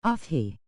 Off he.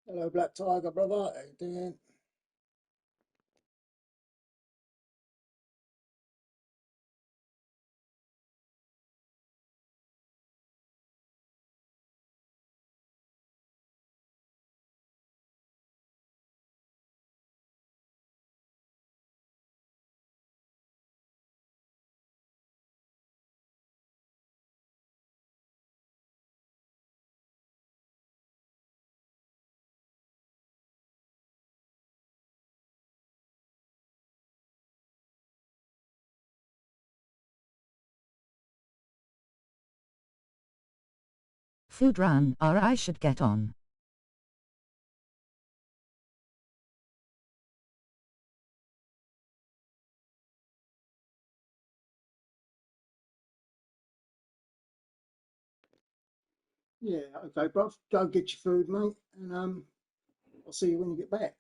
Hello, Black Tiger, brother. How you doing? Food run, or I should get on. Yeah, okay, bruv. Go get your food, mate, and I'll see you when you get back.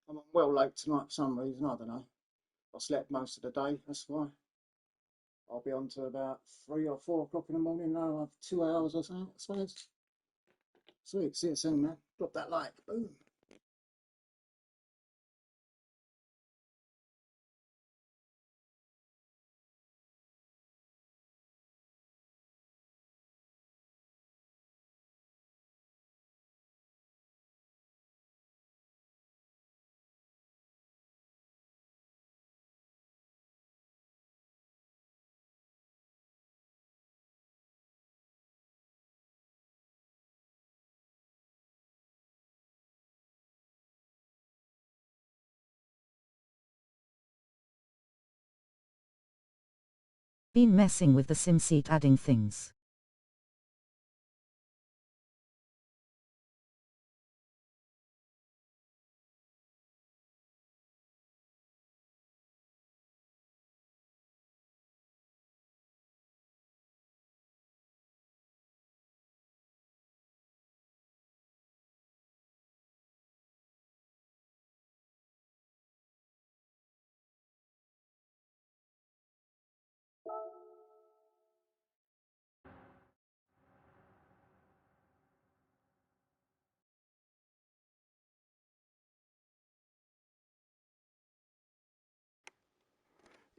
I'm well late tonight for some reason. I don't know. I slept most of the day. That's why. I'll be on to about 3 or 4 o'clock in the morning. Now I have 2 hours or something, I suppose. Sweet. See you soon, man. Drop that like. Boom. Been messing with the sim seat, adding things.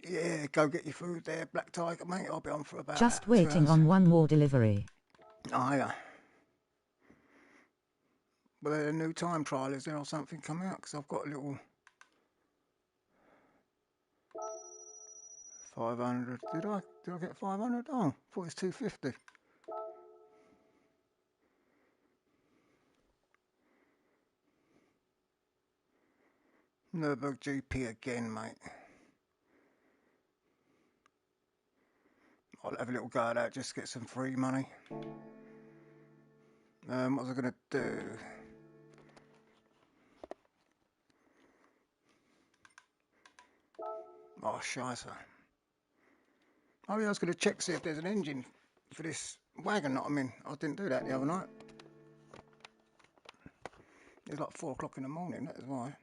Yeah, go get your food there, Black Tiger, mate. I'll be on for about Just 2 waiting hours. on one more delivery. Oh, yeah. Well, a new time trial, is there, or something coming out? Because I've got a little 500. Did I get 500? Oh, I thought it was 250. Nürburgring GP again, mate. I'll have a little go at that, just get some free money. What was I going to do? Oh, scheisse. Oh, yeah, I was going to check, see if there's an engine for this wagon that I'm in. I didn't do that the other night. It was like 4 o'clock in the morning, that is why.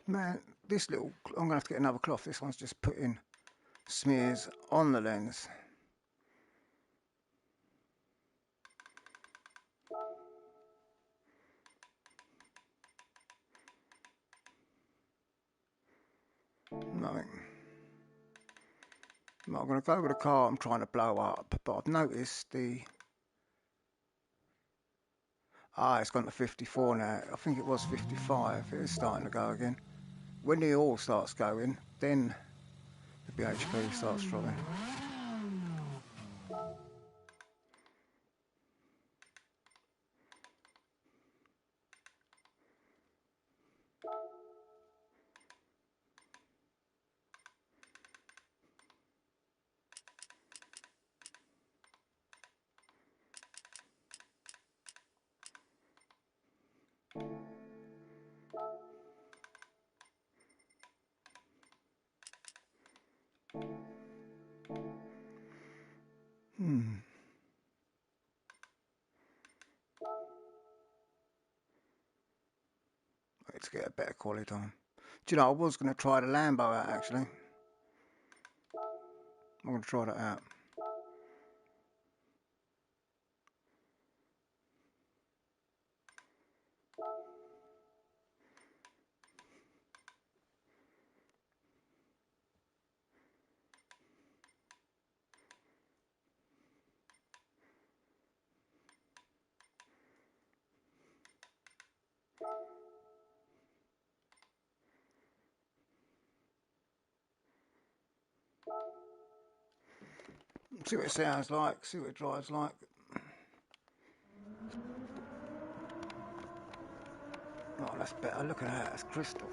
Man, this little... I'm going to have to get another cloth. This one's just putting smears on the lens. Nothing. I'm going to go with the car I'm trying to blow up, but I've noticed the... it's gone to 54 now. I think it was 55. It is starting to go again. When the oil starts going, then the BHP starts dropping. Let's get a better quality time. Do you know, I was going to try the Lambo out actually. I'm going to try that out. See what it sounds like, see what it drives like. Oh, that's better. Look at that, that's crystal.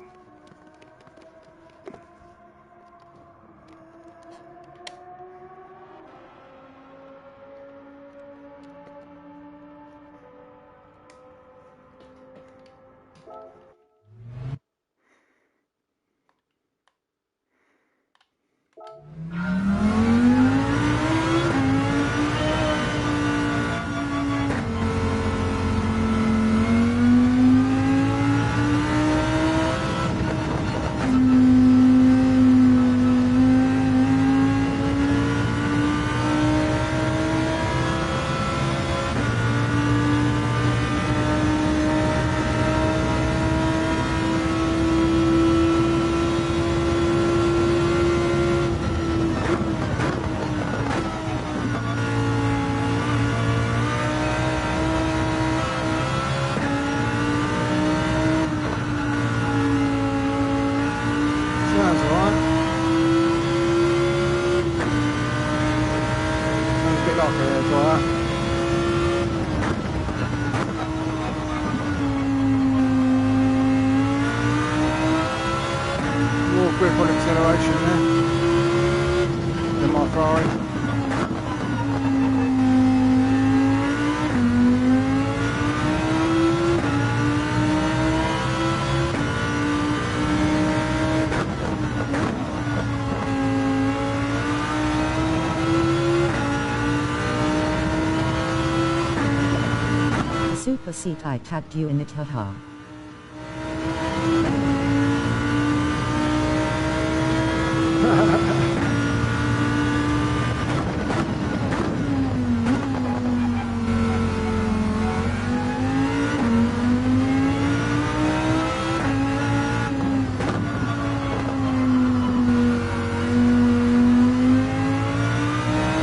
Sounds alright. Sounds a bit like a hairdryer. More grip on acceleration there than my Ferrari. Super seat, I tagged you in it, haha.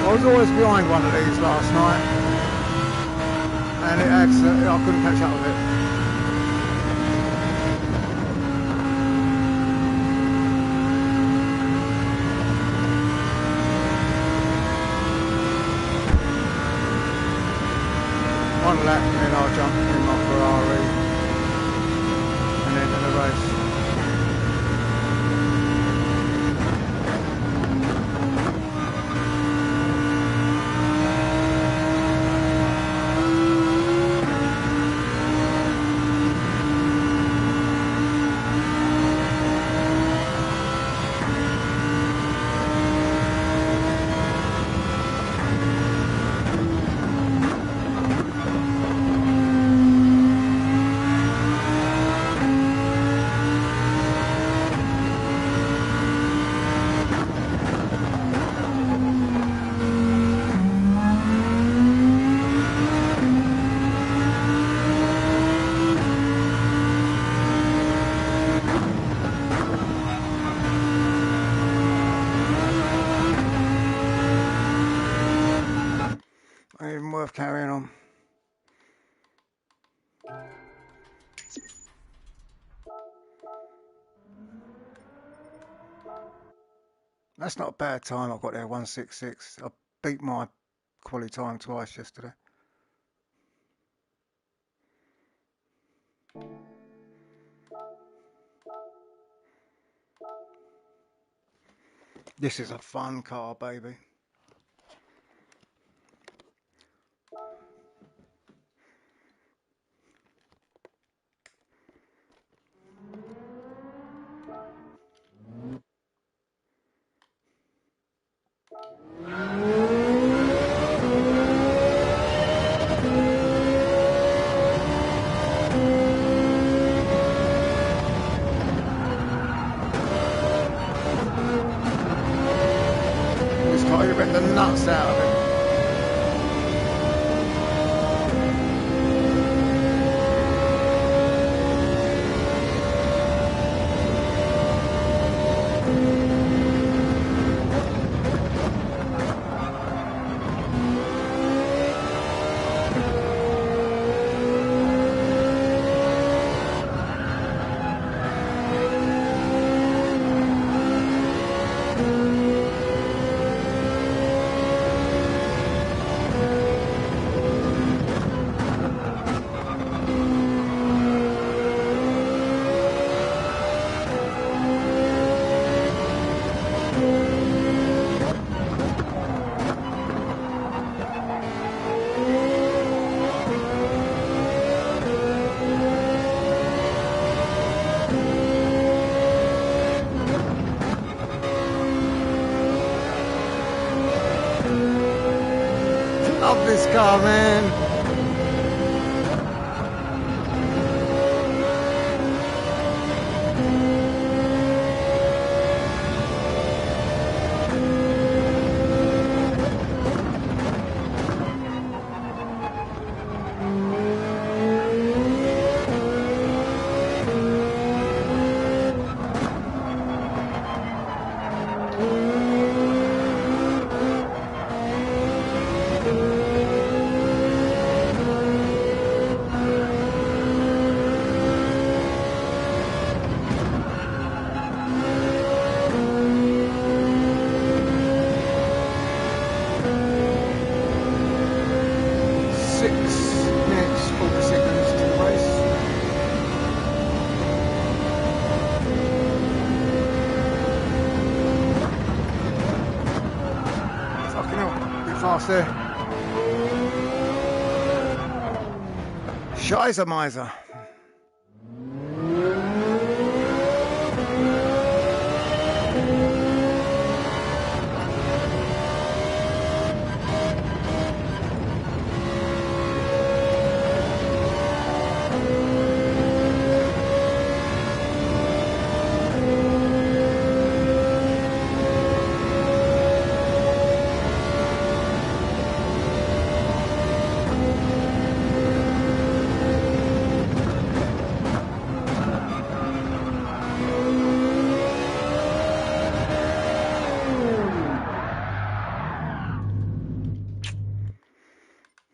I was always behind one of these last night, and it had, I couldn't catch up with it. One lap and then I'll jump in my Ferrari and then in the race. worth carrying on. That's not a bad time. I got there 1:66. I beat my quality time twice yesterday. This is a fun car, baby. This car, you bent the nuts out of it. Love this car, man. There. Scheiße, Miser.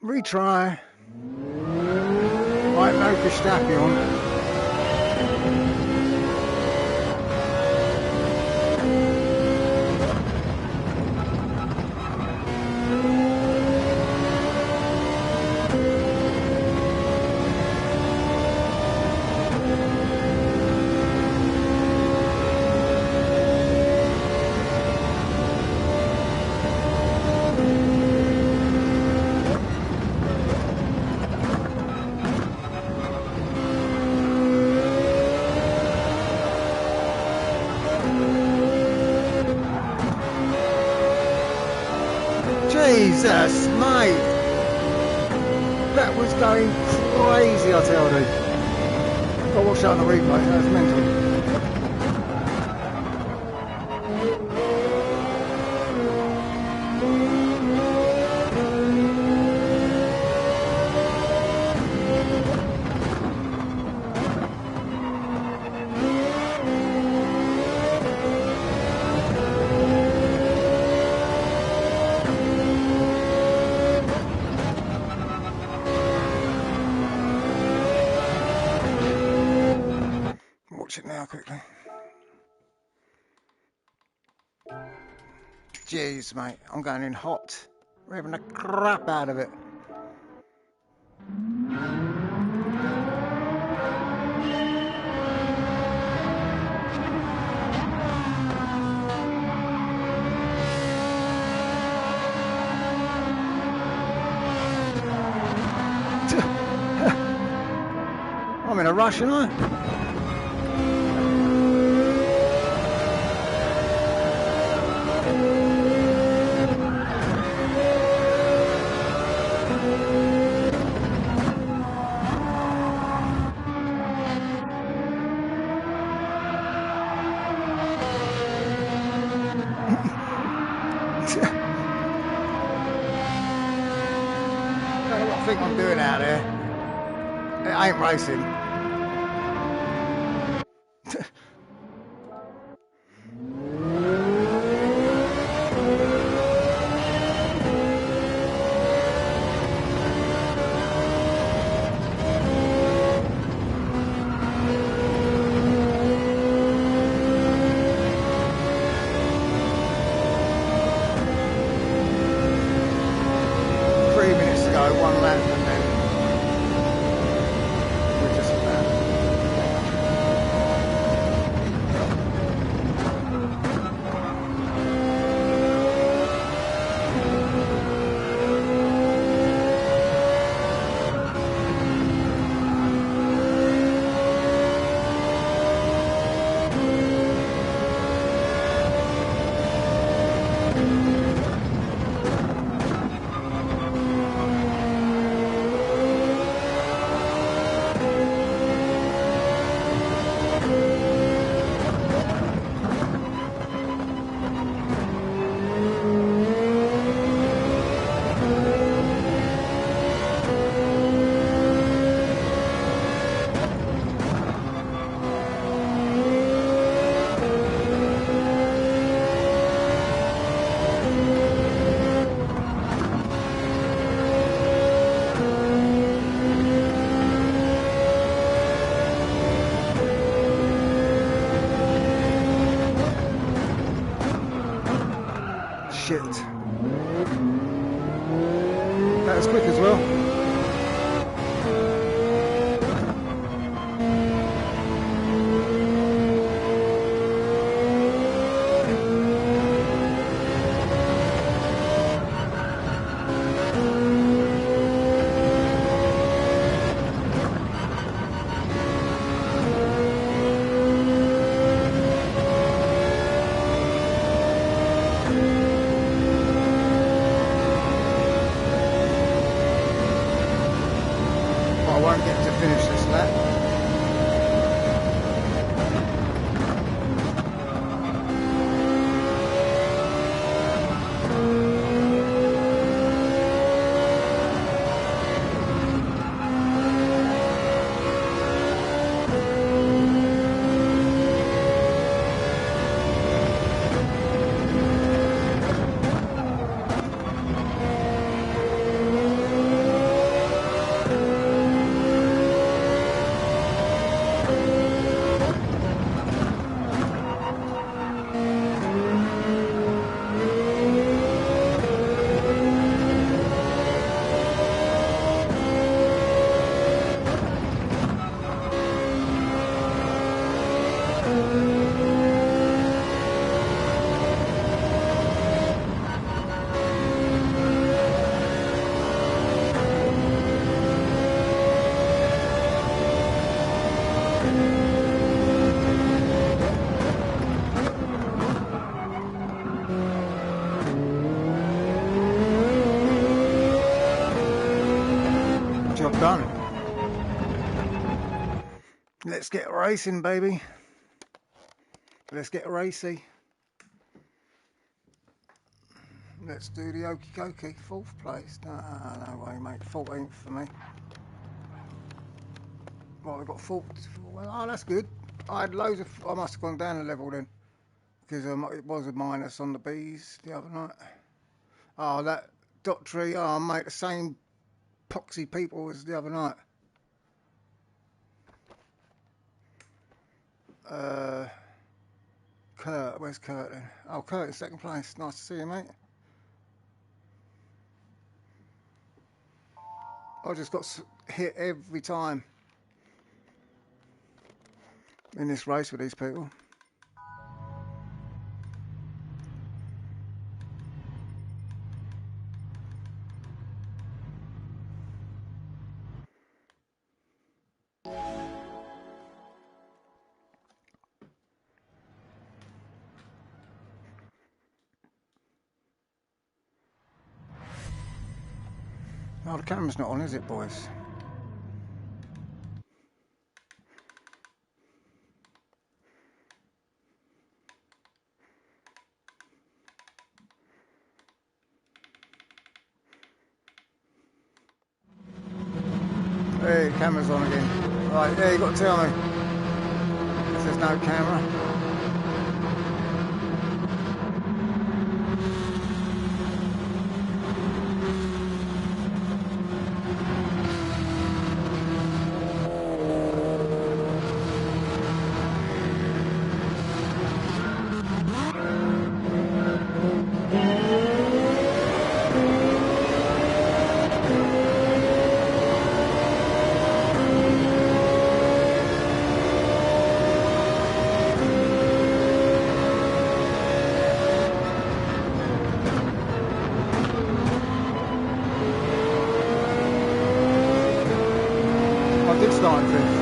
Retry. Right, no Verstappen. Jesus, mate! That was going crazy, I tell you. I'll watch that on the replay, that's mental. Jeez, mate, I'm going in hot. Revving the crap out of it. I'm in a rush, aren't I? Don't know what I think I'm doing out there. It ain't racing. One lap and then we're just about. Shit. That was quick as well. I won't get to finish this lap. Job done. Let's get racing, baby. Let's get racy. Let's do the okie dokie. 4th place. No way, mate. 14th for me. Well, we've got 4th. Well, oh, that's good. I had loads of. I must have gone down a level then, because it was a minus on the Bs the other night. Oh, that dot tree. Oh, mate, the same poxy people as the other night. Kurt, where's Kurt then? Oh, Kurt in second place. Nice to see you, mate. I just got hit every time in this race with these people. Oh, the camera's not on, is it, boys? Hey, the camera's on again. Right, yeah, you got to tell me if there's no camera. I did start in fifth.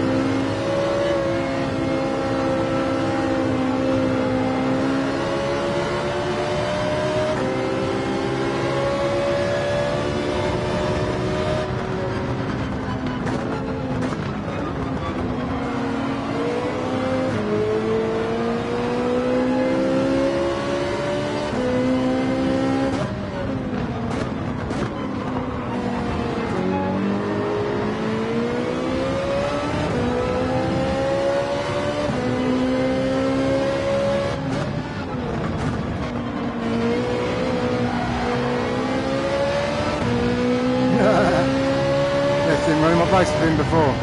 Room. I've raced with him before.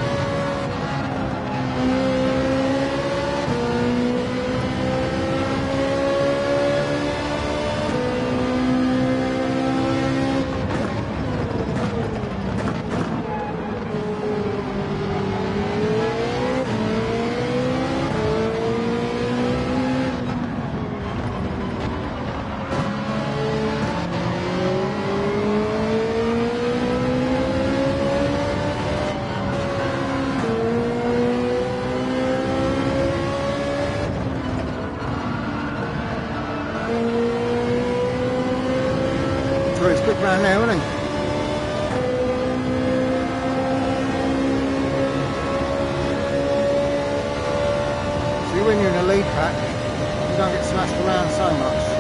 He's quick round now, isn't he? See, when you're in a lead pack, you don't get smashed around so much.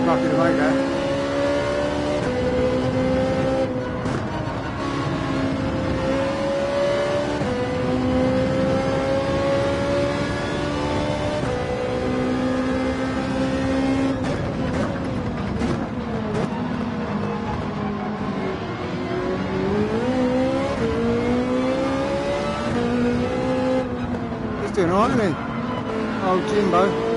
Lucky to make that. He's doing alright, isn't he? Oh, Jimbo.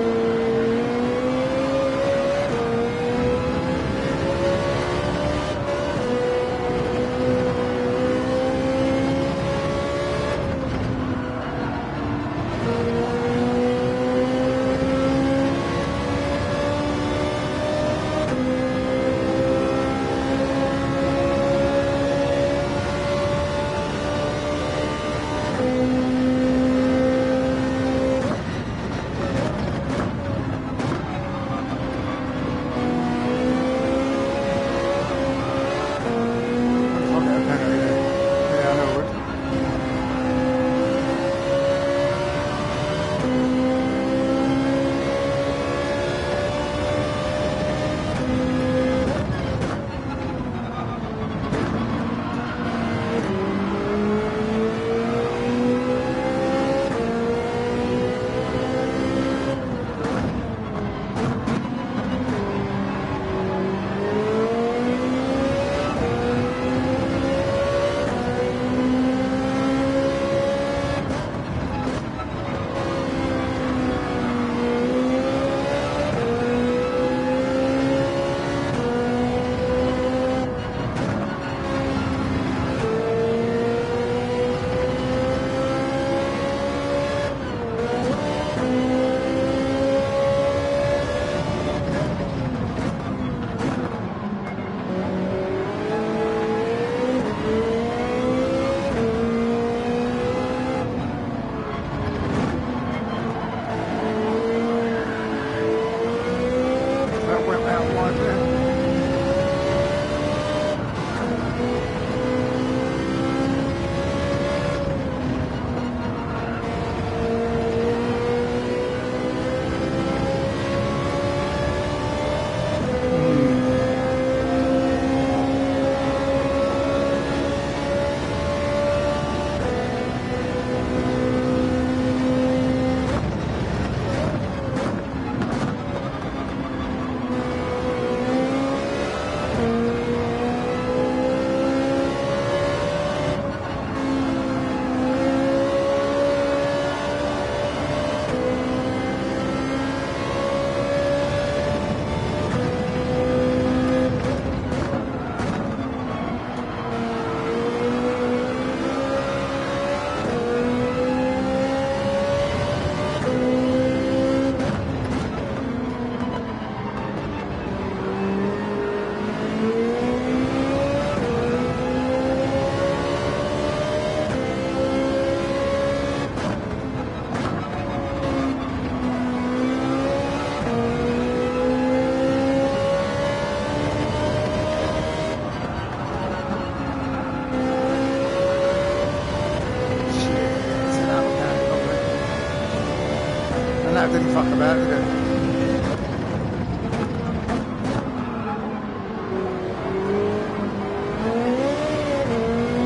And that didn't fuck about, did it?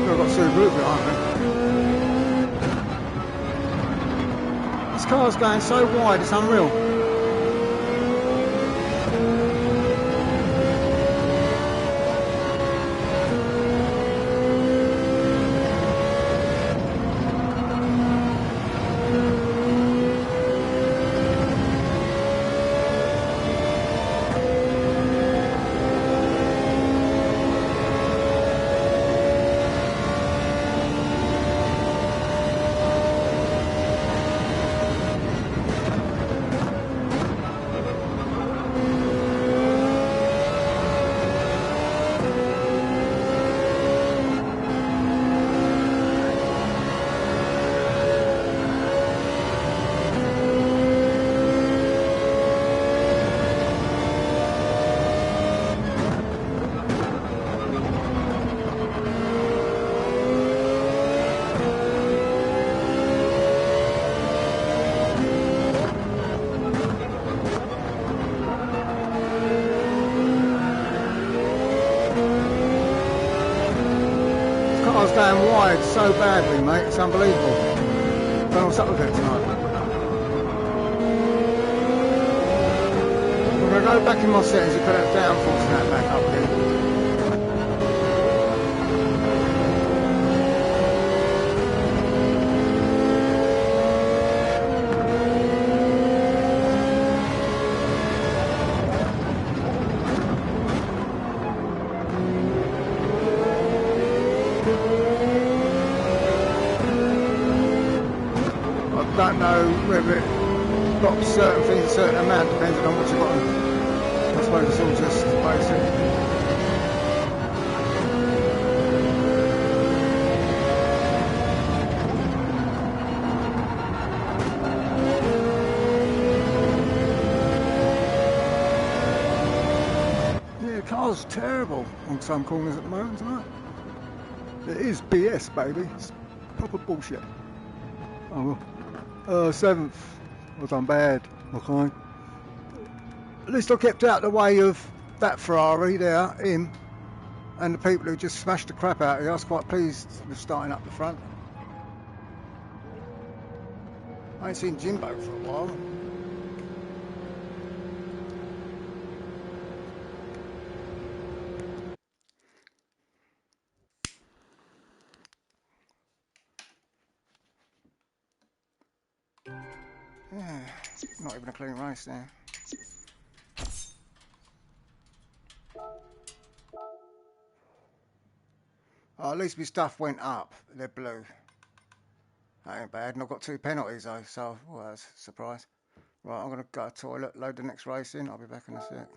I've got Subaru behind me. This car's going so wide, it's unreal. Car's going wide so badly, mate, it's unbelievable. Don't know what's up with it tonight. I'm going to go back in my settings and put that downforce snap back up again. I don't know whether it blocks certain things a certain amount, depending on what you've got. I suppose it's all just basic. Yeah, the car's terrible on some corners at the moment tonight. It is BS, baby. It's proper bullshit. Oh well. 7th. Well done, bad. Okay. At least I kept out the way of that Ferrari there, him, and the people who just smashed the crap out of you. I was quite pleased with starting up the front. I ain't seen Jimbo for a while. Yeah, not even a clean race there. Oh, at least my stuff went up. They're blue. That ain't bad. And I've got 2 penalties though, so well, that's a surprise. Right, I'm going to go to the toilet, load the next race in. I'll be back in a sec.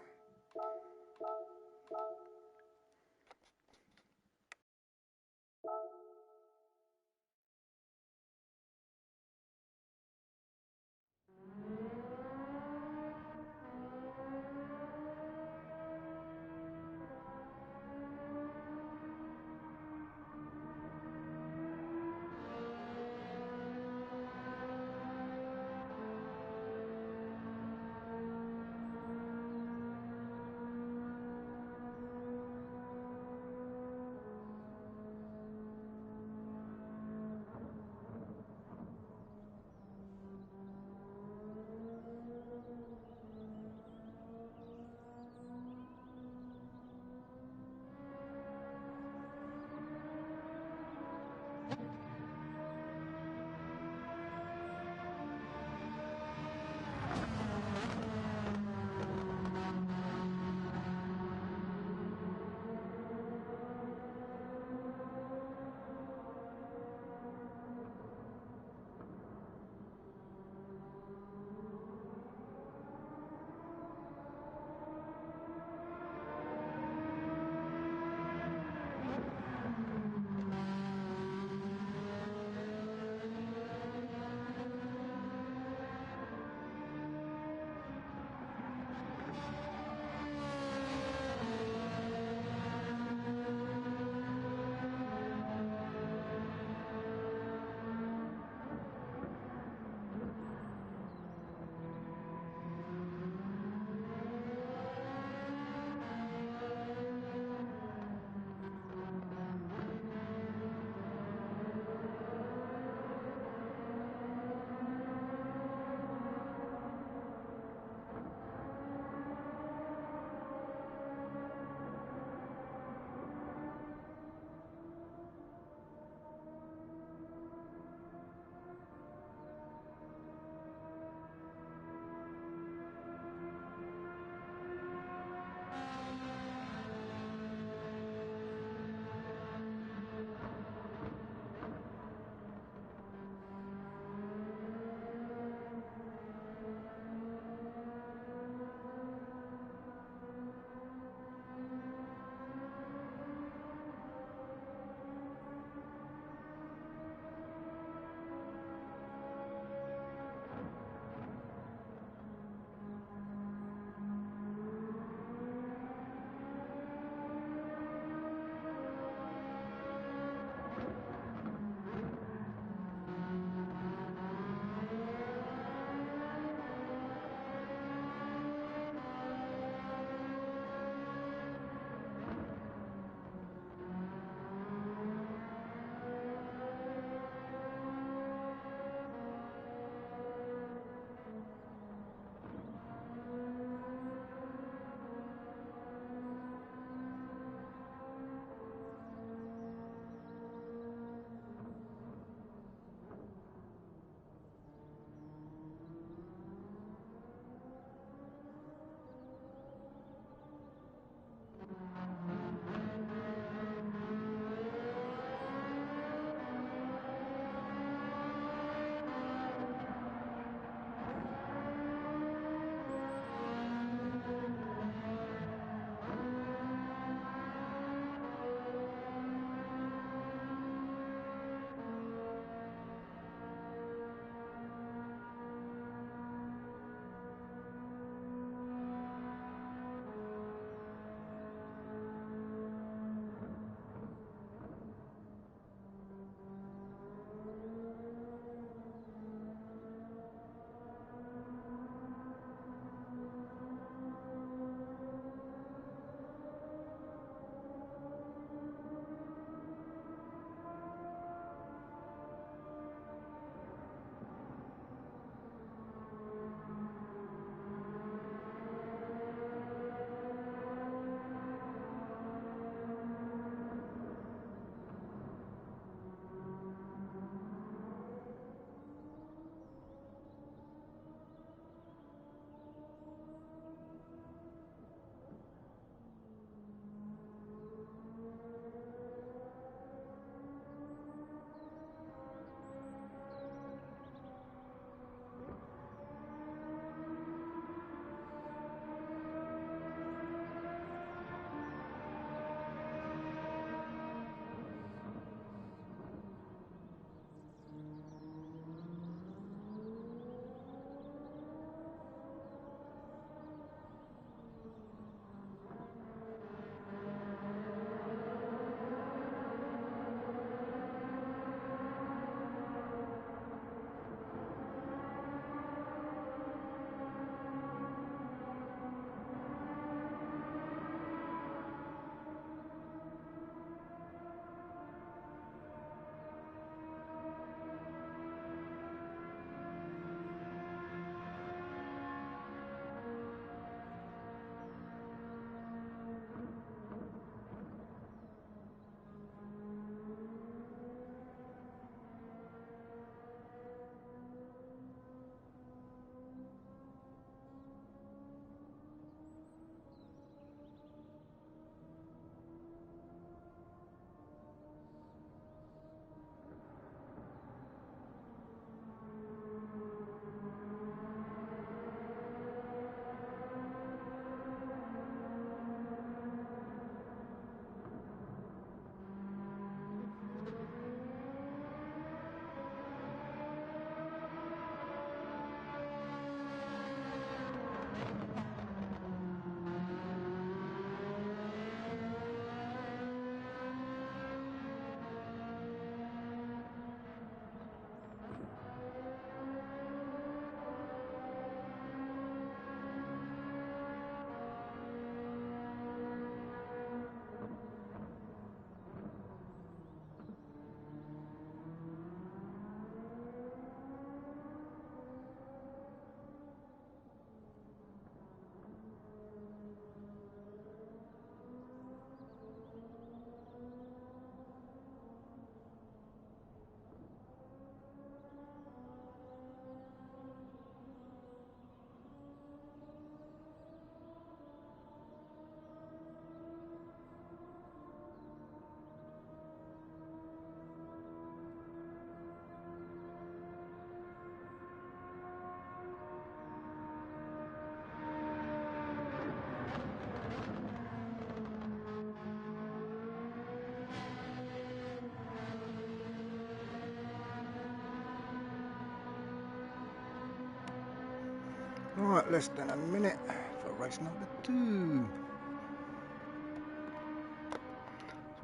Alright, less than a minute for race number 2.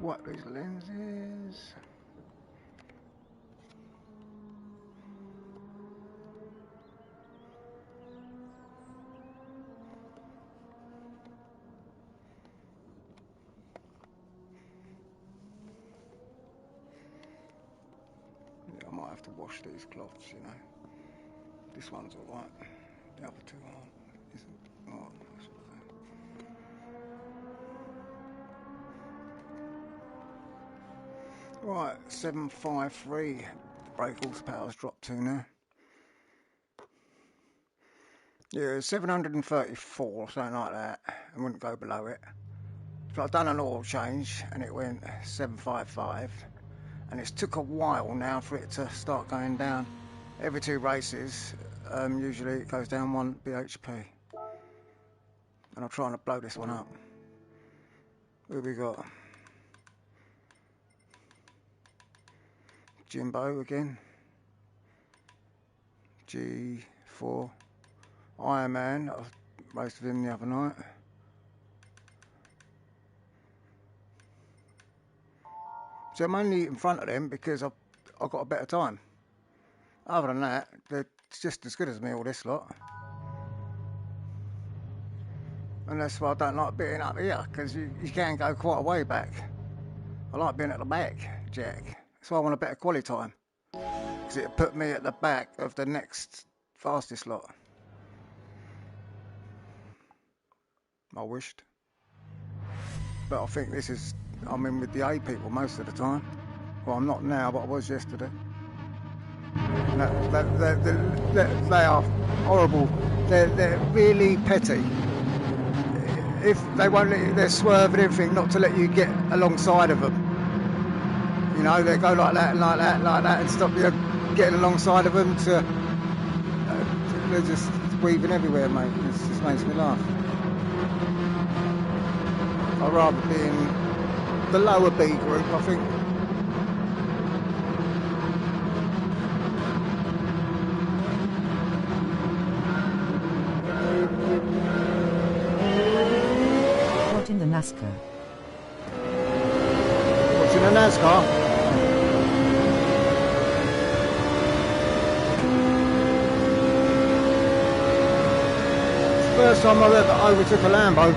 Let's wipe these lenses. Yeah, I might have to wash these cloths, you know. This one's alright, the other two aren't. Isn't? Oh, that's okay. Right, 753. The brake horsepower's dropped to now. Yeah, 734, something like that. I wouldn't go below it. So I've done an oil change and it went 755. And it's took a while now for it to start going down. Every 2 races, usually it goes down 1 bhp. And I'm trying to blow this one up. Who we got? Jimbo again. G4. Iron Man. I raced with him the other night. So I'm only in front of them because I've got a better time. Other than that, they're just as good as me, all this lot. And that's why I don't like being up here, because you can go quite a way back. I like being at the back, Jack. That's why I want a better quality time. Because it'll put me at the back of the next fastest lot. I wished. But I think this is, I'm in with the A people most of the time. Well, I'm not now, but I was yesterday. They are horrible. They're really petty. If they won't let you, they're swerving everything not to let you get alongside of them. You know, they go like that and like that and like that and stop you getting alongside of them to... they're just weaving everywhere, mate. It just makes me laugh. I'd rather be in the lower B group, I think. What in the NASCAR? What's in a NASCAR? It's the first time I've ever overtook a Lambo.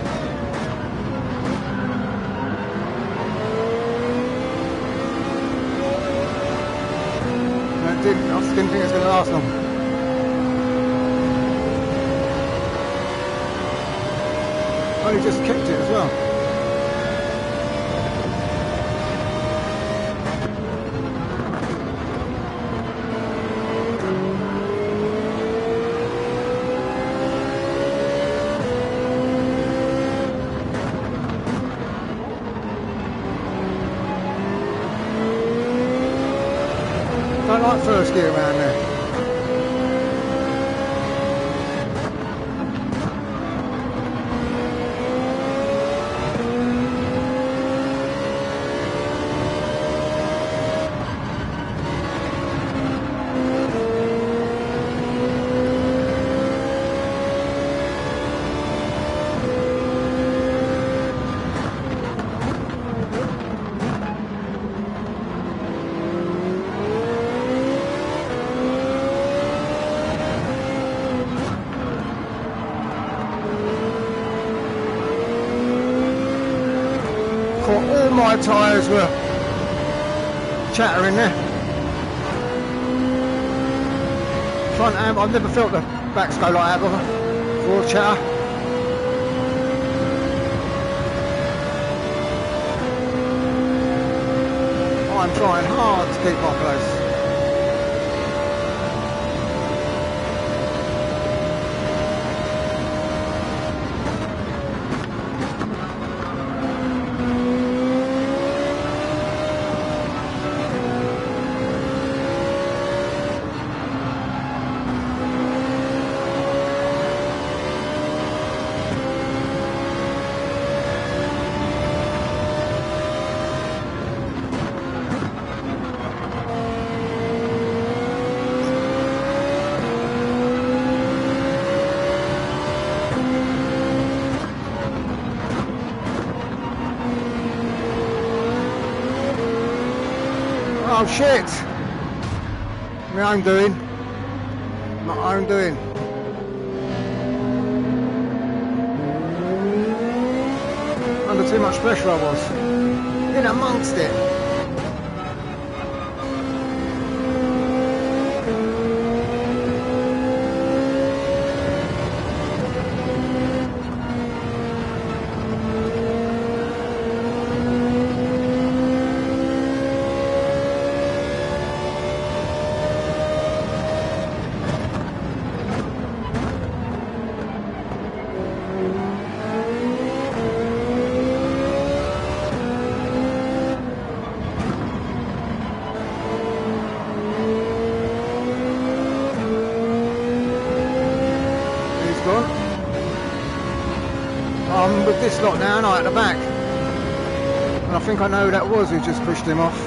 I just didn't think it was going to last long. Only just kept it as well. Don't like first gear around there. All my tyres were chattering there. Front amp, I've never felt the backs go like that before. All chatter. I'm trying hard to keep my place. Oh shit! My own doing. My own doing. Under too much pressure I was. In amongst it. I'm with this lot now, at the back. And I think I know who that was who just pushed him off.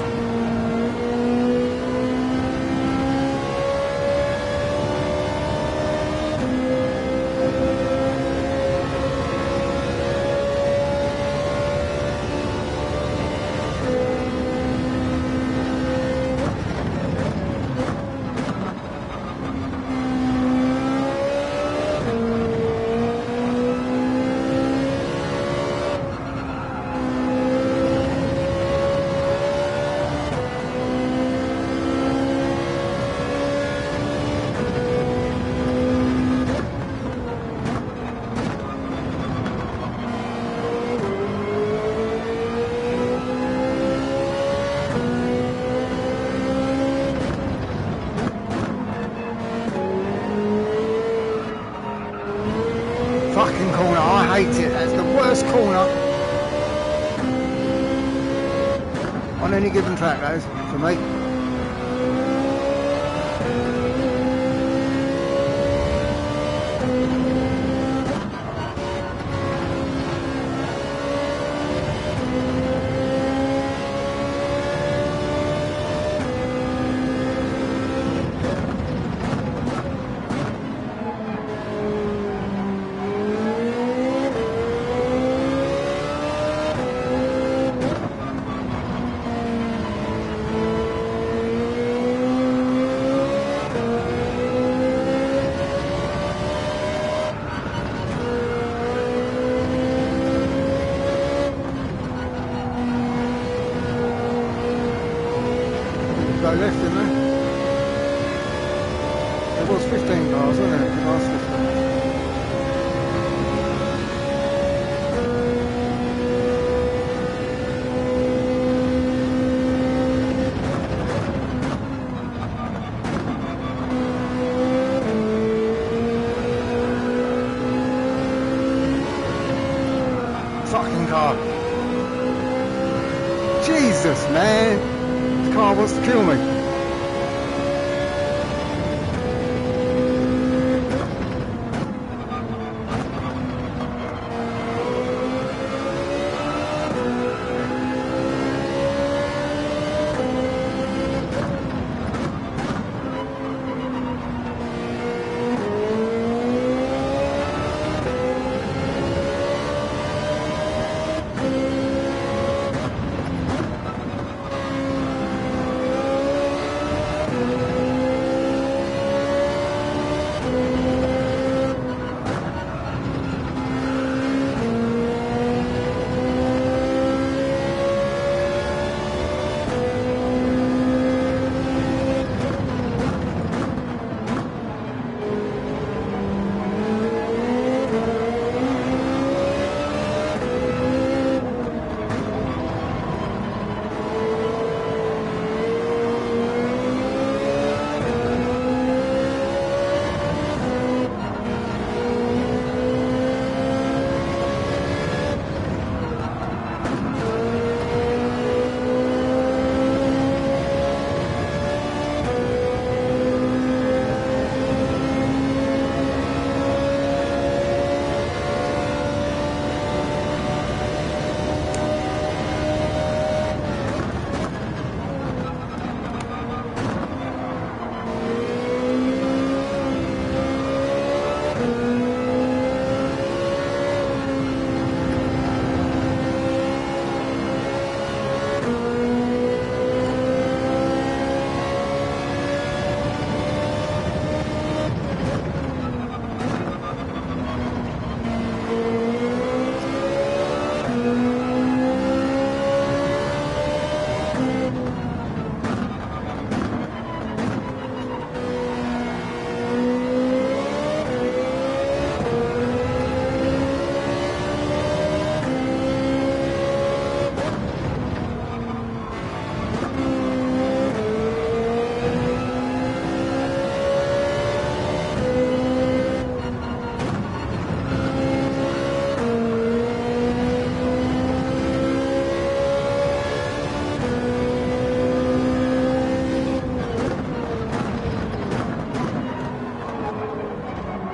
Fucking corner, I hate it. That's the worst corner on any given track, that is, for me. Go left, didn't they? There was 15 cars, wasn't it? The last 15. Fucking car. Jesus, man. This car wants to kill me.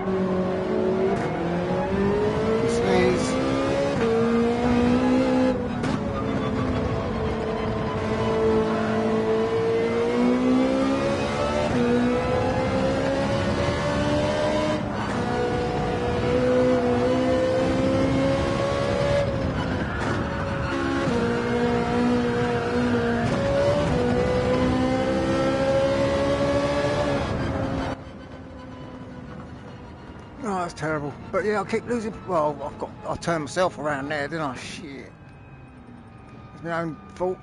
Sneeze. Oh, that's terrible. But yeah, I keep losing. Well, I turned myself around there, didn't I? Shit. It's my own fault.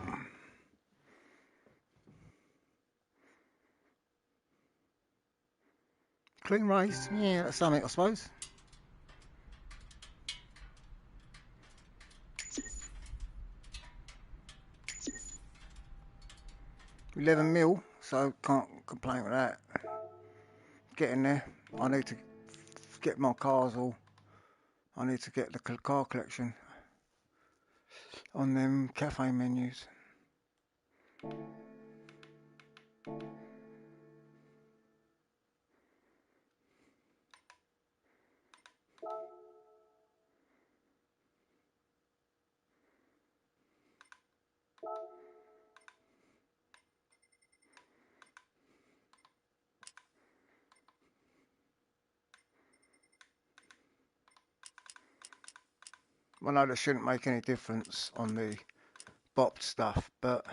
Clean race. Yeah, that's something, I suppose. $11 mil, so can't complain with that. Getting there. I need to get my cars all. I need to get the car collection on them cafe menus. I know that shouldn't make any difference on the bopped stuff, but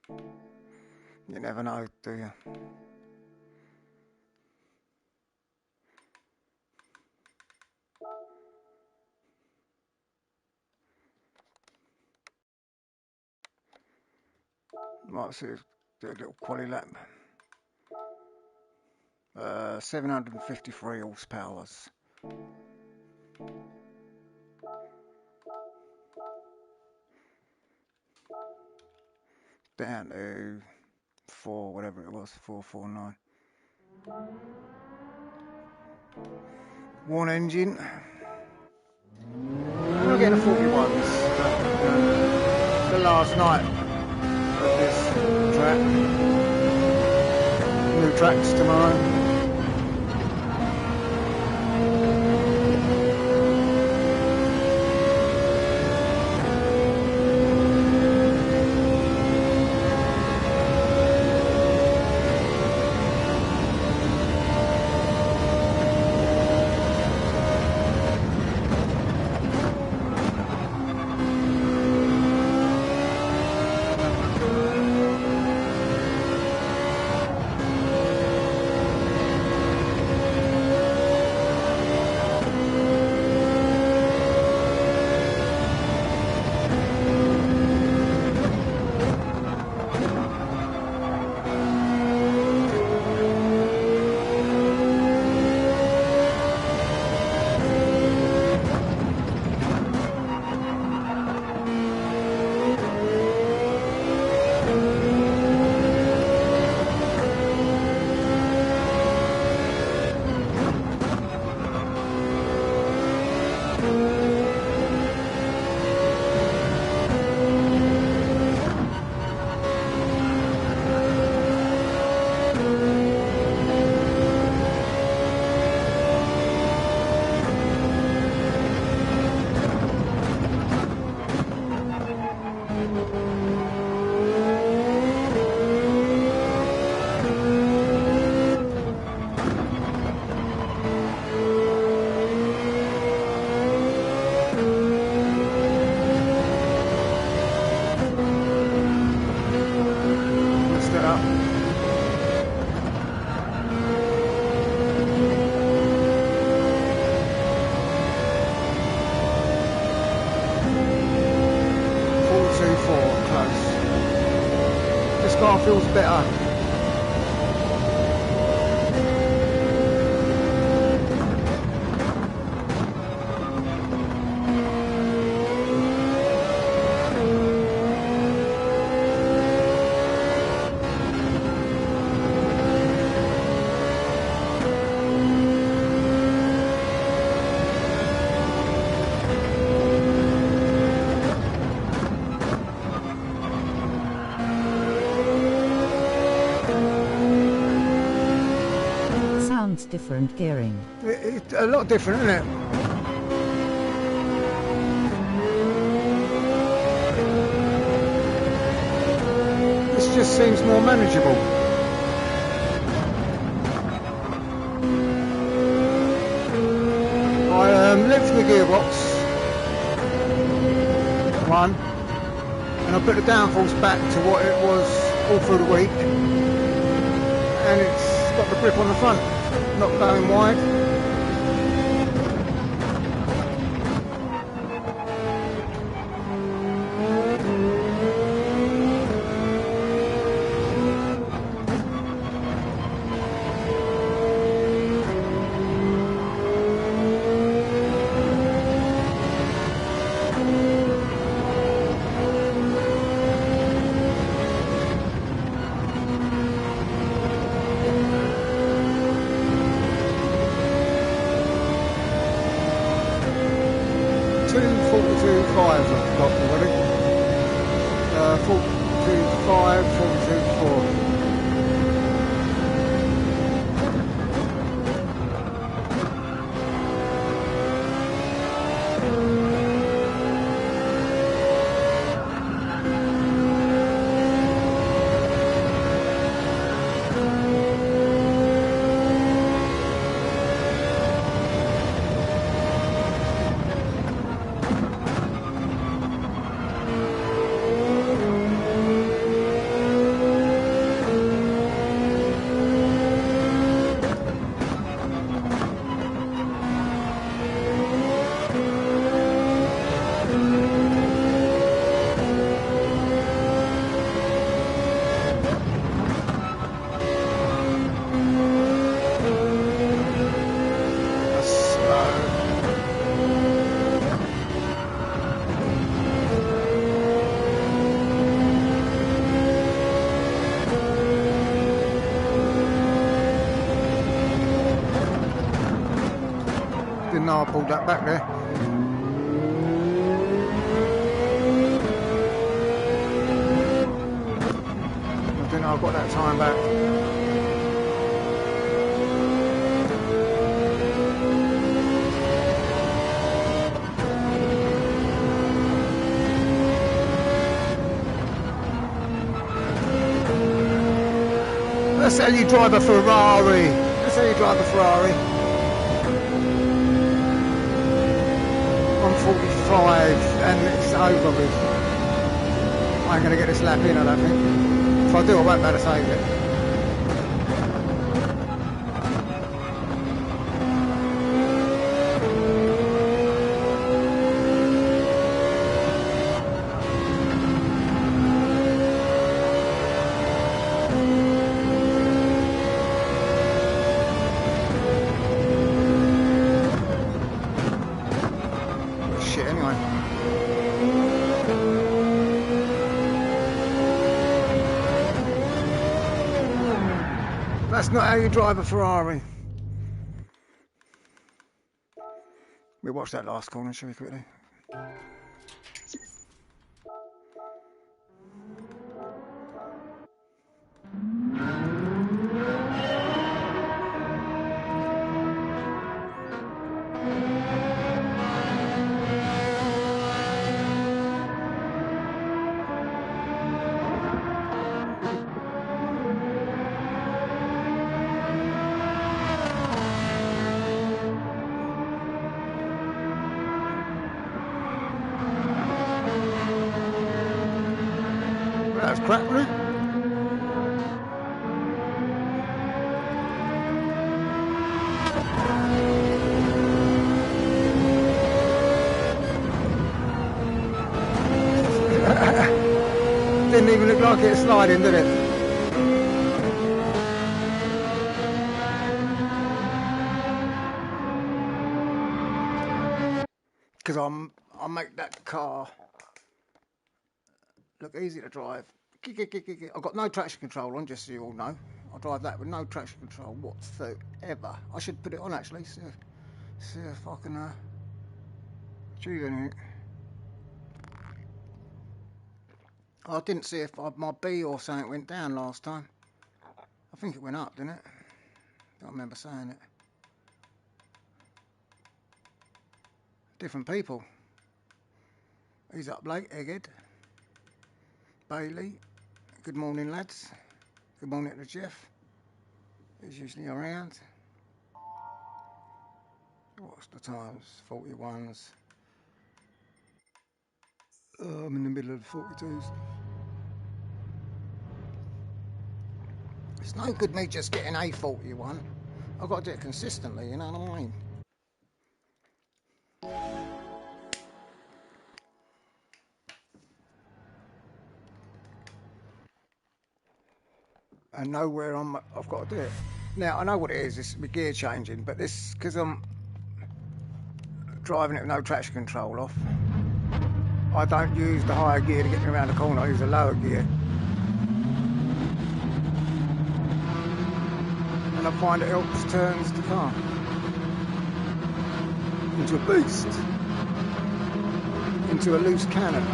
you never know, do you? Might see, do a little quali lap. 753 horsepower. Down to 4, whatever it was, 449. One engine. I'm not getting a 41s. The last night of this track. New tracks tomorrow. Car feels better. just different gearing. It's a lot different, isn't it? This just seems more manageable. I lifted the gearbox, one, and I put the downforce back to what it was all through the week, and it's got the grip on the front, not going wide. 42.5 I've got already. 42.5, 42.4. Didn't know I pulled that back there. I didn't know I got that time back. That's how you drive a Ferrari. That's how you drive a Ferrari. 145 and it's over with. I ain't going to get this lap in, I don't think. If I do, I won't be able to save it. That's not how you drive a Ferrari. We'll watch that last corner, shall we, quickly? That's crap, wasn't it? Didn't even look like it was sliding, did it? Because I'll make that car look easy to drive. I've got no traction control on, just so you all know. I'll drive that with no traction control whatsoever. I should put it on actually, see if I can achieve anything. I didn't see if my B or something went down last time. I think it went up, didn't it? I don't remember saying it. different people. He's up late, Egghead. Bailey. Good morning, lads. Good morning to Jeff. He's usually around. What's the times? 41s. I'm in the middle of the 42s. It's no good me just getting a 41. I've got to do it consistently, you know what I mean? And know where I've got to do it. Now, I know what it is, it's my gear changing, but this, because I'm driving it with no traction control off, I don't use the higher gear to get me around the corner, I use the lower gear. And I find it helps turns the car into a beast, into a loose cannon.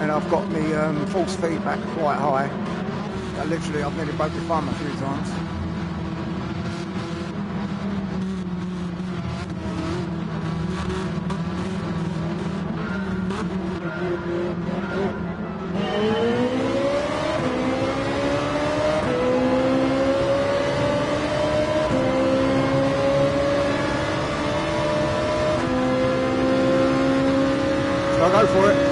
And I've got my force feedback quite high. Literally, I've nearly broke the thumb a few times. So I'll go for it.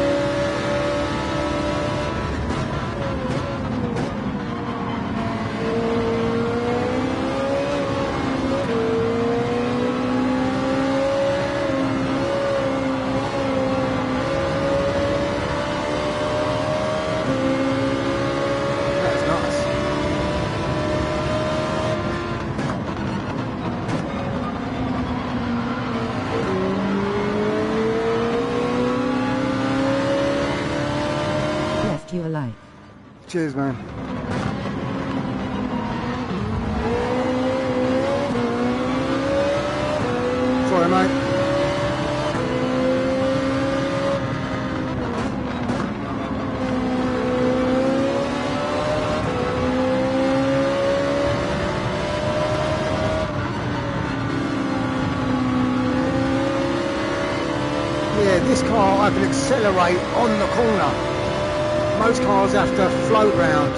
You a like. Cheers, man. Sorry, mate. Yeah, this car I can accelerate on the corner. Most cars have to float round.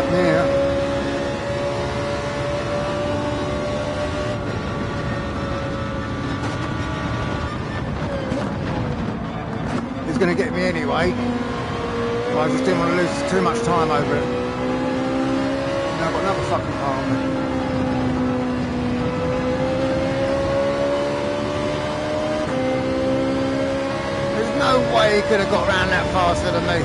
happening here. He's going to get me anyway. I just didn't want to lose too much time over it. Now I've got another fucking car on me. There's no way he could have got round that faster than me.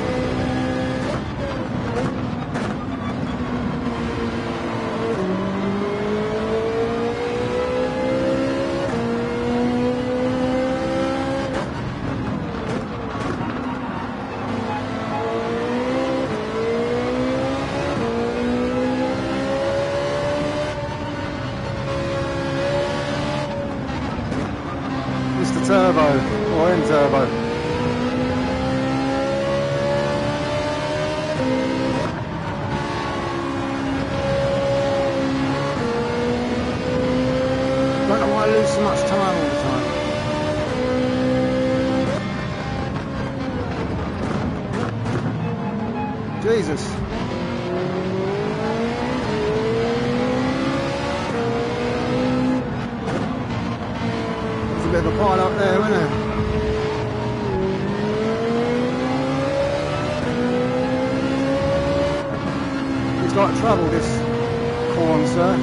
Turbo or in turbo. Don't know why I lose so much time all the time. Jesus. Bit of a pile up there, isn't it? He's got trouble, this corn, sir.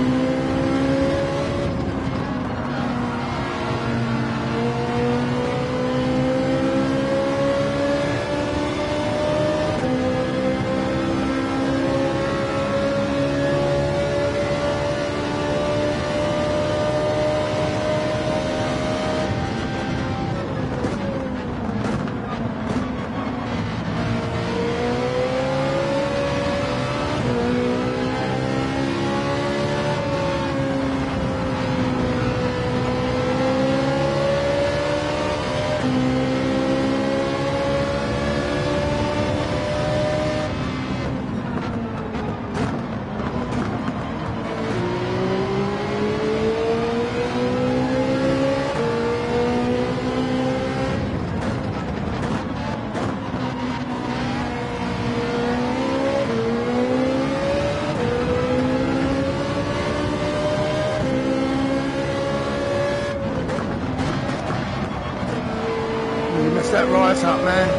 That right up, man.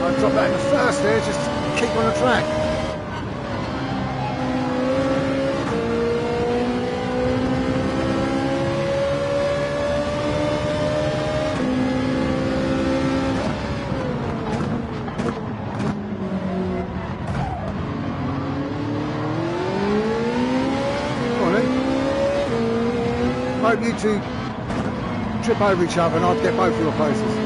I dropped that in the first there, just keep on the track. Go on then. Hope you two trip over each other and I'd get both of your places.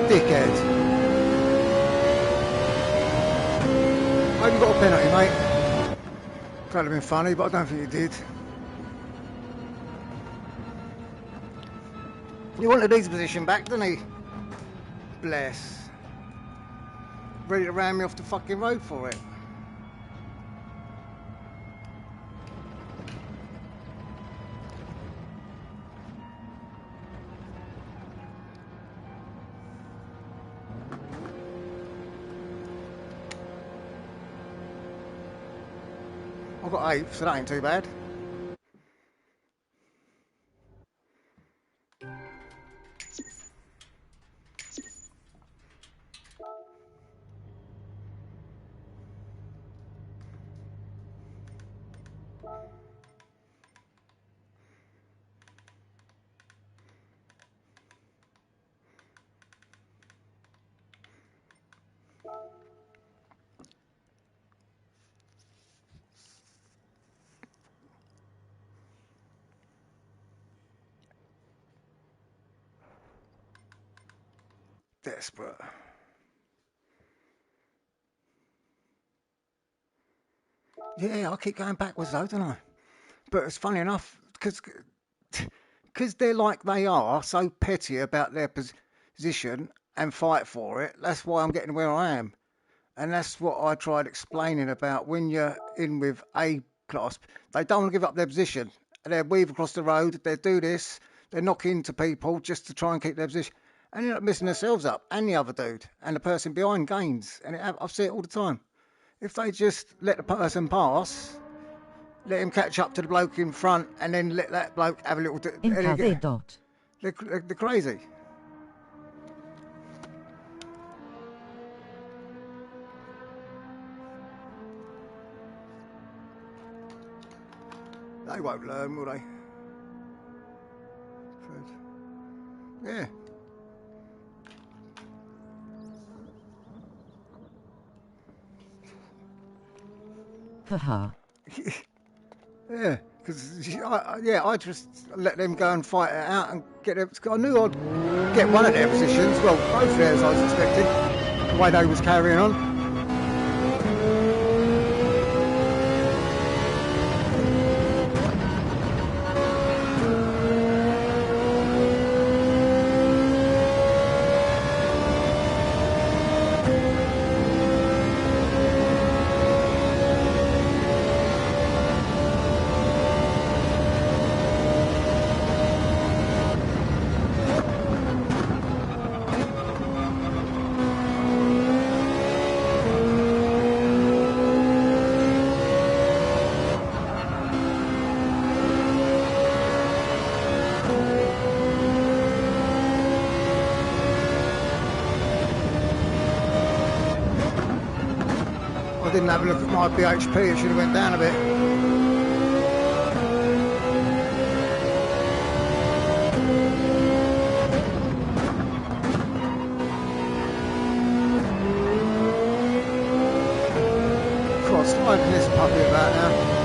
Dickhead. I hope you got a penalty, mate. That'd have been funny, but I don't think you did. He wanted his position back, didn't he? Bless. Ready to ram me off the fucking road for it. I've got 8th, so that ain't too bad. Desperate. Yeah, I keep going backwards though, don't I? But it's funny enough, because they're like they are, so petty about their position and fight for it. That's why I'm getting where I am. And that's what I tried explaining about when you're in with A class. They don't want to give up their position. They weave across the road, they do this, they knock into people just to try and keep their position. And they end up messing themselves up, and the other dude, and the person behind gains. And I see it all the time. If they just let the person pass, let him catch up to the bloke in front, and then let that bloke have a little... They're crazy. They won't learn, will they? Yeah. Haha. Yeah, because I just let them go and fight it out and get it. I knew I'd get one of their positions. Well, both of theirs I was expecting. The way they was carrying on. I didn't have a look at my BHP, it should have went down a bit. Cross sliding this puppy about now.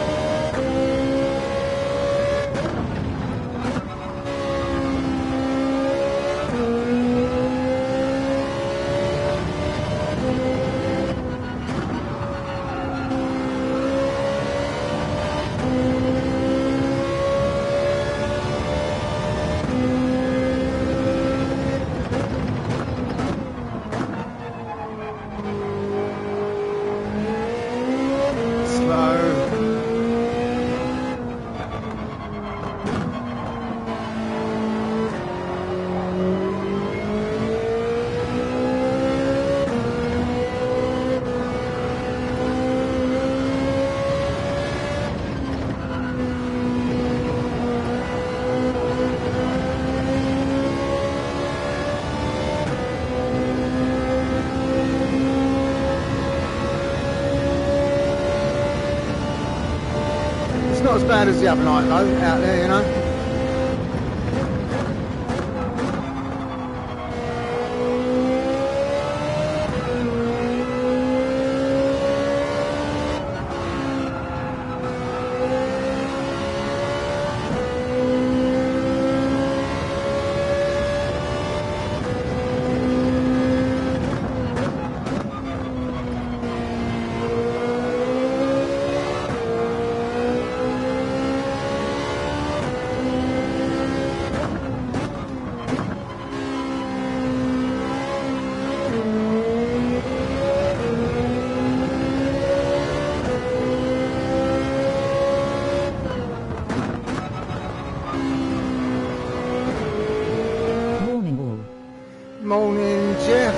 Not as bad as the other night though, out there, you know. Morning, Jeff.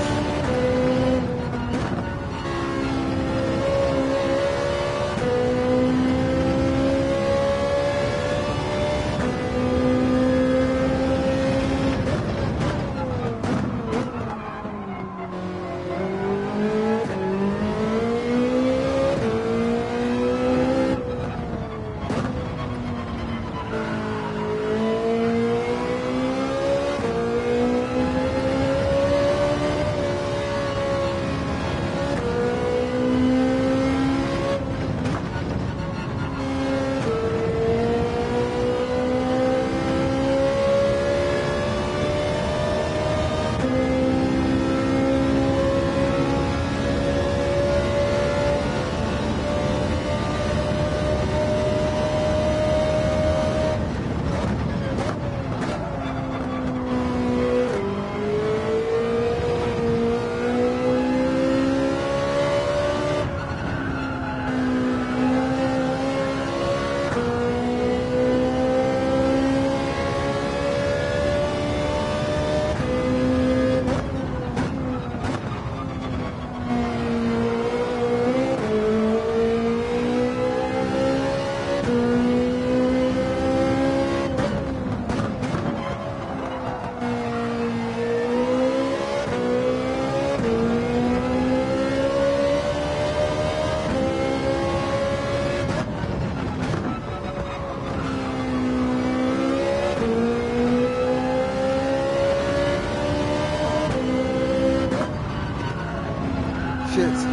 Shit. Lost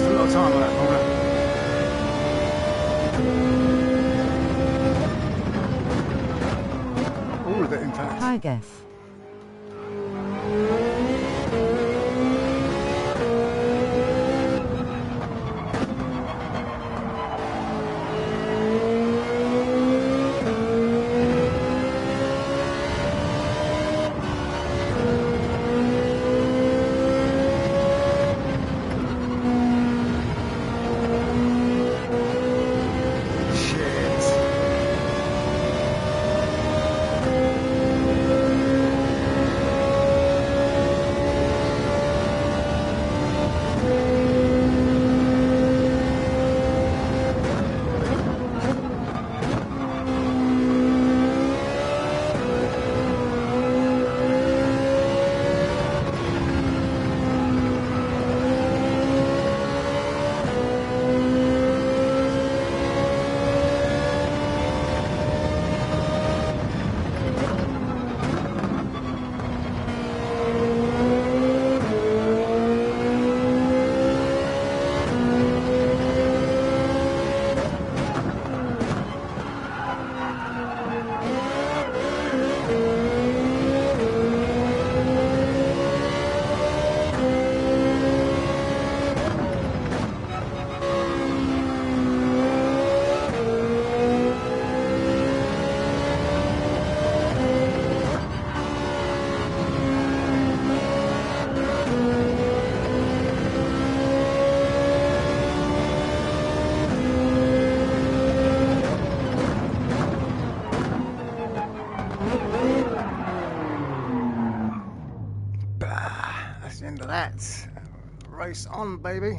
a lot of time on that corner. All of it, in fact. Hi, Geff. That's the end of that. Race on, baby.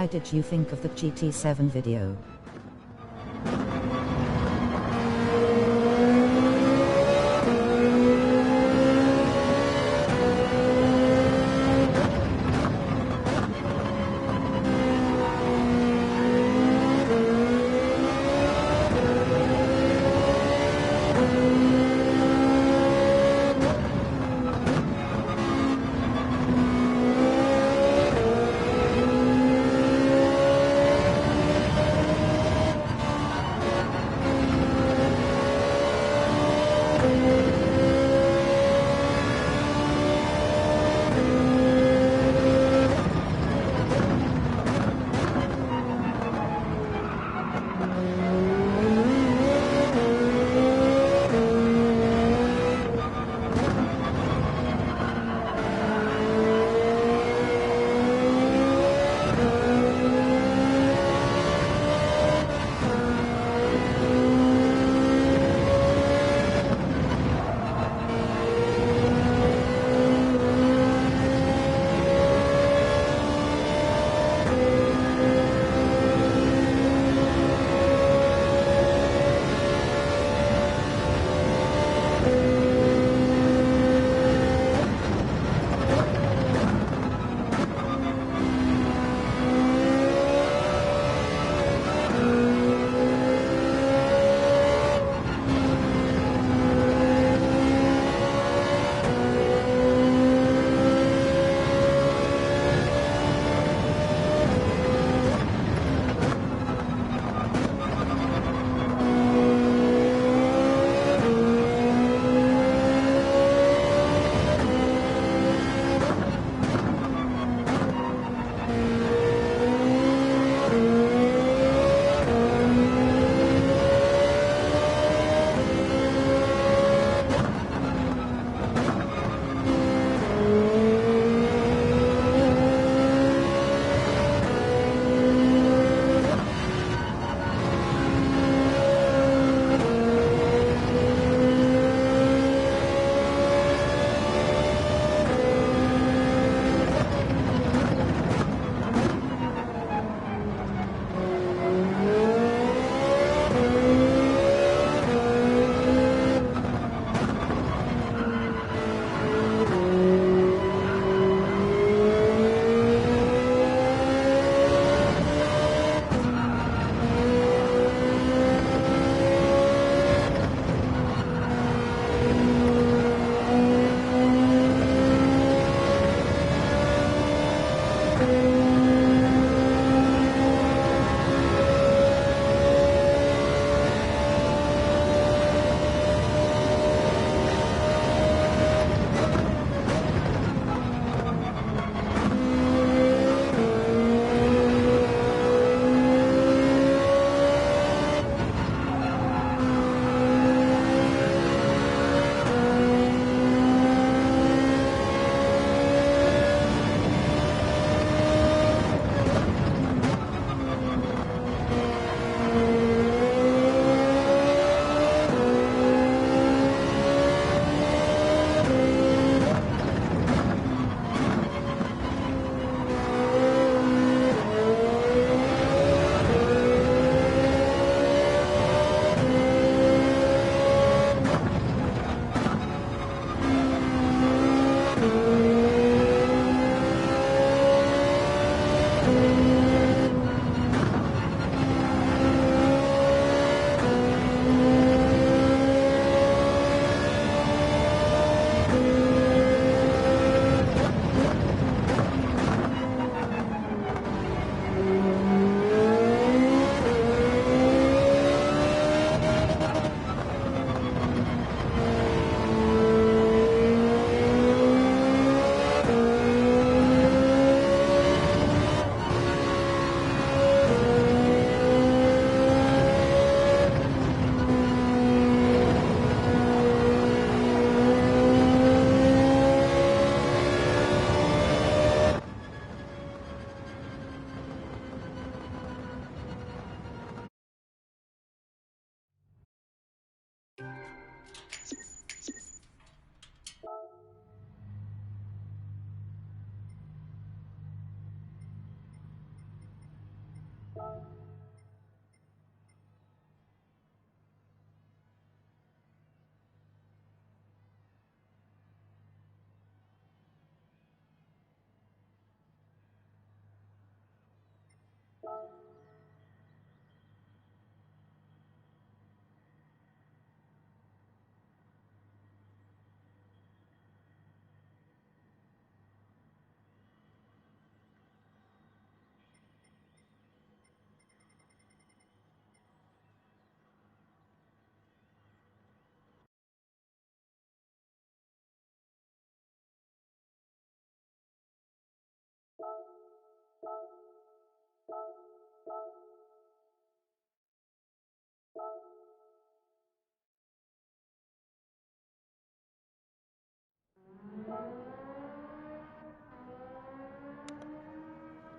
Why did you think of the GT7 video?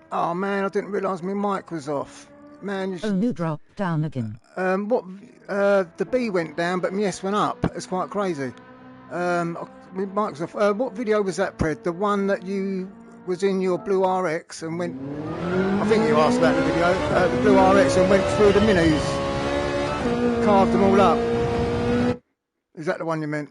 Oh man, I didn't realise my mic was off. Man, you Oh, should... new drop down again. The B went down, but my S went up. It's quite crazy. My mic's off. What video was that, Pred? The one that you was in your blue RX and went... I think you asked about the video. The blue RX and went through the minis. Carved them all up. Is that the one you meant?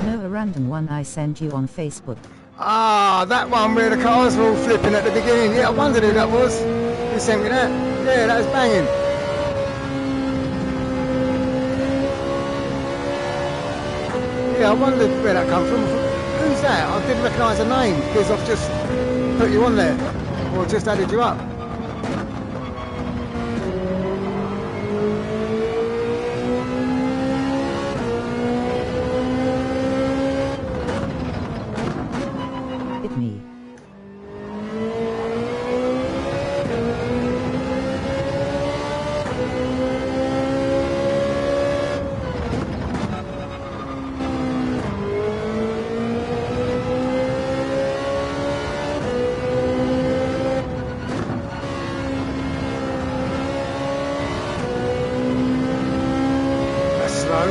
No, a random one I sent you on Facebook. Ah, that one where the cars were all flipping at the beginning. Yeah, I wondered who that was. You sent me that. Yeah, that was banging. Yeah, I wondered where that come from. Who's that? I didn't recognise the name because I've just put you on there or just added you up. Hit me. That's slow.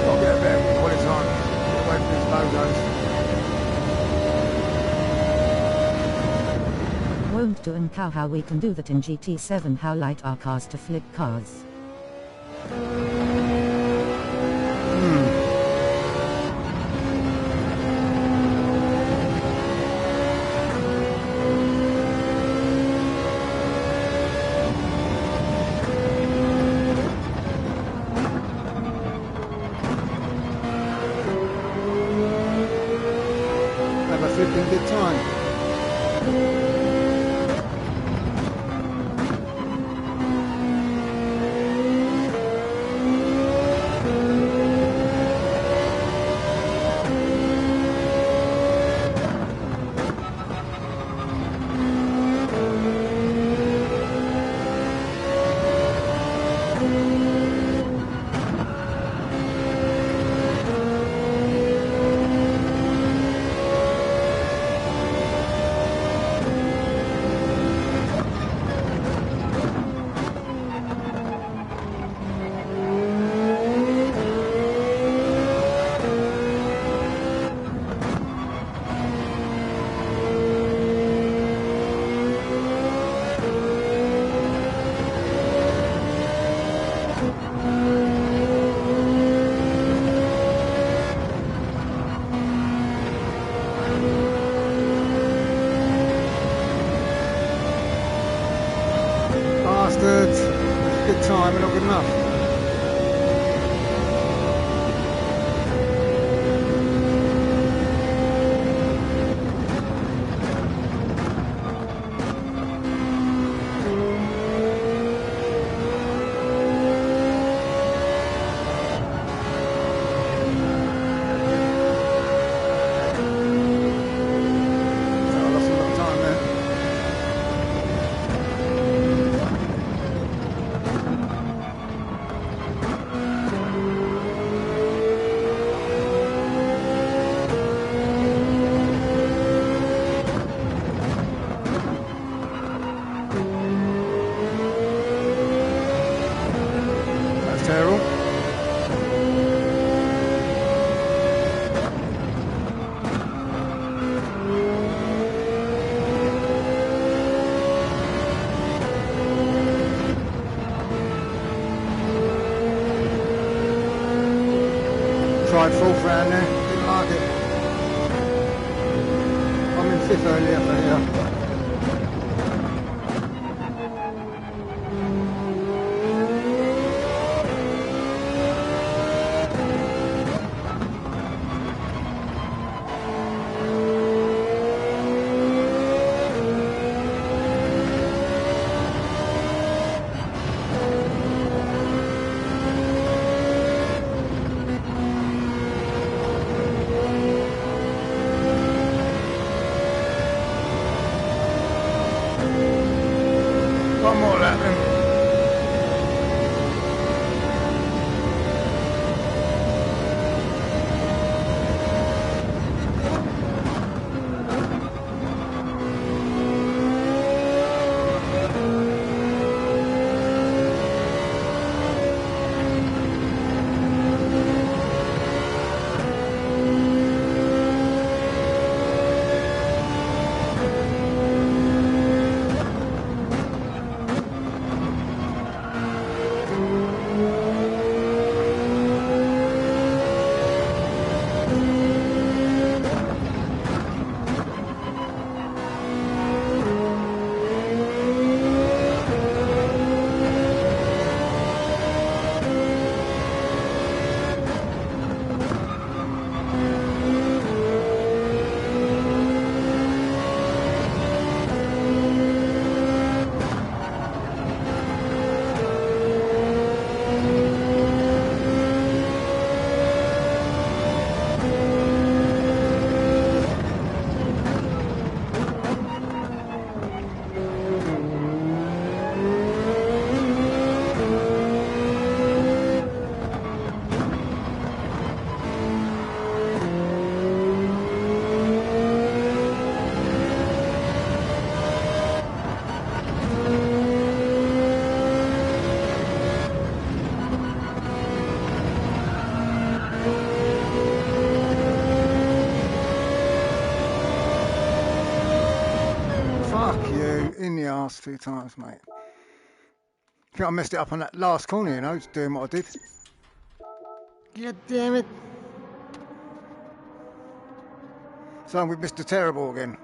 Got to get a better quality time. Get away from these logos. Won't do and how we can do that in GT7, how light are cars to flip cars. Have a flipping good time. Bastards. Good time, but not good enough. So I lost a lot of time there. round there. Didn't like it. I'm in fifth earlier for here. One more lap then. Fuck you, in the arse 2 times, mate. I think I messed it up on that last corner, you know, just doing what I did. God damn it. So I'm with Mr. Terrible again.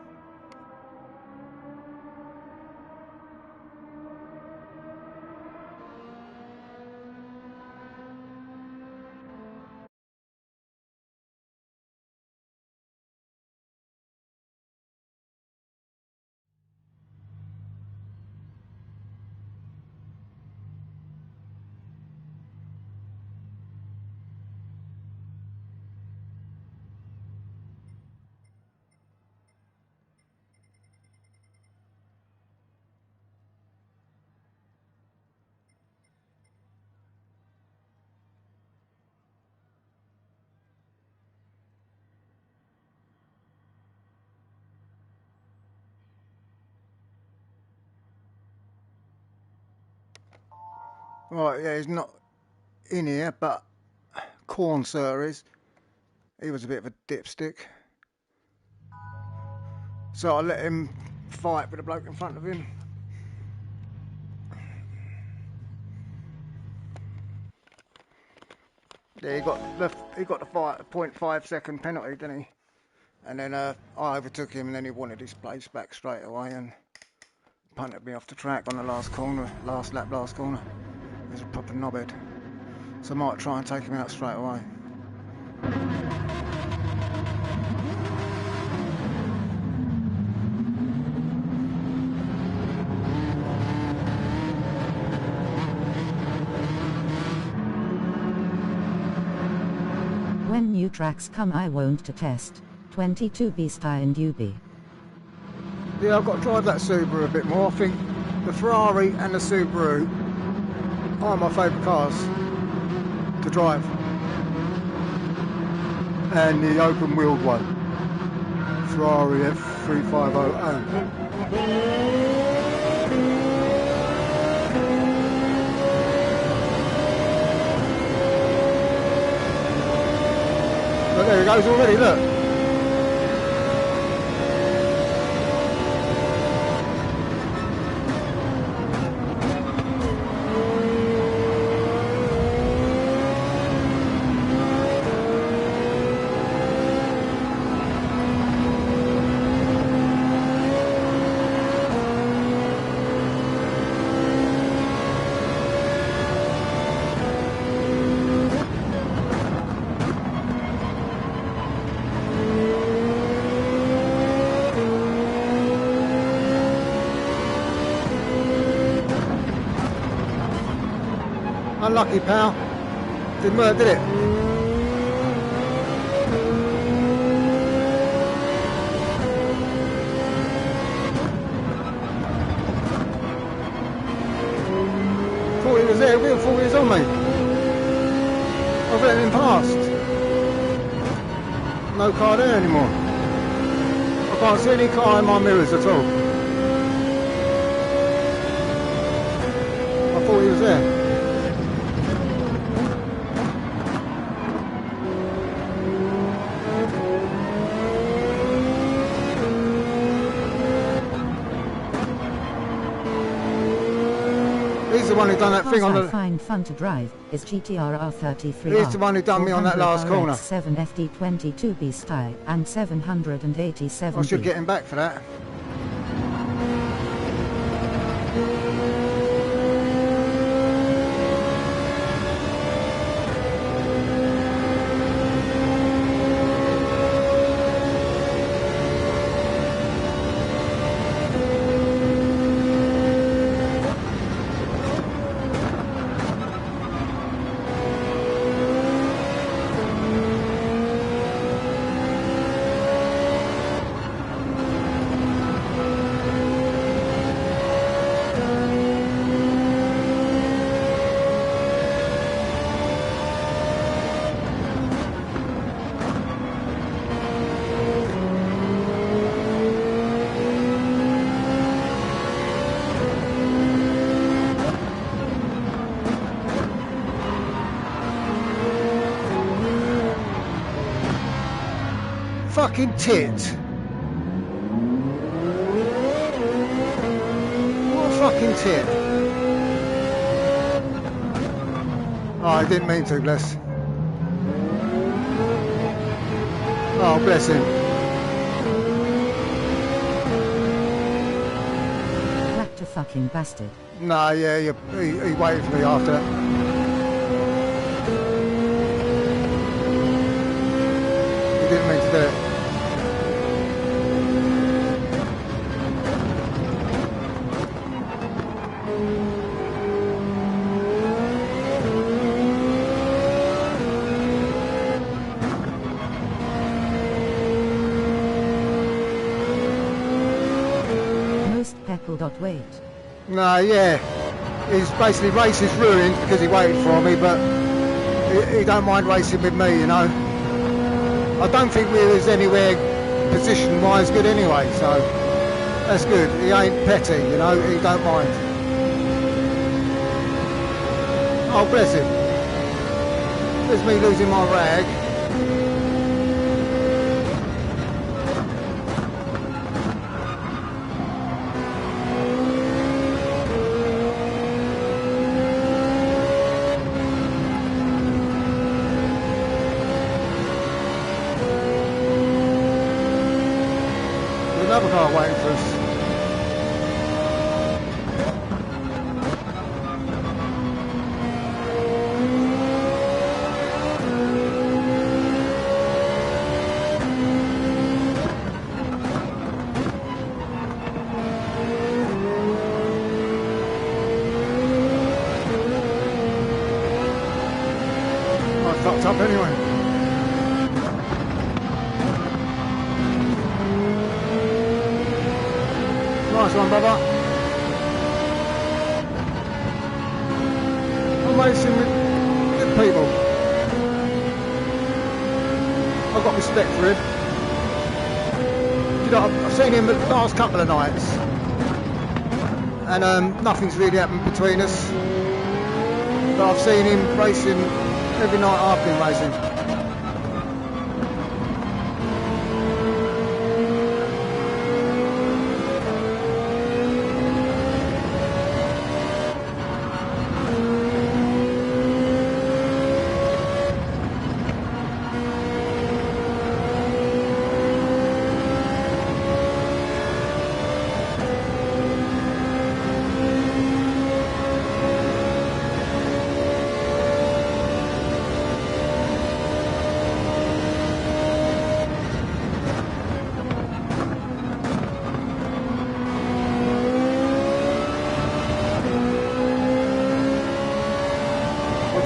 Right, yeah, he's not in here, but Corn Sir is. He was a bit of a dipstick. So I let him fight with the bloke in front of him. Yeah, he got the 0.5 second penalty, didn't he? And then I overtook him, and then he wanted his place back straight away and punted me off the track on the last corner, last corner. He was a proper knobhead. So I might try and take him out straight away. When new tracks come I won't to test. 22 Beast and UB. Yeah, I've got to drive that Subaru a bit more. I think the Ferrari and the Subaru are my favourite cars to drive. And the open-wheeled one, Ferrari F3500. But there he goes already, look. Unlucky, pal. Didn't work, did it? Thought he was there, we thought he was on me. I've let him past. No car there anymore. I can't see any car in my mirrors at all. I thought he was there. He's the one who done that thing on the... I find fun to drive is GTR 33R. He's the one who done me on that last corner. 7 FD22B style and 787. I should get him back for that. Fucking tit. What a fucking tit. Oh, I didn't mean to, bless. Oh, bless him. Whacked a fucking bastard. Nah, yeah, he waited for me after that. He didn't mean to do it. Wait. No, yeah. His basically race is ruined because he waited for me, but he don't mind racing with me, you know. I don't think we was anywhere position-wise good anyway, so that's good. He ain't petty, you know. He don't mind. Oh, bless him. There's me losing my rag. Another car waiting for us. I fucked up anyway. Nice one, brother. I'm racing with good people. I've got respect for him. You know, I've seen him the last couple of nights, and nothing's really happened between us. But I've seen him racing every night I've been racing.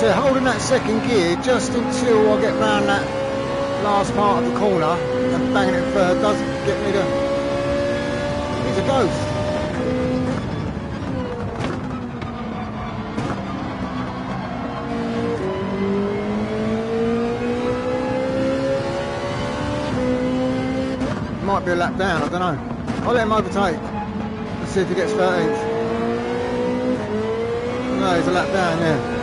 say, holding that second gear just until I get round that last part of the corner and banging it third doesn't get me to... He's a ghost. Might be a lap down, I don't know. I'll let him overtake. Let's see if he gets 13th. No, he's a lap down, yeah.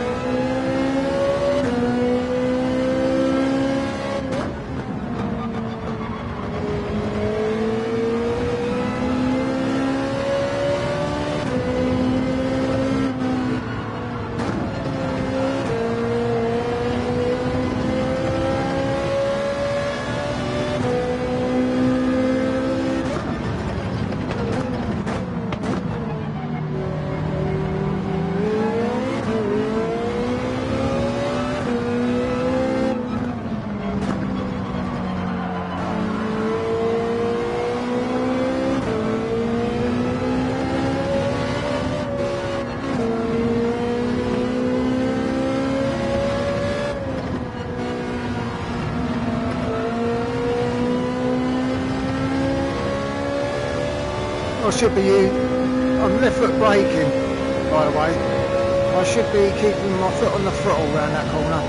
I should be I'm left foot braking, by the way. I should be keeping my foot on the throttle around that corner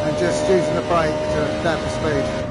and just using the brake to damp the speed.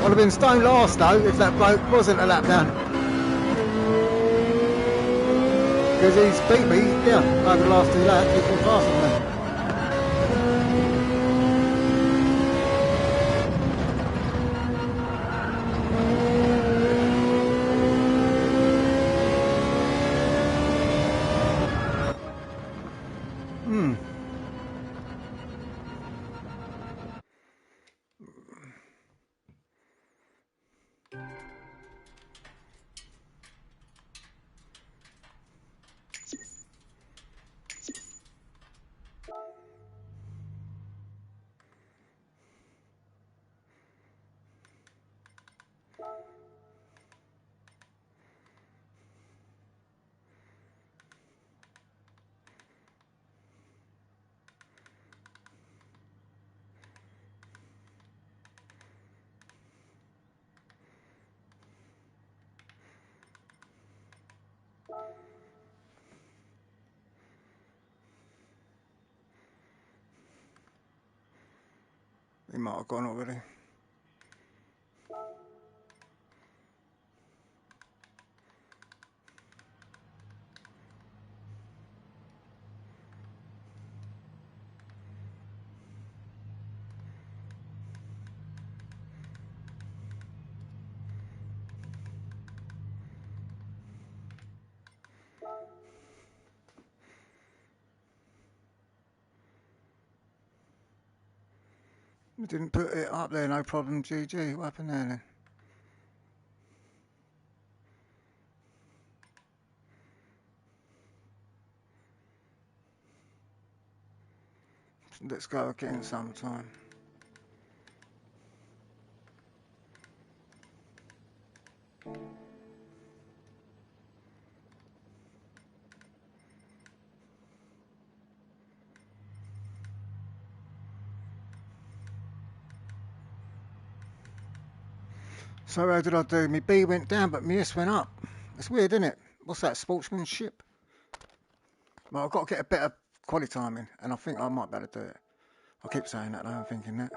I'd have been stone last though if that bloke wasn't a lap down. Because he's beat me, yeah, over the last 2 laps, he's been faster than me. He might have gone already. We didn't put it up there, no problem, GG. What happened there then? Let's go again sometime. So how did I do? My B went down, but my S went up. It's weird, isn't it? What's that, sportsmanship? Well, I've got to get a better quality timing, and I think I might be able to do it. I keep saying that, though, I'm thinking that.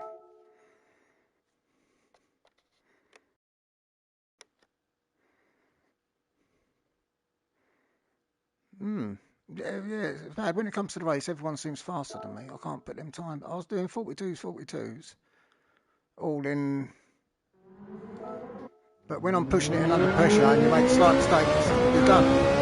Yeah, it's bad. When it comes to the race, everyone seems faster than me. I can't put them time. I was doing 42s, all in. But when I'm pushing it in under pressure and you make slight mistakes, you're done.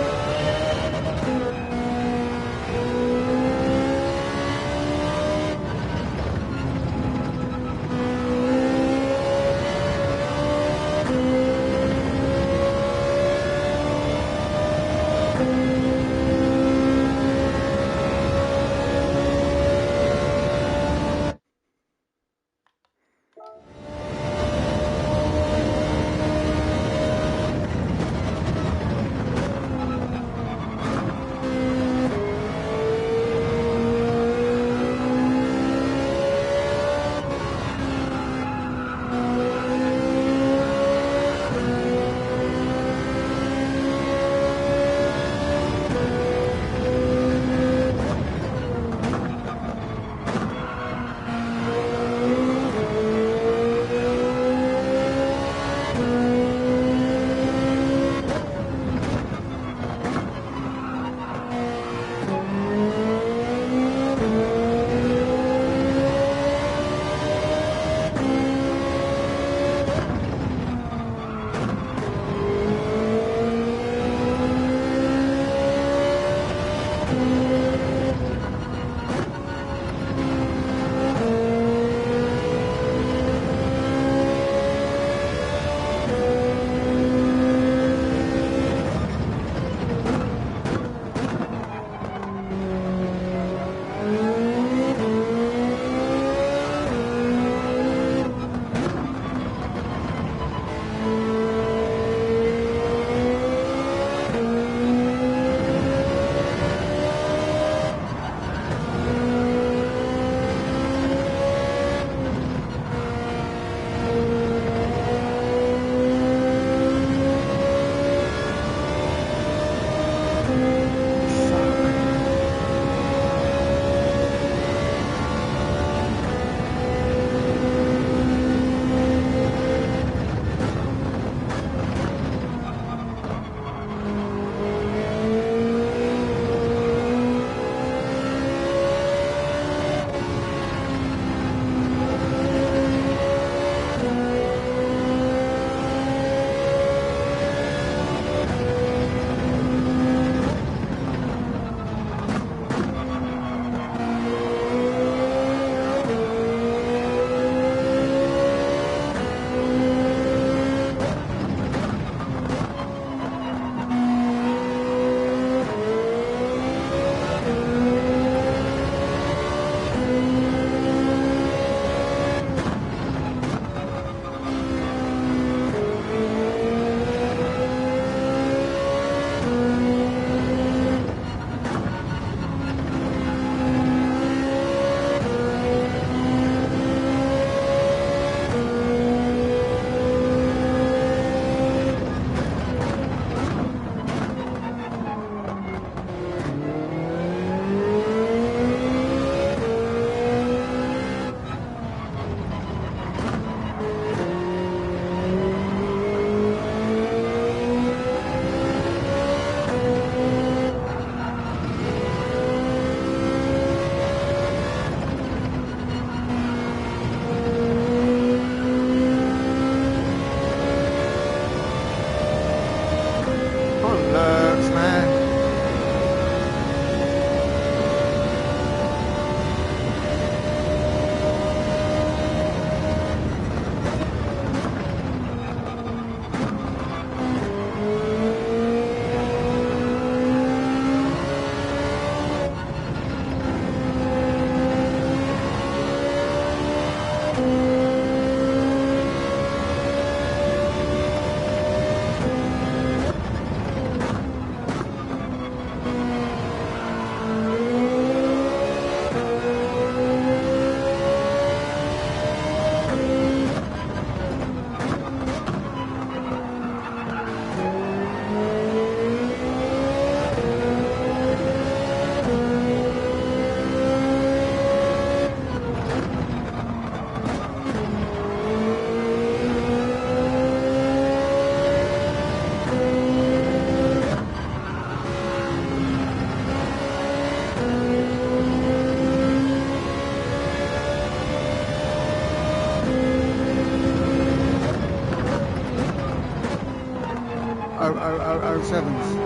GT7s.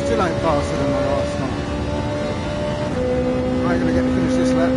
Still ain't faster than my last night. I ain't gonna get to finish this lap.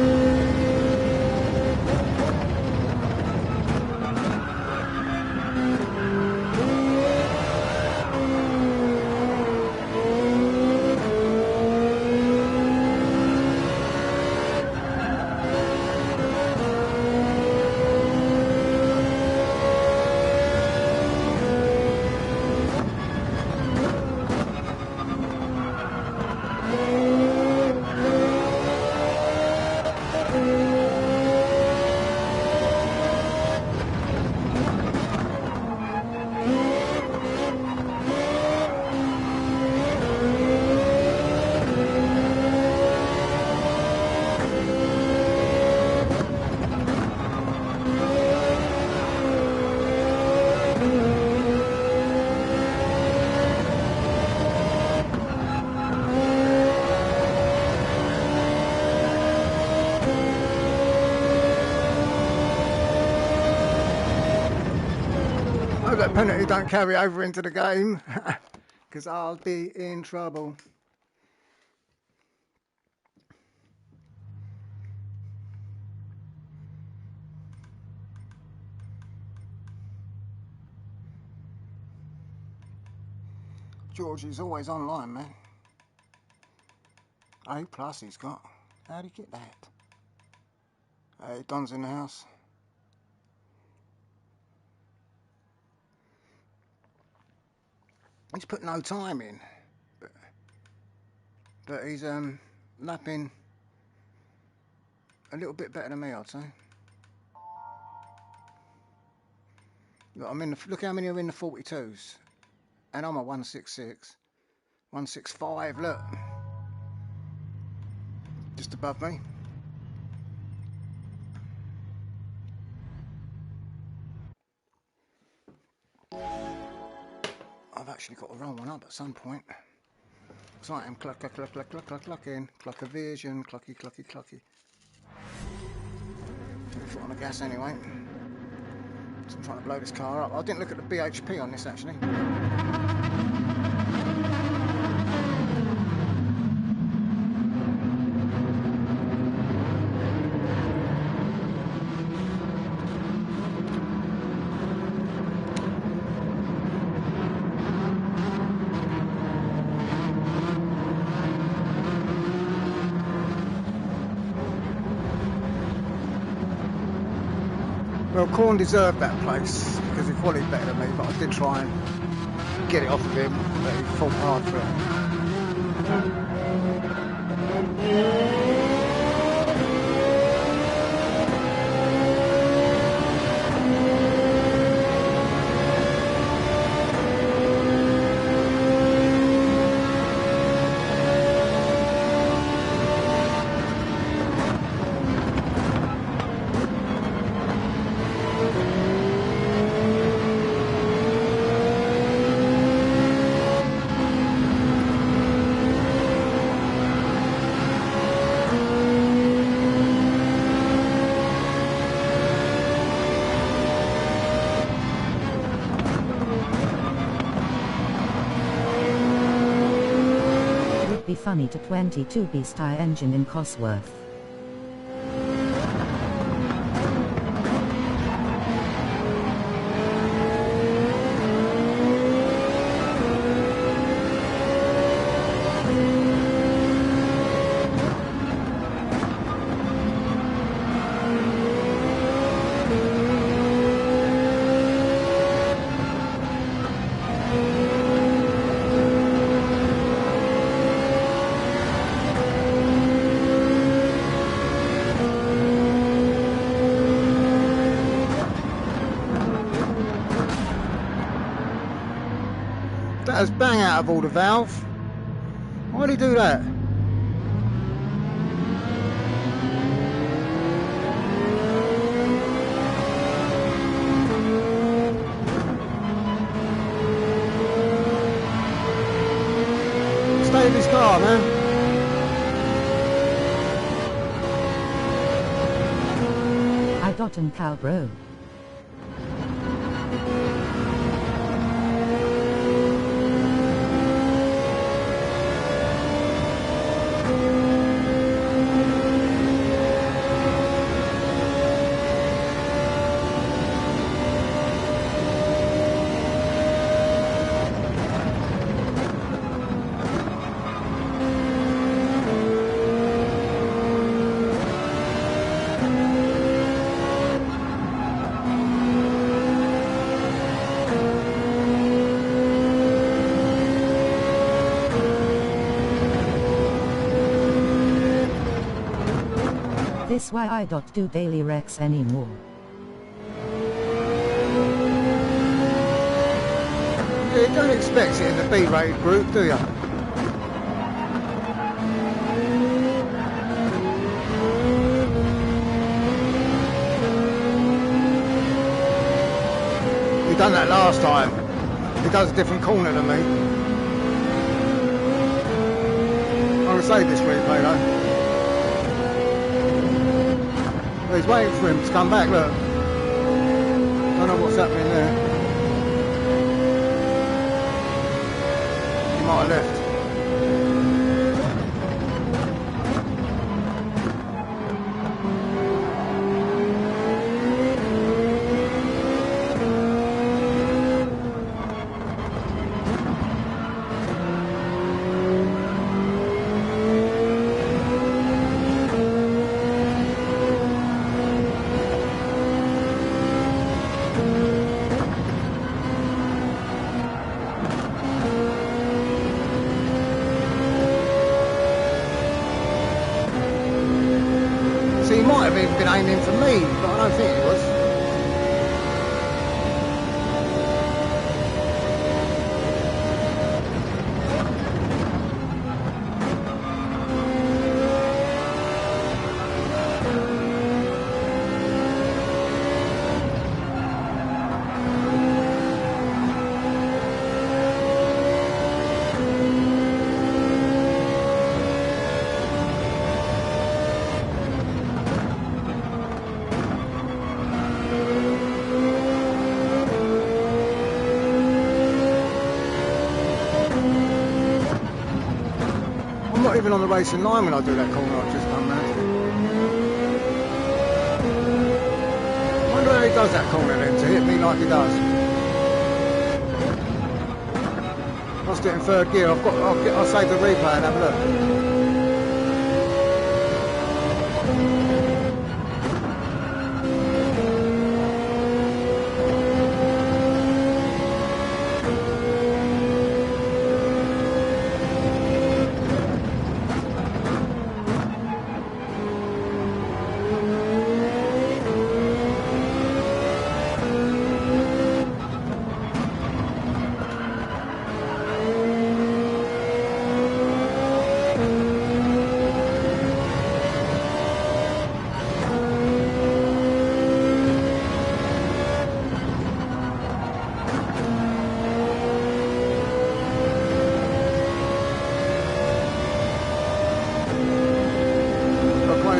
I hope that penalty don't carry over into the game, because I'll be in trouble. Georgie's always online, man. A plus he's got. How'd he get that? Hey, Don's in the house. He's put no time in, but he's lapping a little bit better than me, I'd say. Look, look how many are in the 42s, and I'm a 166, 165. Look, just above me. I've actually got to roll one up at some point. So I am clucking, clock a vision, clocky. Foot on the gas anyway. So I'm trying to blow this car up. I didn't look at the BHP on this actually. Well, Corn deserved that place because he qualified better than me, but I did try and get it off of him, but he fought hard for it. Be funny to 22 beast tire engine in Cosworth. sputters bang out of all the valve. Why do he do that? Stay with his car, man. I got an cow, bro. This why I don't do daily wrecks anymore. You don't expect it in the B-rated group, do you? He done that last time. He does a different corner than me. I'm going to save this replay though. He's waiting for him to come back, look. Don't know what's happening there. He might have left. He might have even been aiming for me, but I don't think he was. I'm not even on the racing line when I do that corner I've just done now. I wonder how he does that corner then, to hit me like he does. Lost it in third gear. I'll save the replay and have a look.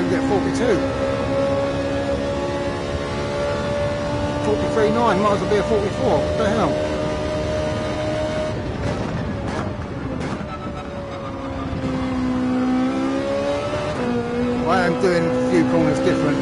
Get 42. 43.9, might as well be a 44. What the hell? I am doing a few corners different.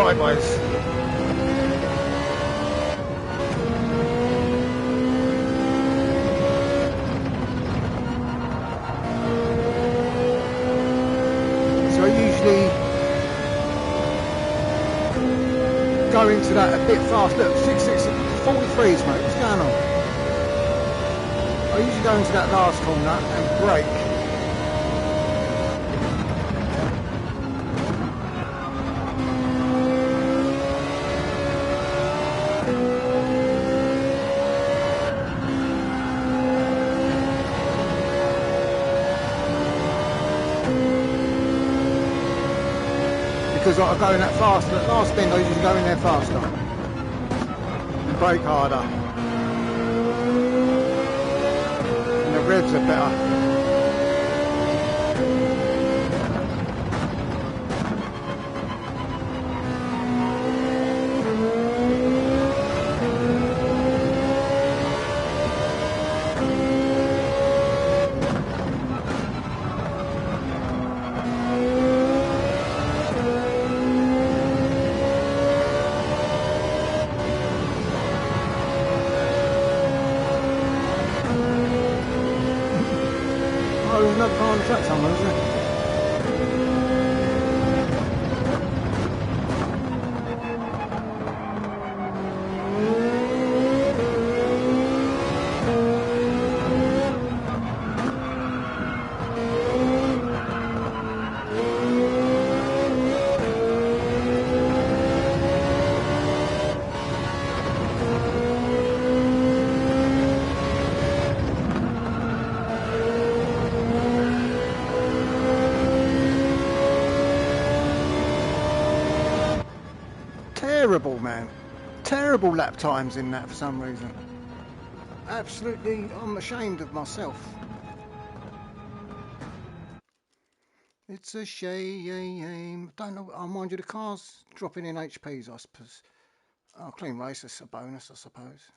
sideways. So I usually go into that a bit fast. Look, 43s, mate. What's going on? I usually go into that last corner and brake. Because I go in that fast. At last bend, I usually go in there faster and brake harder, and the revs are better. Oh, there's another car on the track somewhere, isn't there? Terrible, man. Terrible lap times in that for some reason. Absolutely, I'm ashamed of myself. It's a shame. Don't know. I mind you, the car's dropping in HPs, I suppose. Oh, clean race is a bonus, I suppose.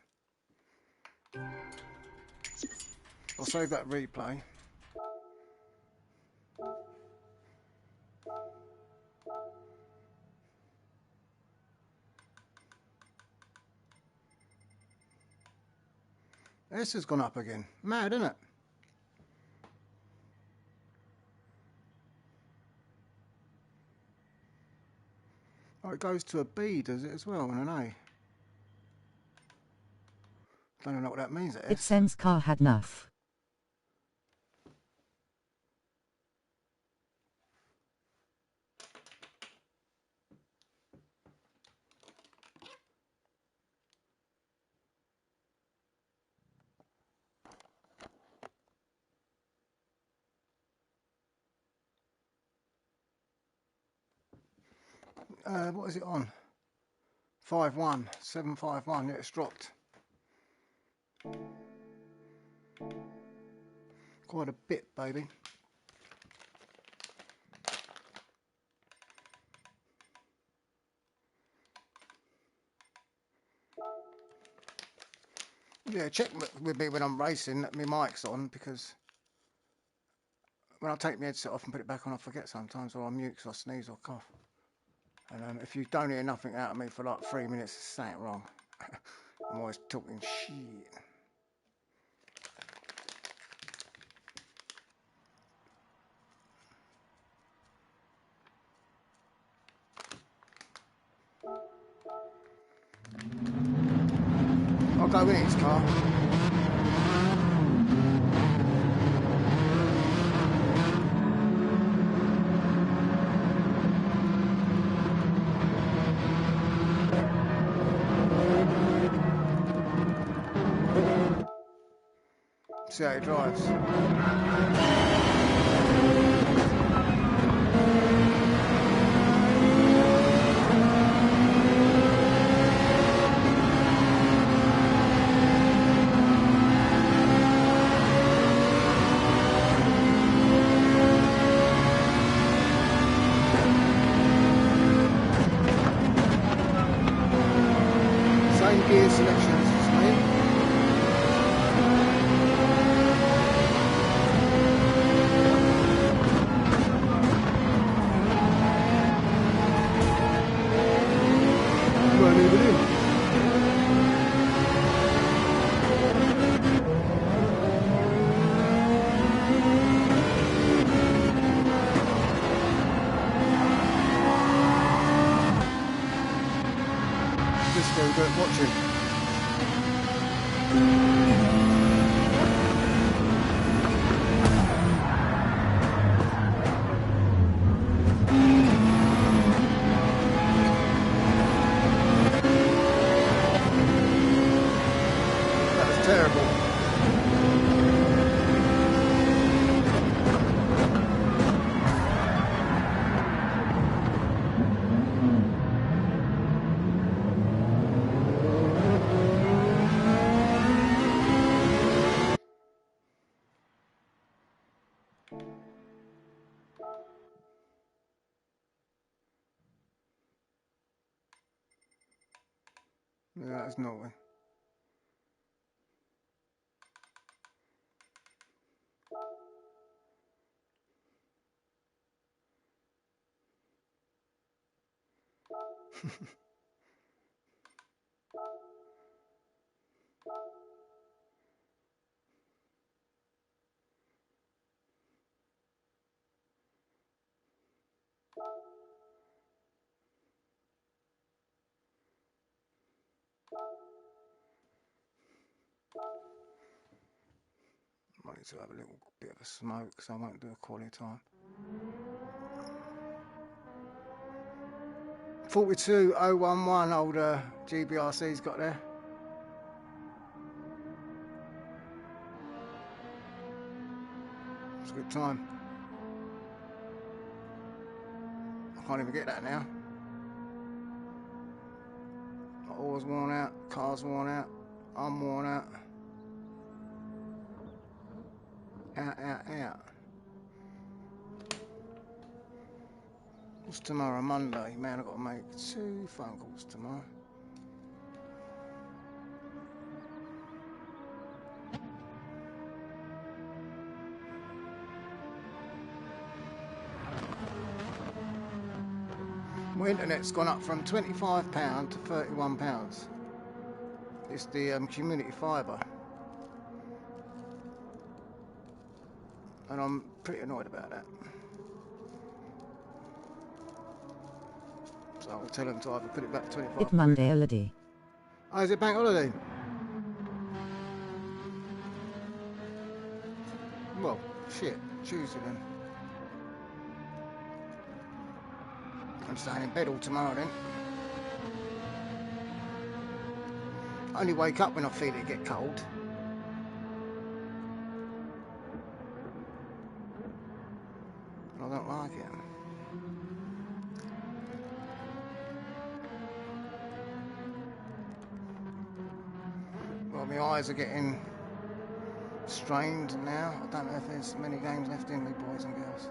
I'll save that replay. This has gone up again. Mad, isn't it? Oh, it goes to a B, does it, as well, and an A? Don't know what that means, It sends car had enough. What is it on? 5-1, 751, yeah, it's dropped. Quite a bit, baby. Yeah, check with me when I'm racing that my mic's on, because when I take my headset off and put it back on, I forget sometimes, or I mute because I sneeze or cough. And if you don't hear nothing out of me for like 3 minutes, it's something wrong. I'm always talking shit. I'll go in his car. See how he drives. Same gear selections as me. still good watching. That was terrible. Yeah, that's naughty. I need to have a little bit of a smoke, so I won't do a quality time. 42011 old GBRC's got there. It's a good time. I can't even get that now. My oar's worn out, car's worn out, I'm worn out. Out. What's tomorrow? Monday. Man, I've got to make 2 phone calls tomorrow. My internet's gone up from £25 to £31. It's the community fibre. And I'm pretty annoyed about that. So I'll tell them to either put it back to 25. It's Monday holiday. Oh, is it bank holiday? Well, shit, Tuesday then. I'm staying in bed all tomorrow then. I only wake up when I feel it get cold. I don't like it. Well, my eyes are getting strained now. I don't know if there's many games left in me, boys and girls.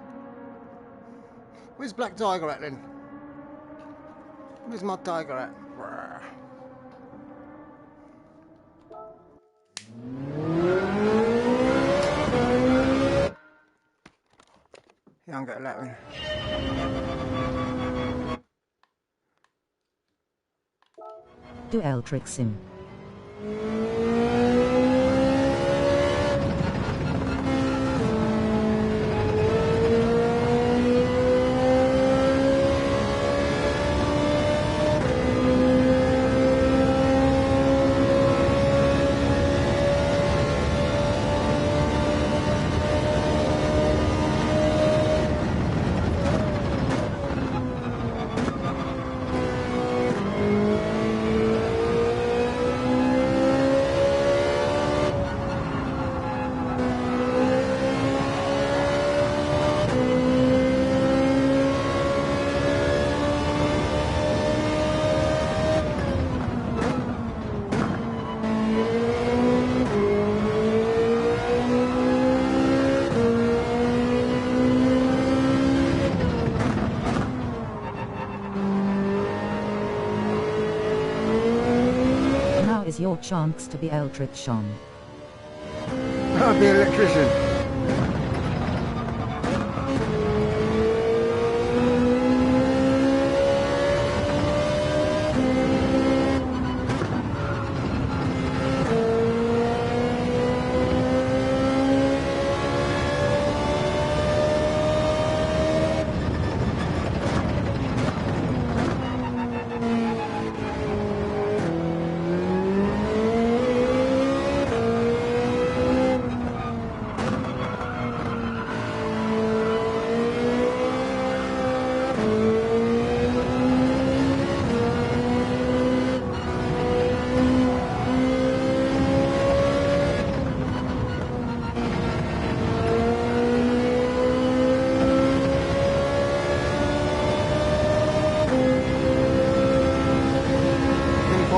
Where's Black Tiger at then? Where's my tiger at? Rawr. Yeah, I'm getting that one. Do Eltrick Sim. Is your chance to be Eltrick Sean. I'll be an electrician.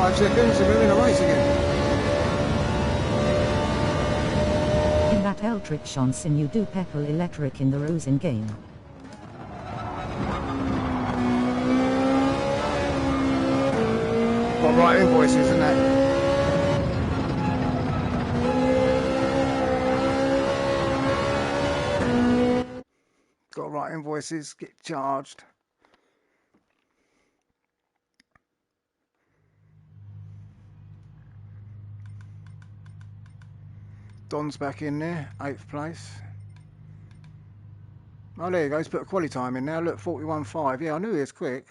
5 seconds and we're in a race again. In that electric Shansin you do petrol electric in the Rosen game. Got right invoices and that. Got right invoices, get charged. Don's back in there, 8th place. Oh, there you go, he's put a quali time in now. Look, 41.5. Yeah, I knew he was quick.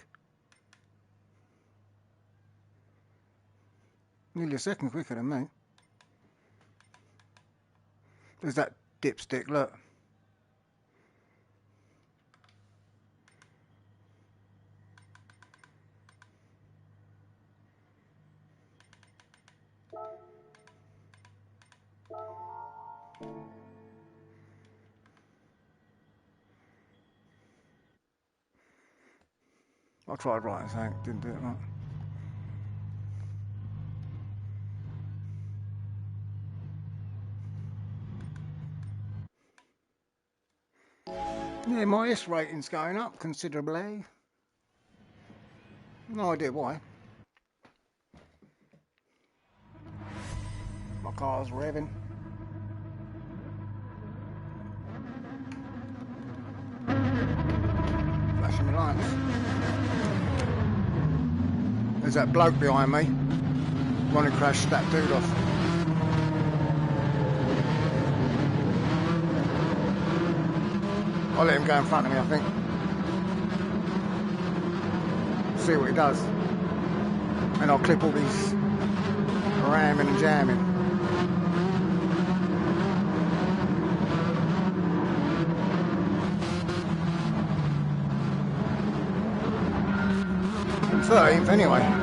Nearly a second quicker than me. There's that dipstick, look. I tried writing something, didn't do it right. Yeah, my S rating's going up considerably. No idea why. My car's revving. Flashing my lights. There's that bloke behind me. Want to crash that dude off. I'll let him go in front of me, I think. See what he does. And I'll clip all these ramming and jamming. I'm 13th anyway.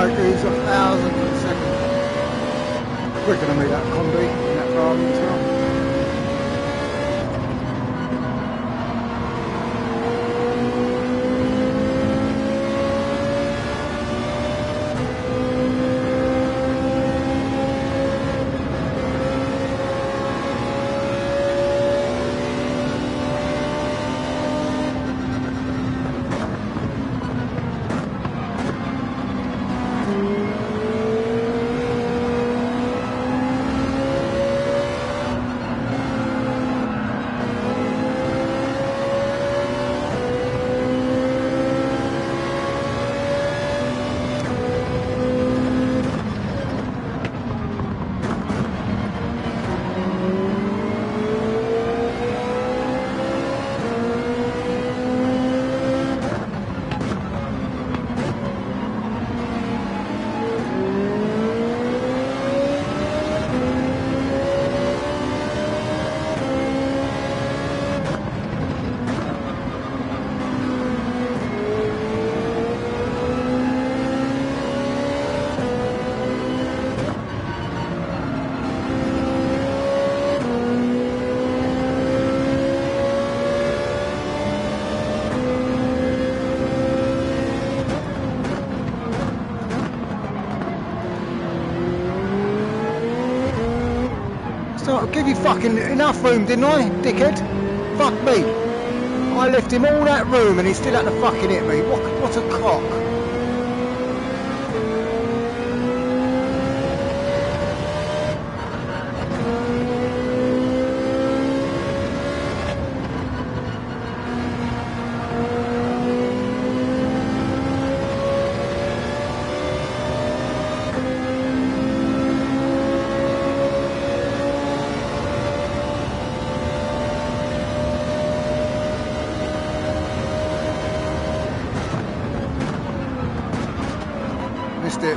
goes 1,000 per second. Quicker than me, that combi in that Ferrari as well. So I'll give you fucking enough room, didn't I, dickhead? Fuck me. I left him all that room and he still had to fucking hit me. What a cock. Missed it.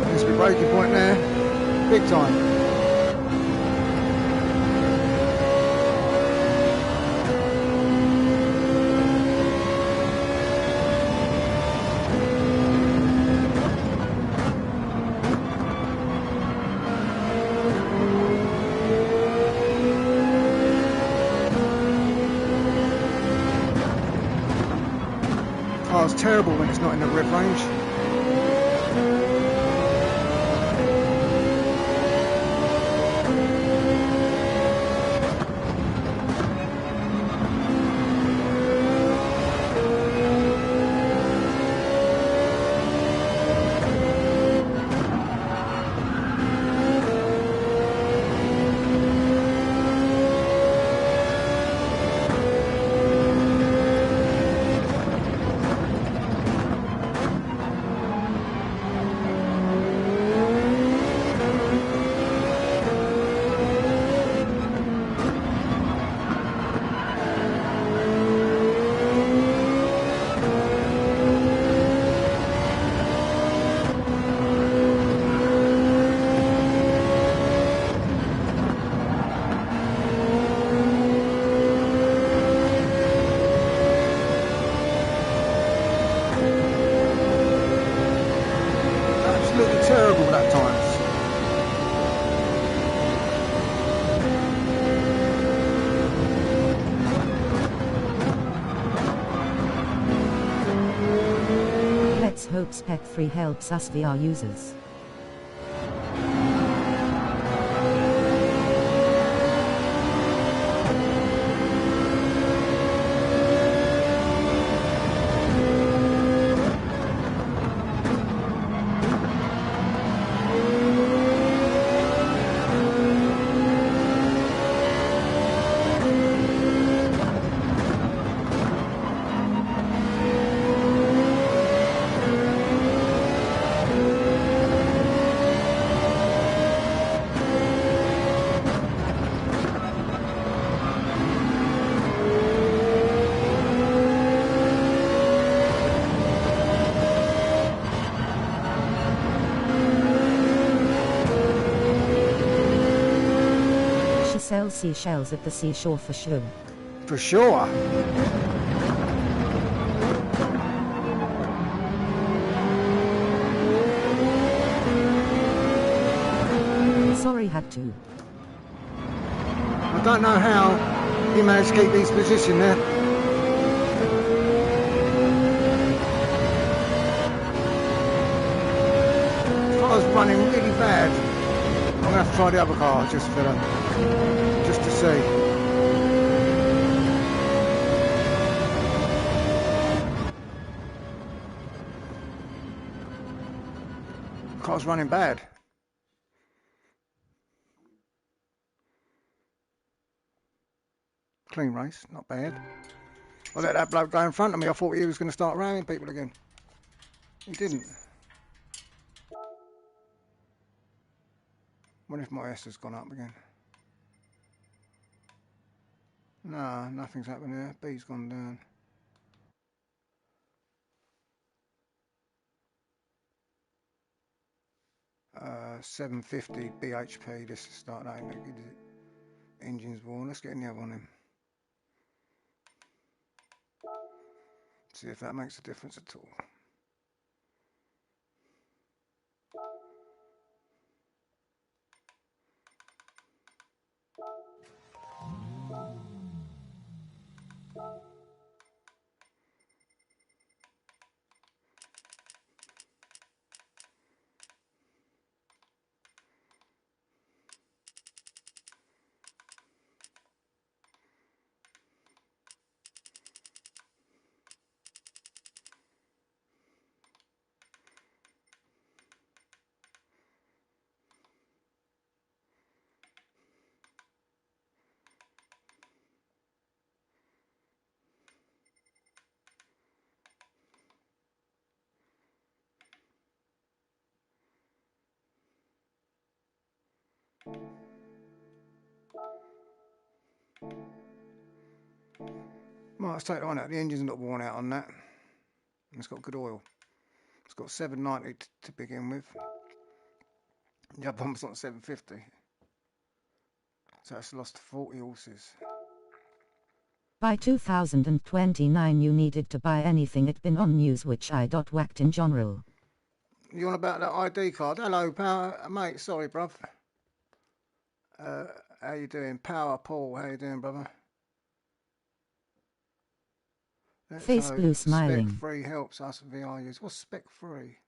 Missed my braking point there. Big time. Oh, it's terrible when it's not in the rev range. Absolutely terrible that times. Let's hope Spec 3 helps us VR users. Sells seashells at the seashore for sure. For sure. Sorry, had to. I don't know how he managed to keep his position there. The car's running really bad. I'm going to have to try the other car just to see. The car's running bad. Clean race, not bad. I let that bloke go in front of me. I thought he was going to start ramming people again. He didn't. Wonder if my S has gone up again. No, nothing's happened there. B's gone down. Uh, 750 BHP. This is start that. Engine's worn. Let's get in the other one then. See if that makes a difference at all. Right, let's take that one out. The engine's not worn out on that. It's got good oil. It's got 790 to begin with. The other one was like 750. So it's lost 40 horses. By 2029 you needed to buy anything. It'd been on news which I got whacked in general. You on about that ID card? Hello, Power. Mate, sorry, bruv. How you doing? Power Paul, how you doing, brother? Face blue smiling. Spec free helps us VR use. What's spec free?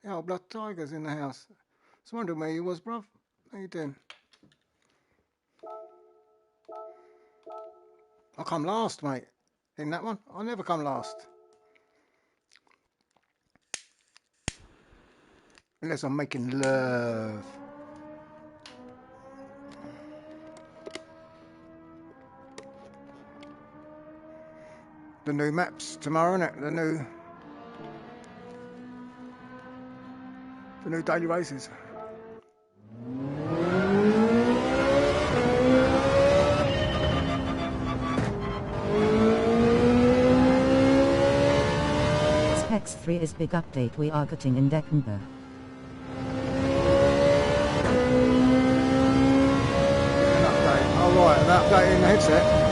Yeah, old blood tigers in the house. I was wondering where you was, bruv. How you doing? I come last, mate. In that one, I never come last. Unless I'm making love. The new maps tomorrow, innit? The new daily races. Specs 3 is big update we are getting in December. An update. Oh right, an update in the headset.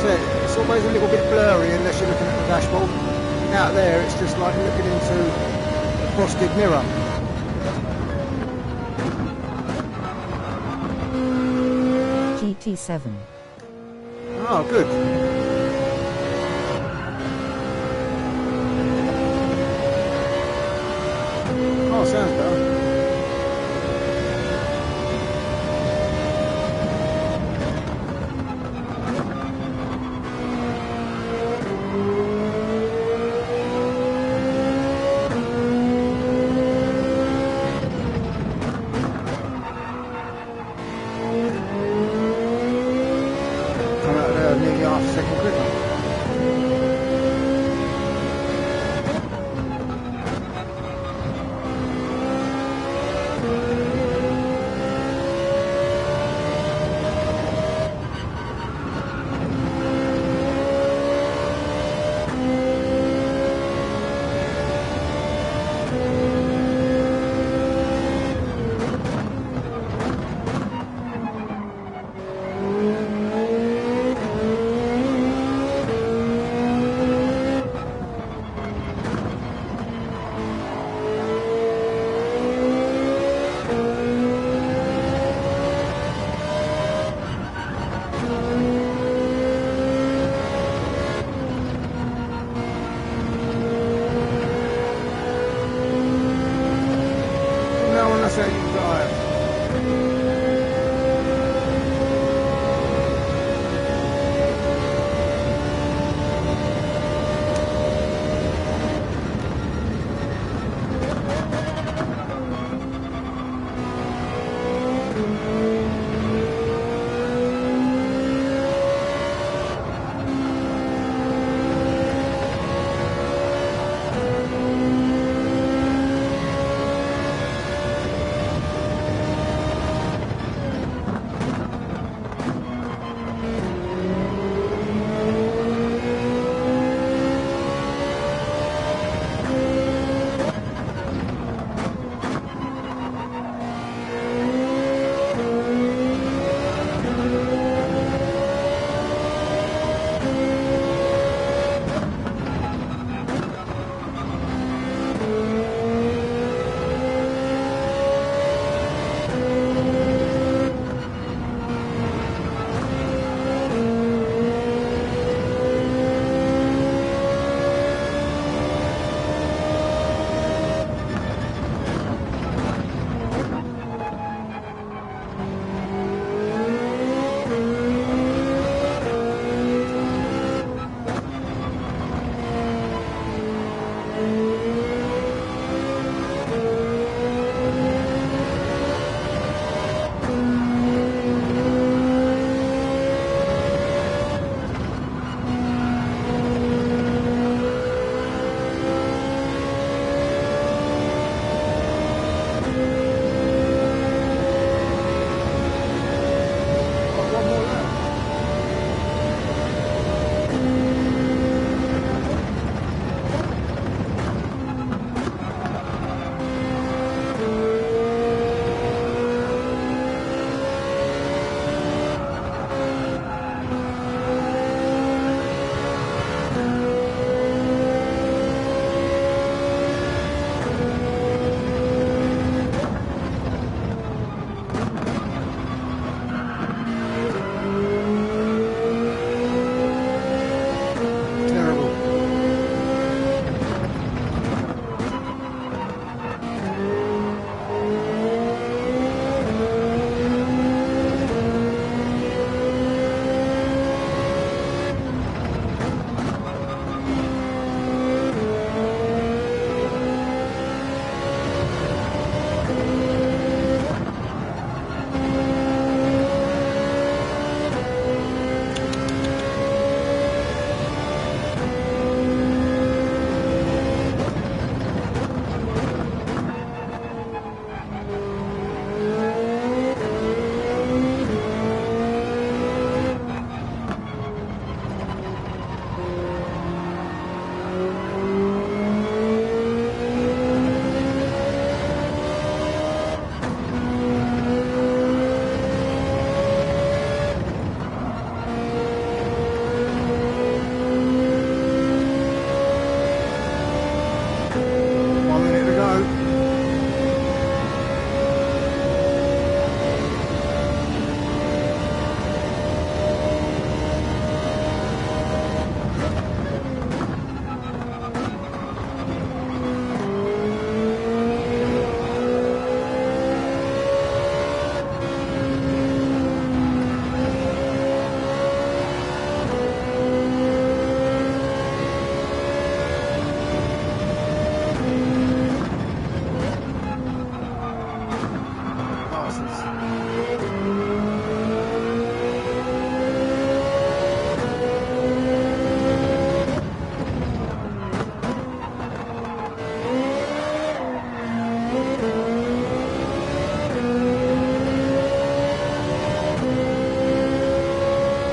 It's always a little bit blurry unless you're looking at the dashboard. Out there it's just like looking into a frosted mirror. GT7. Oh, good. Oh, sounds better.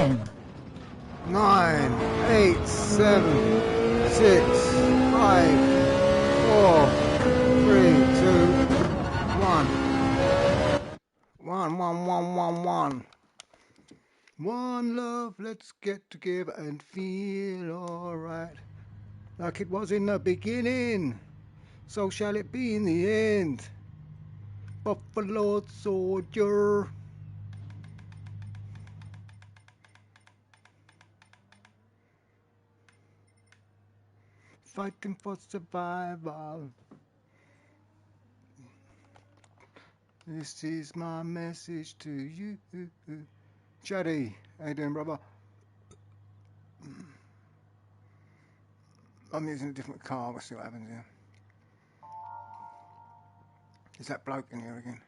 10, 9, 8, 7, 6, 5, 4, 3, 2, 1. 1, 1, 1, 1, 1. One love, let's get together and feel alright. Like it was in the beginning, so shall it be in the end. Buffalo soldier. Fighting for survival. This is my message to you. Chaddy, how you doing, brother? I'm using a different car, we'll see what happens here. Is that bloke in here again?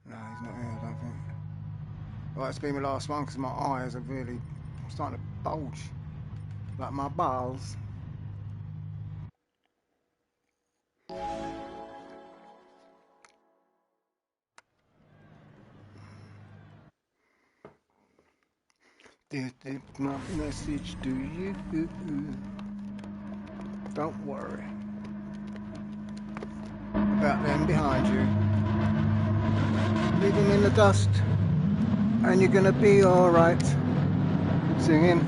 No, he's not here, I don't think. Right, it's been my last one because my eyes are really starting to bulge. Like my balls. This is my message to you. Don't worry about them behind you. Leave them in the dust and you're gonna be alright. Singing.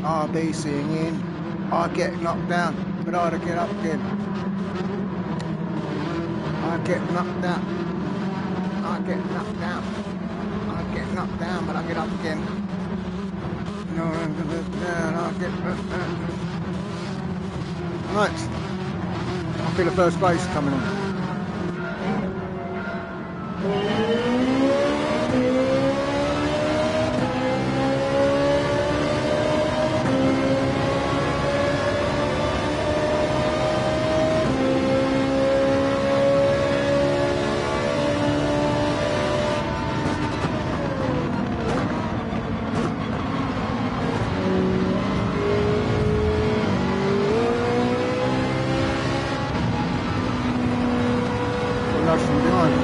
I'll be singing. I get knocked down, but I get up again. I get knocked down. I get knocked down. I get knocked down, but I get up again. No, I'm gonna down. I get knocked down. Right. I feel the first base coming on. From behind.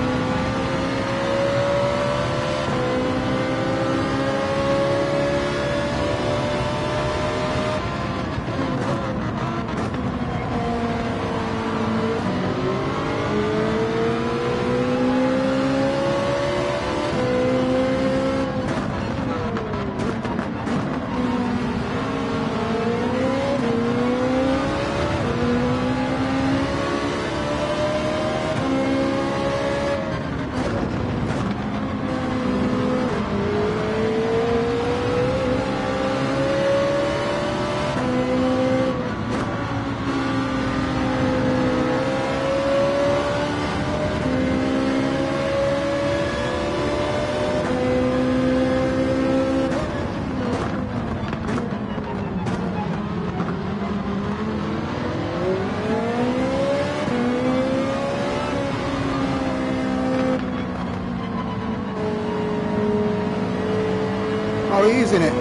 Oh, he is in it.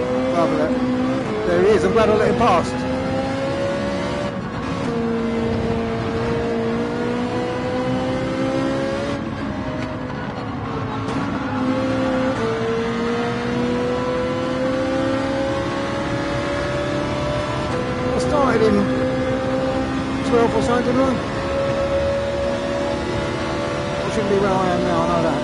There he is. I'm glad I let him past. I started in 12 or so, didn't I? I shouldn't be where I am now, I know that.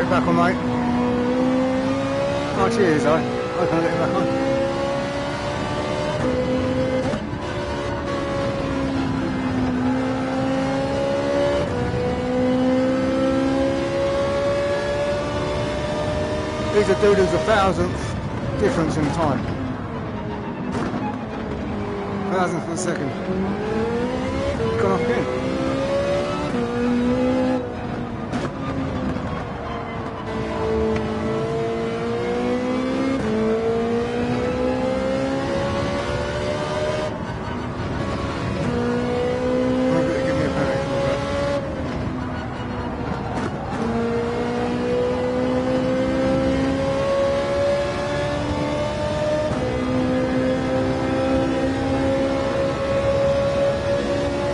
it back on, mate. Oh, cheers, I hope I let it back on. These are doodles a thousandth difference in time. Thousandth of a second. Gone off again.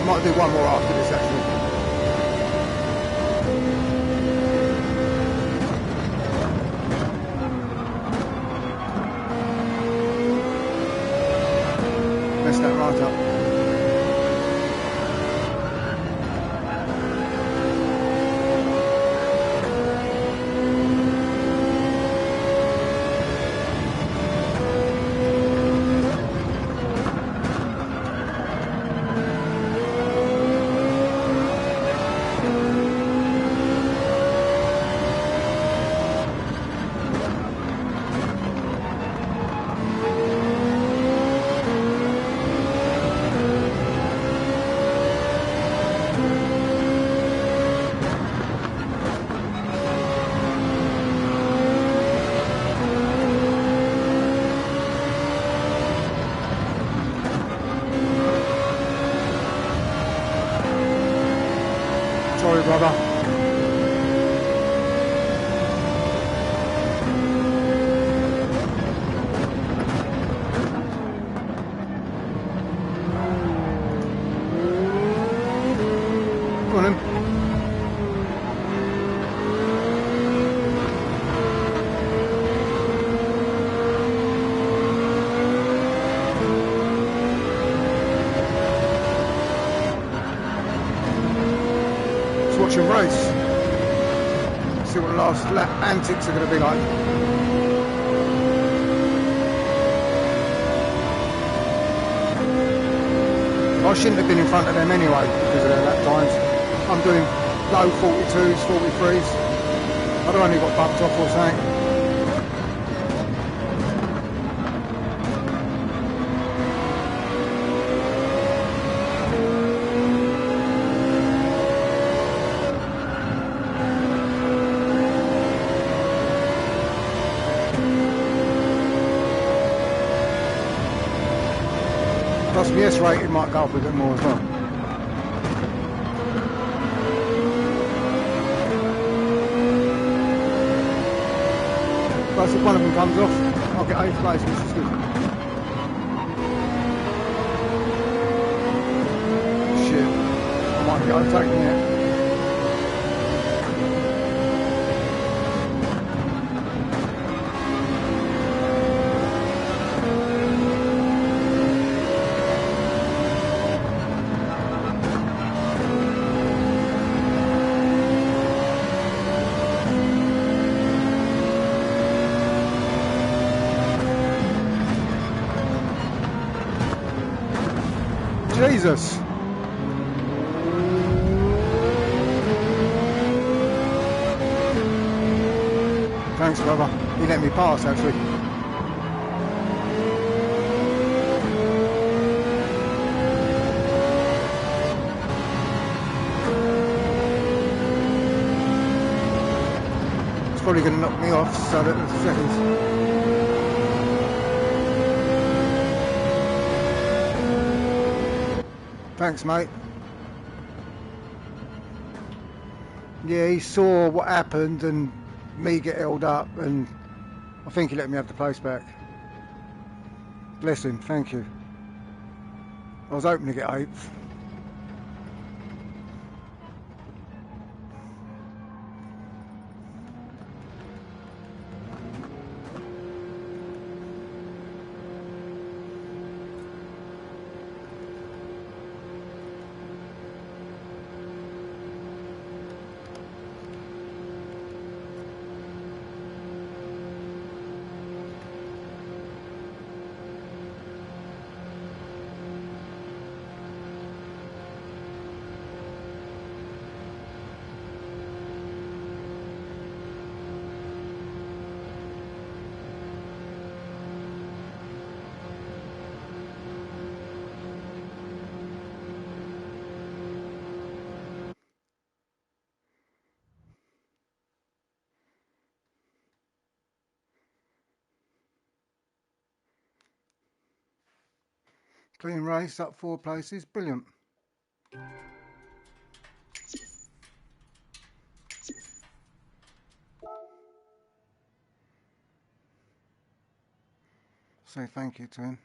Might do one more after this actually. Messed that right up. Sorry, brother. Go on then. Let's watch him race. See what the last lap antics are going to be like. I shouldn't have been in front of them anyway because of their lap times. I'm doing low 42s, 43s. I'd have only got bumped off or something. Plus the S rating might go up a bit more as well. Plus if one of them comes off, I'll get 8th place, which is good. Shit, I might get overtaken yet. Jesus! Thanks, brother. He let me pass, actually. It's probably going to knock me off, so that was seconds. Thanks, mate. Yeah, he saw what happened and me get held up, and I think he let me have the place back. Bless him, thank you. I was hoping to get 8th. Clean race, up 4 places, brilliant. Say thank you to him.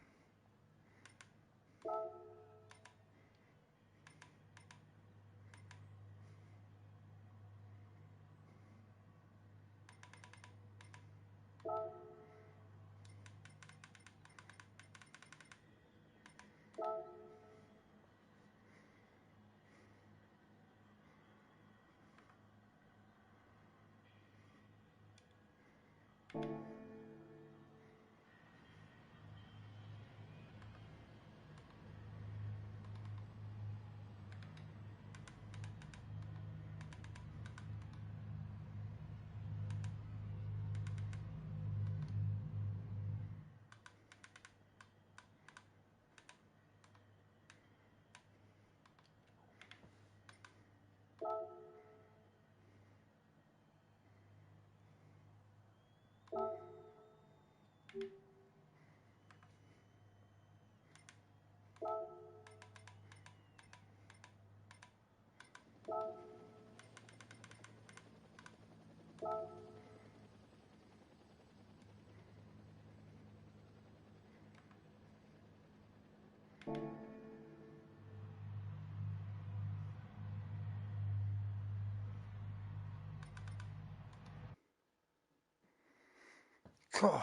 God.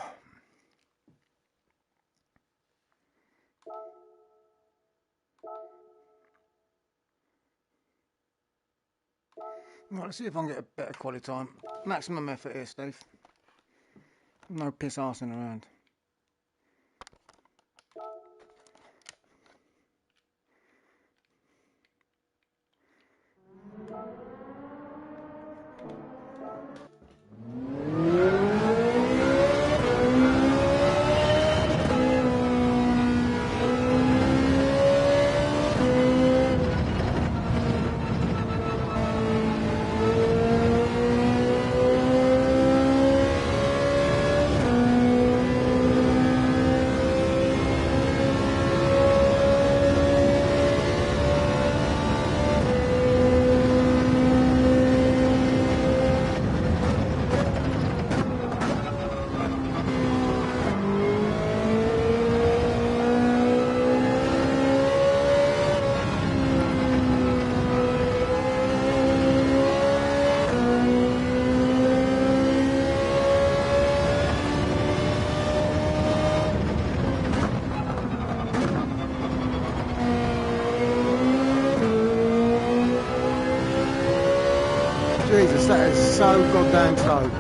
Right, let's see if I can get a better quality time. Maximum effort here, Steve. No piss arsing around. Jesus, that is so goddamn slow.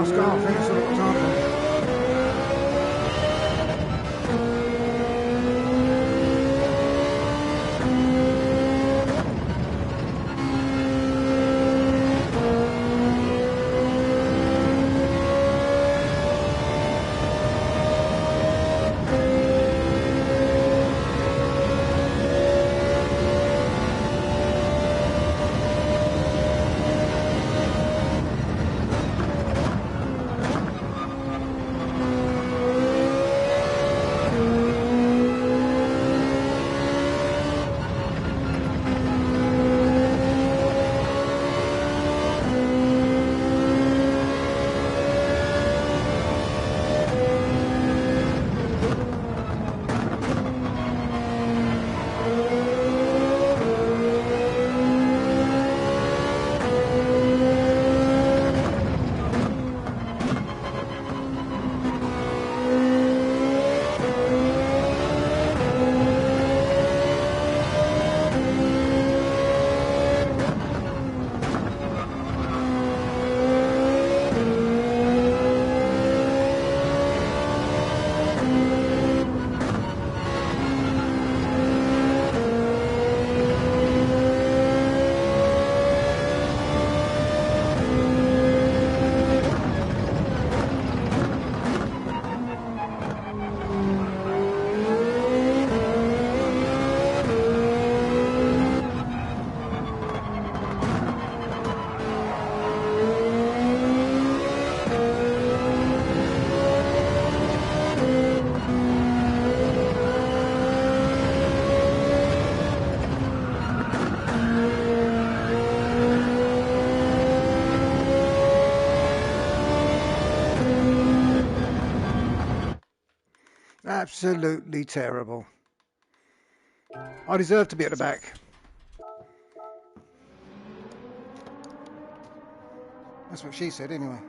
let's go. I think that's all I've got time for. Absolutely terrible. I deserve to be at the back. That's what she said anyway.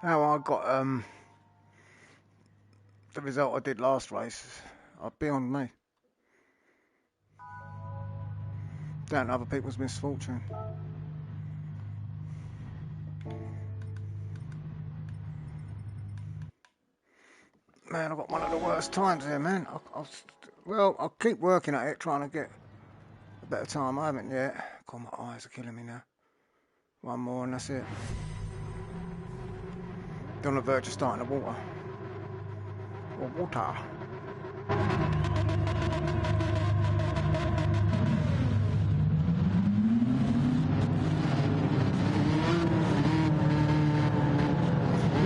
How I got the result I did last race are beyond me. Down to other people's misfortune. Man, I've got one of the worst times here, man. I'll keep working at it, trying to get a better time. I haven't yet. God, my eyes are killing me now. One more and that's it. On the verge of starting the water. Or water.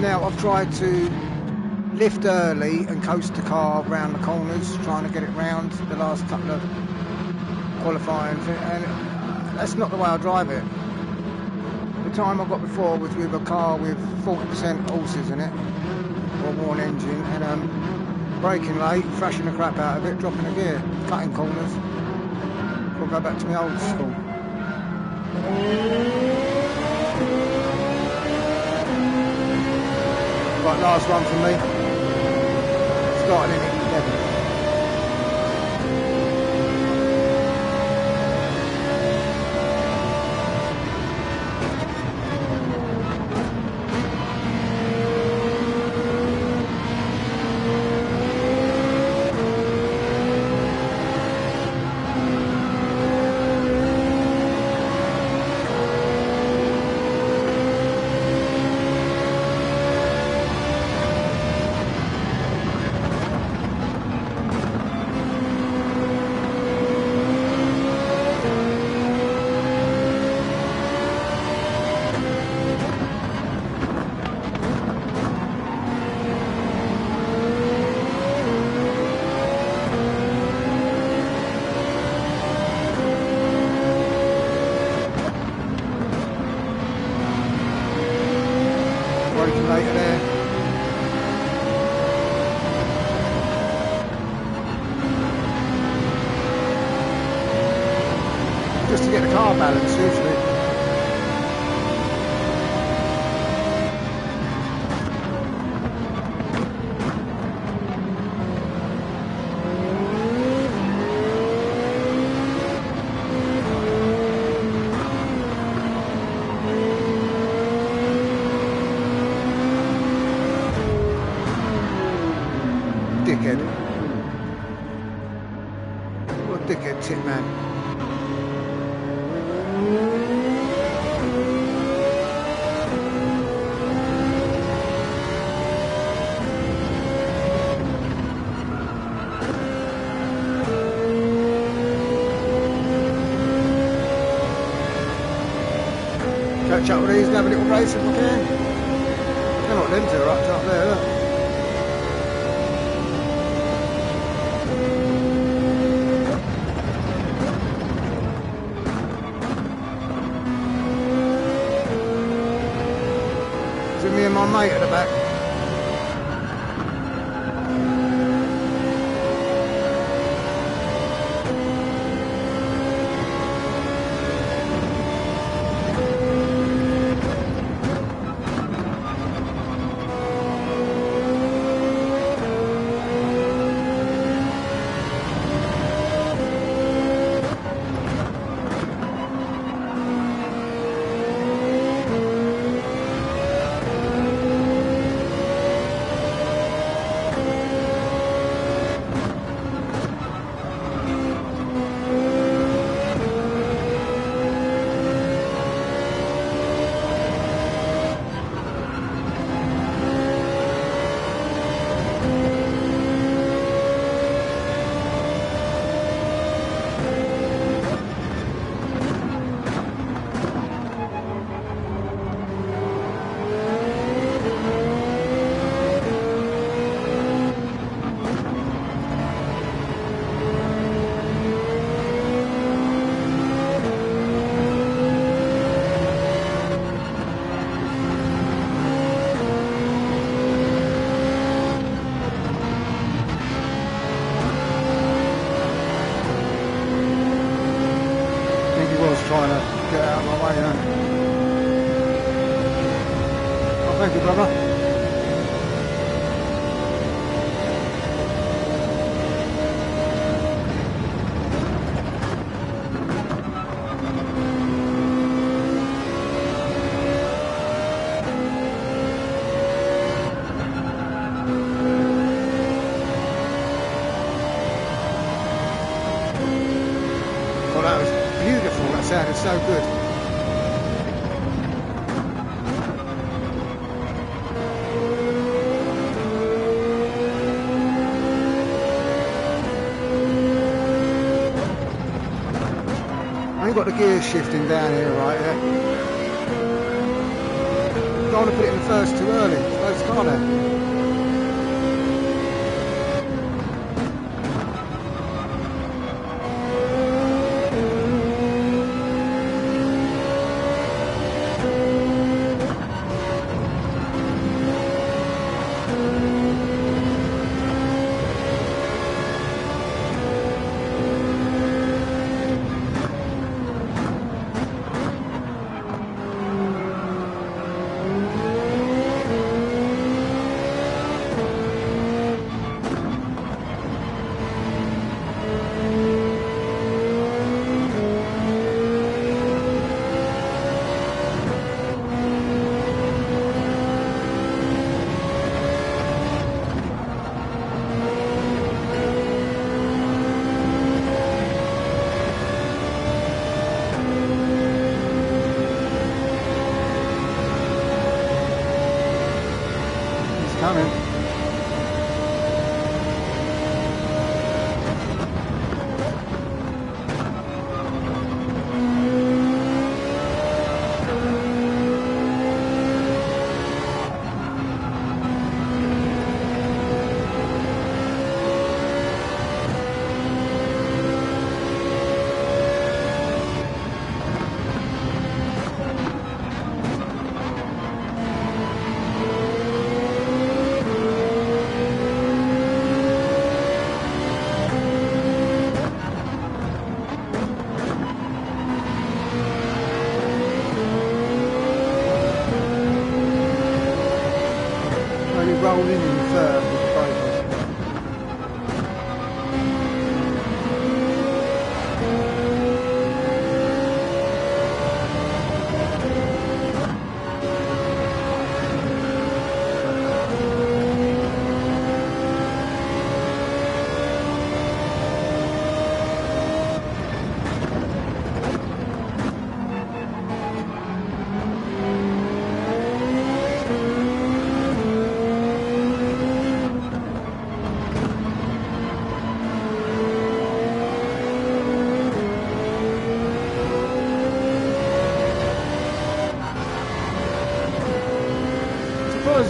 Now I've tried to lift early and coast the car round the corners, trying to get it round the last couple of qualifying, and that's not the way I drive it. The time I got before was with a car with 40% horses in it, or worn engine, and braking late, thrashing the crap out of it, dropping a gear, cutting corners. I'll go back to my old school. Right, last one for me. Starting in at 11. just to get the car balanced usually. Dickhead. What a dickhead, Tin Man. Catch up with these and have a little race if we can. I don't know what them two are up to up there, look. Is it me and my mate at the back? Trying to get out of my way, Oh, thank you, brother. Well, that was beautiful. That sounded so good. I ain't got the gears shifting down here right yet. Don't want to put it in first too early. Slow the car down. Coming.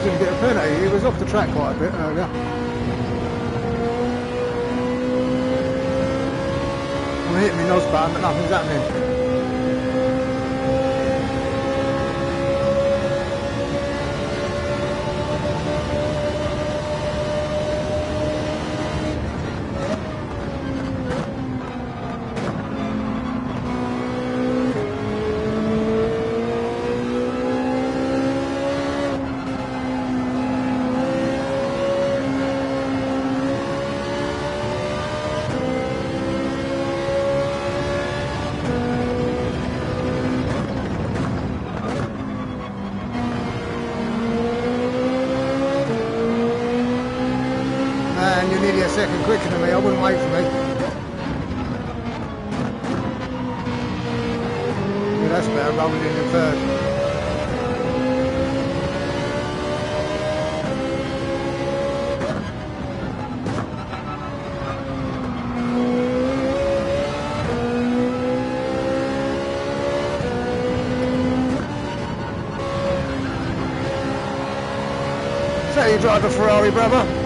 just didn't get a penalty. He was off the track quite a bit earlier. I'm hitting my nose button, but nothing's happening. Second quicker than me, I wouldn't wait for me. Yeah, that's better, rolling in third. So you drive a Ferrari, brother?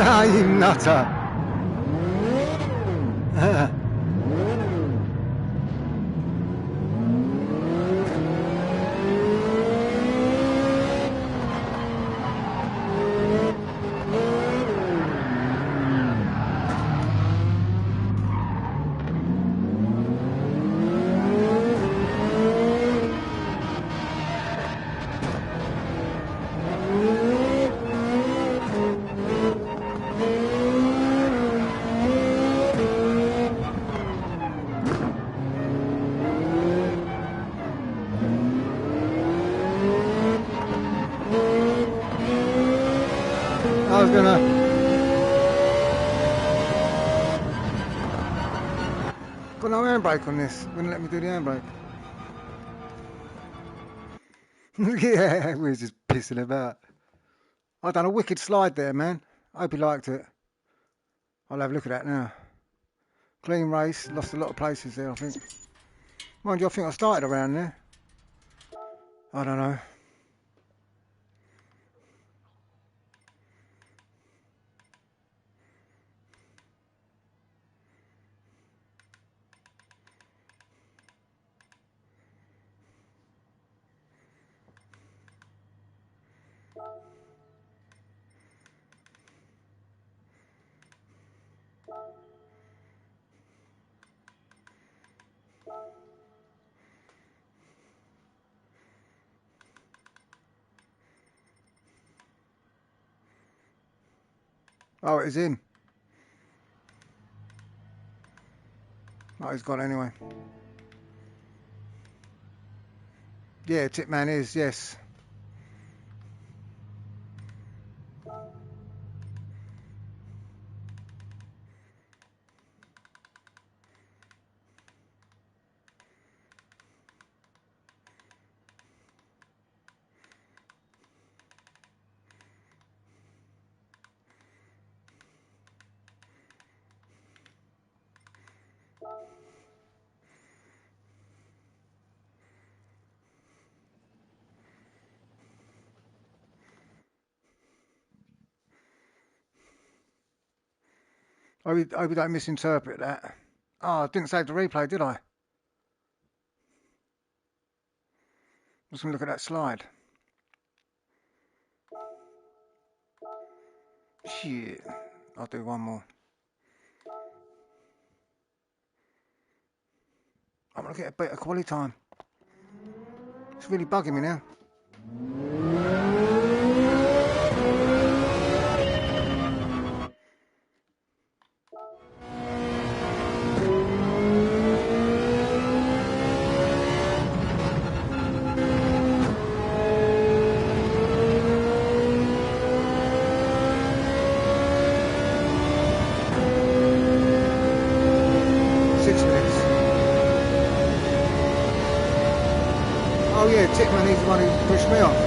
Ah, you nutter. I was gonna got no handbrake on this, wouldn't let me do the handbrake. Yeah, we were just pissing about. I done a wicked slide there, man. I hope you liked it. I'll have a look at that now. Clean race, lost a lot of places there, I think. Mind you, I think I started around there. I don't know. Oh, it is in. Oh, he's gone anyway. Yeah, Tipman is, yes. I hope you don't misinterpret that. Oh, I didn't save the replay, did I? Just gonna look at that slide. Shit. I'll do one more. I'm gonna get a better quality time. It's really bugging me now. Oh yeah, Tipman, he's the one who pushed me off.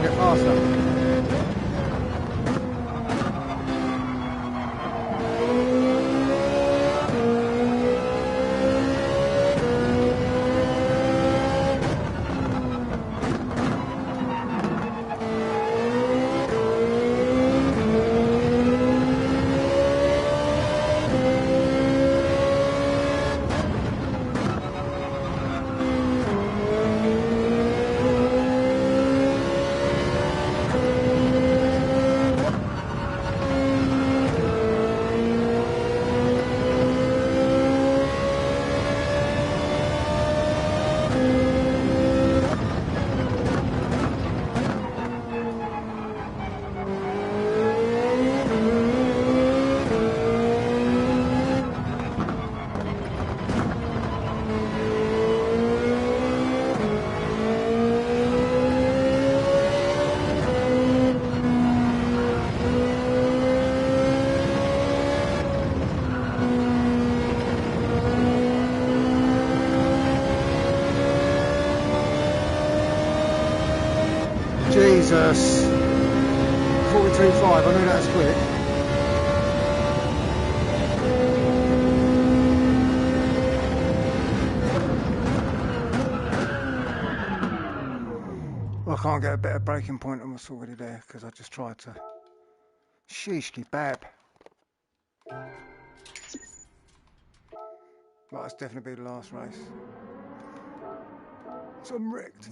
can't get faster. Jesus. 42.5, I knew that was quick. Well, I can't get a better braking point than what's already there because I just tried to. Sheesh kebab. Right, that's definitely be the last race. So I'm wrecked.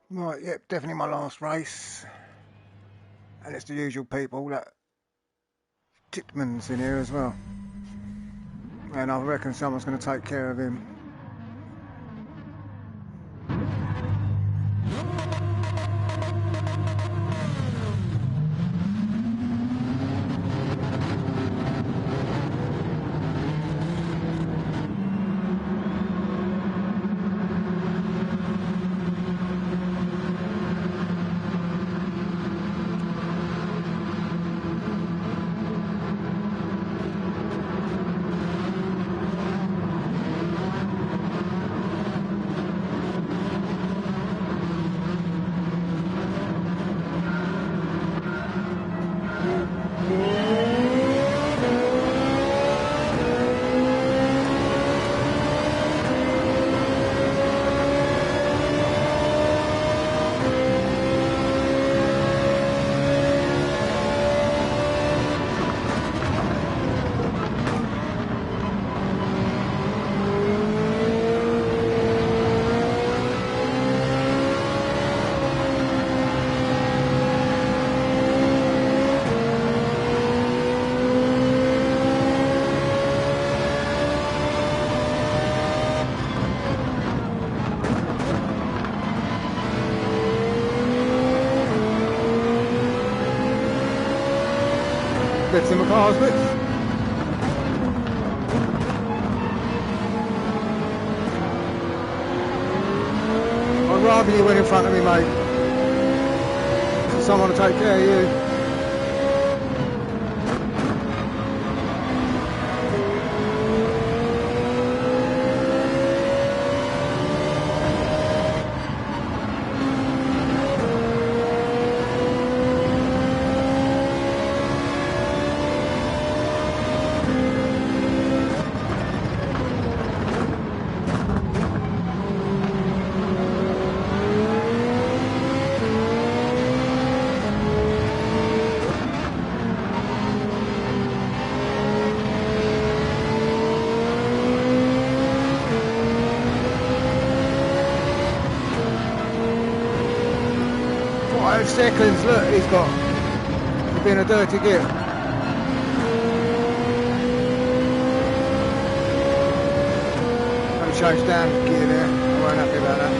Right, yep, definitely my last race. And it's the usual people, that Titman's in here as well. And I reckon someone's going to take care of him. expecting my car's with. I'd rather you went in front of me, mate. For someone to take care of you. Seconds, look, he's got for being a dirty git. Let me change down gear there, I won't happy about that.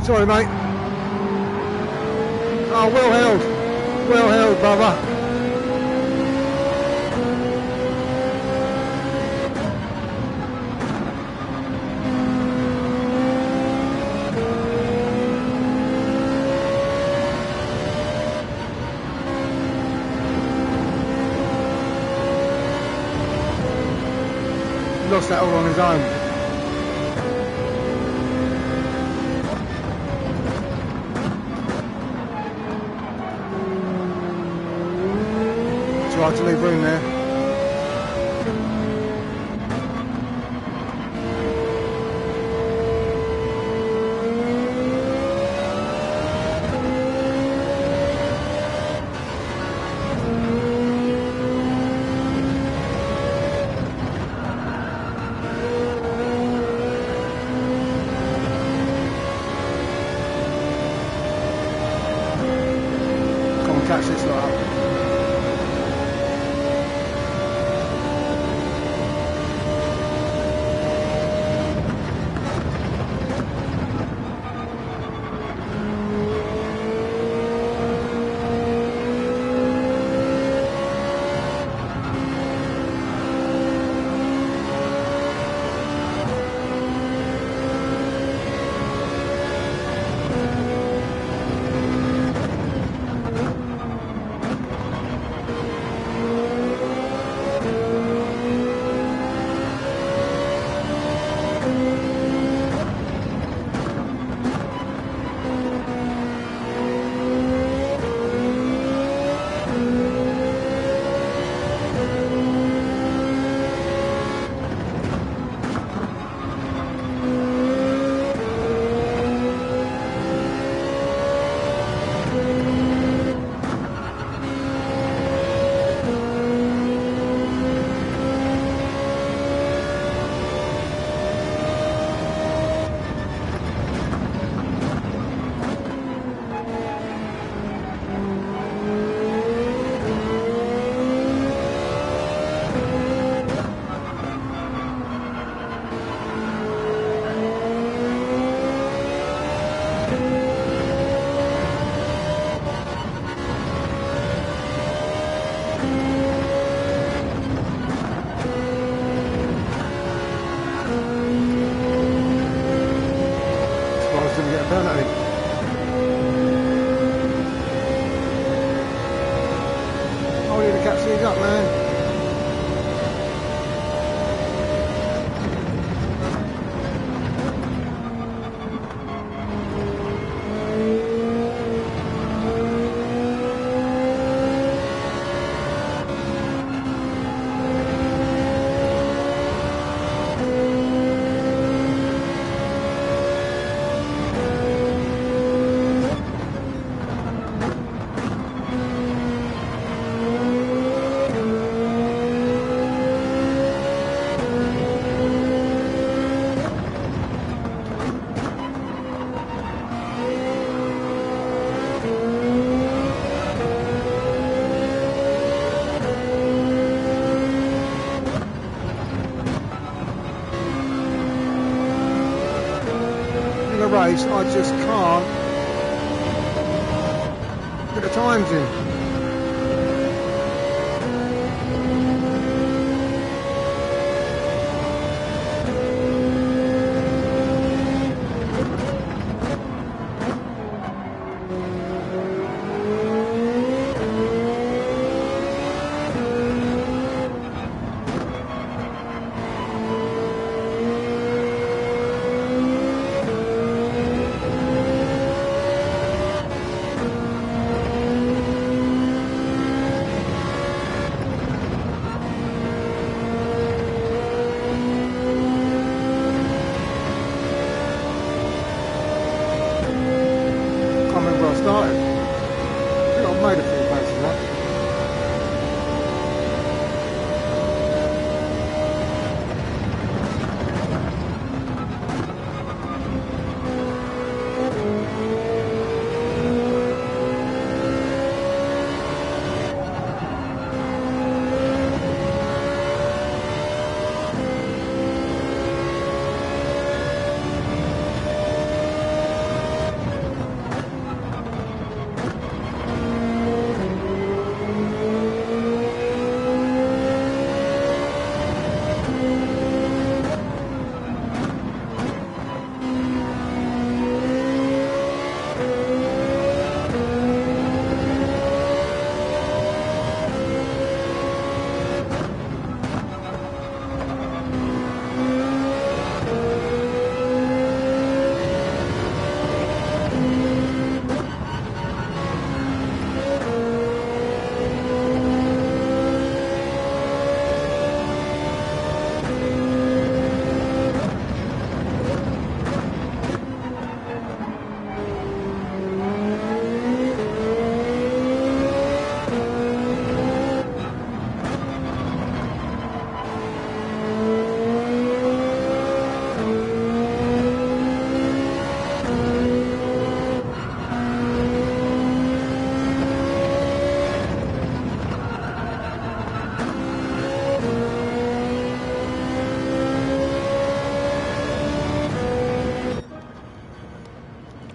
Sorry, mate. Oh, well held, brother. Lost that all on his own. Try to leave room there. Come on, catch this lot up. race, I just can't get the times in.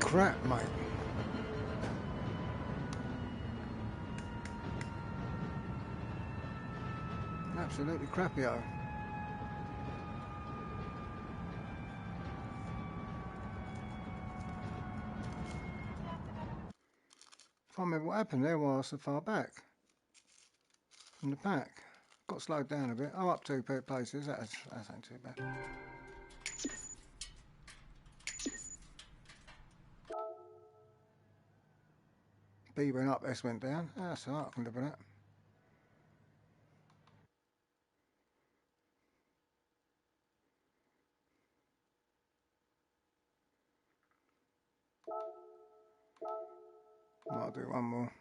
Crap, mate. Absolutely crappy-o. Can't remember what happened there while I was so far back from the pack. Got slowed down a bit. Oh, up 2 places. That ain't too bad. B went up, S went down. That's alright, I can live with that. Might do one more.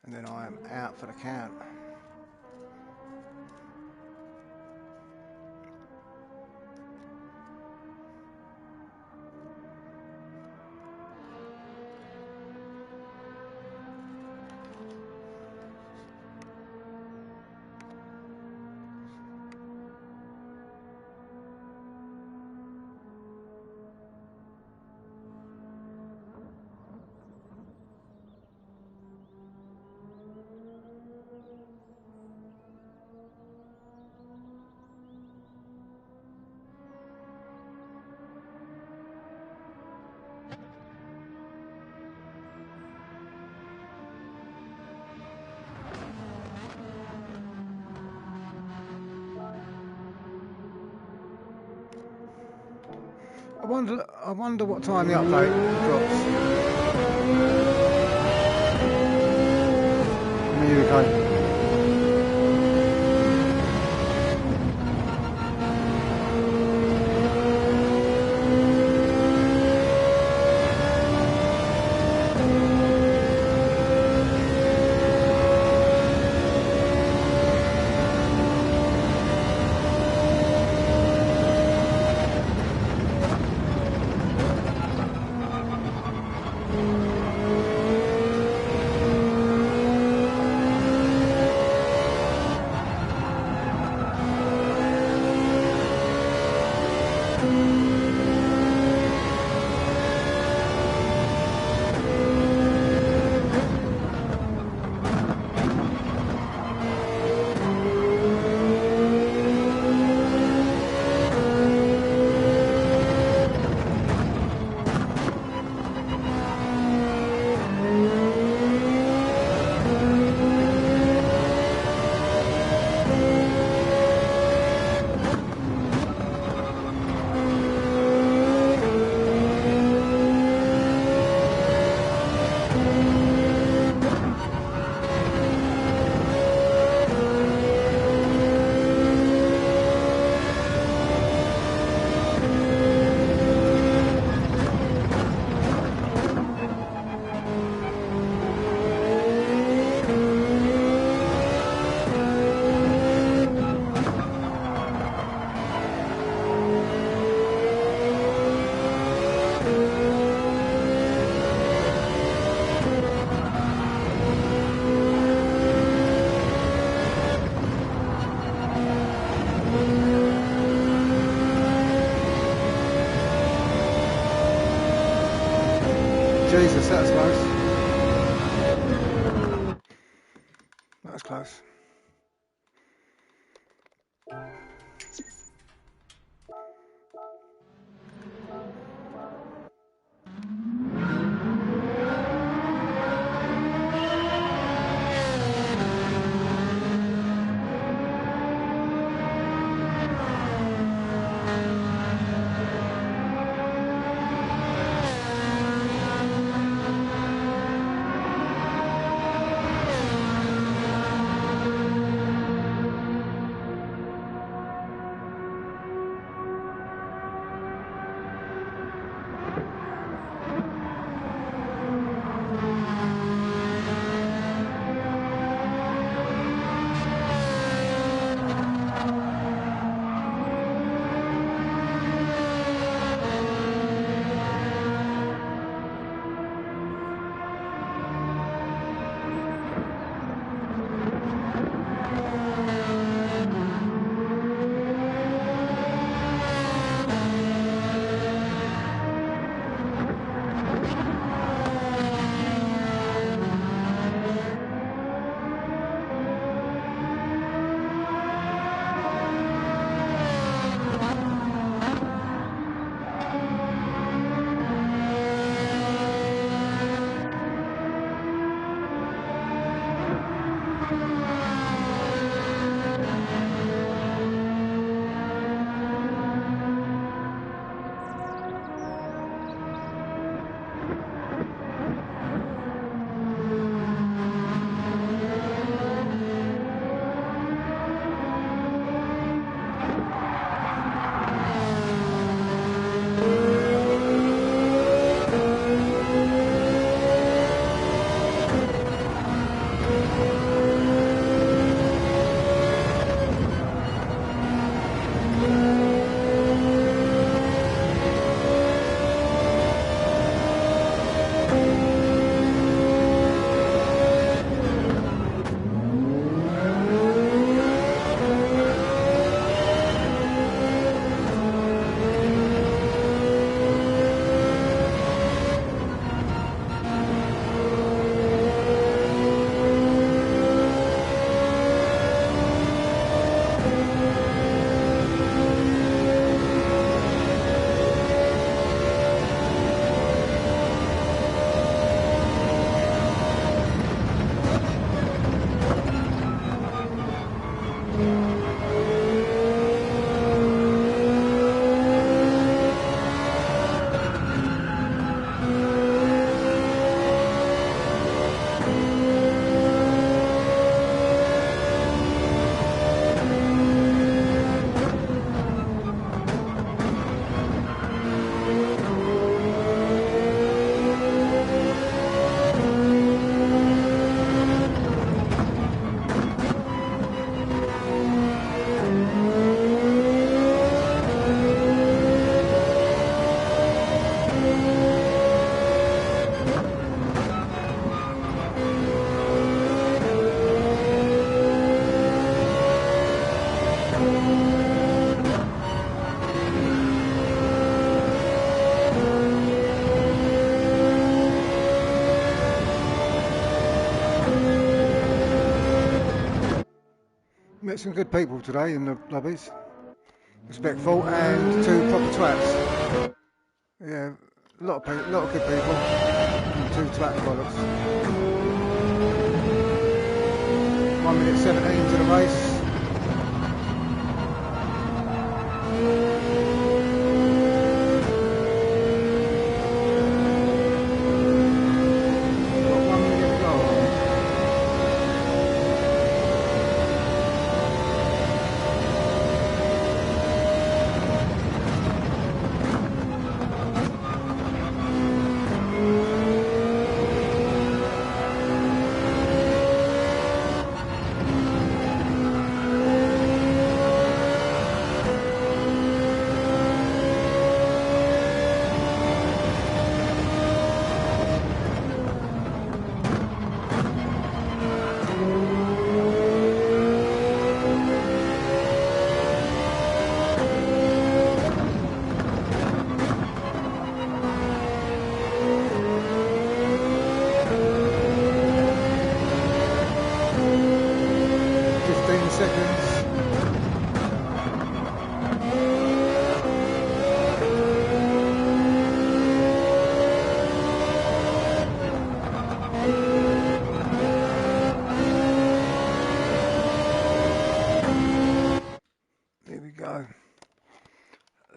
And then I am out for the count. I wonder what time the update drops in the UK. Jesus, that's close. That was close. Met some good people today in the lobbies. Respectful and 2 proper twats. Yeah, a lot of good people and 2 twat bollocks. 1 minute 17 to the race.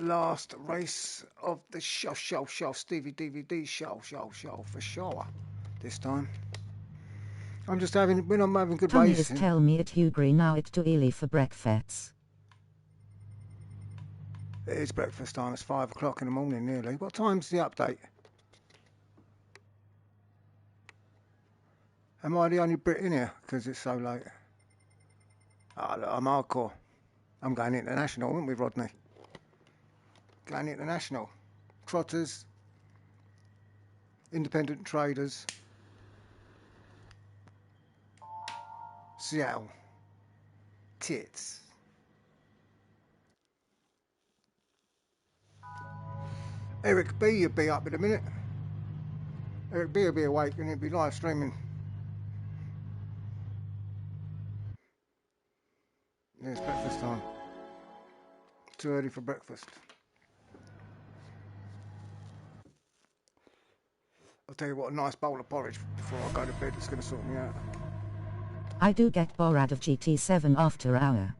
Last race of the show, Stevie DvD show for sure. This time, I'm just having when I'm having good Tommy racing. Is tell me it Hugri now it to Ely for breakfast. It is breakfast time. It's 5 o'clock in the morning nearly. What time's the update? Am I the only Brit in here because it's so late? Ah, look, I'm hardcore. I'm going international, aren't we, Rodney? Going international. Trotters, independent traders, Seattle, tits. Eric B will be up in a minute. Eric B will be awake and he'll be live streaming. Yeah, it's breakfast time. Too early for breakfast. I'll tell you what, a nice bowl of porridge before I go to bed. It's going to sort me out. I do get bored of GT7 after hour.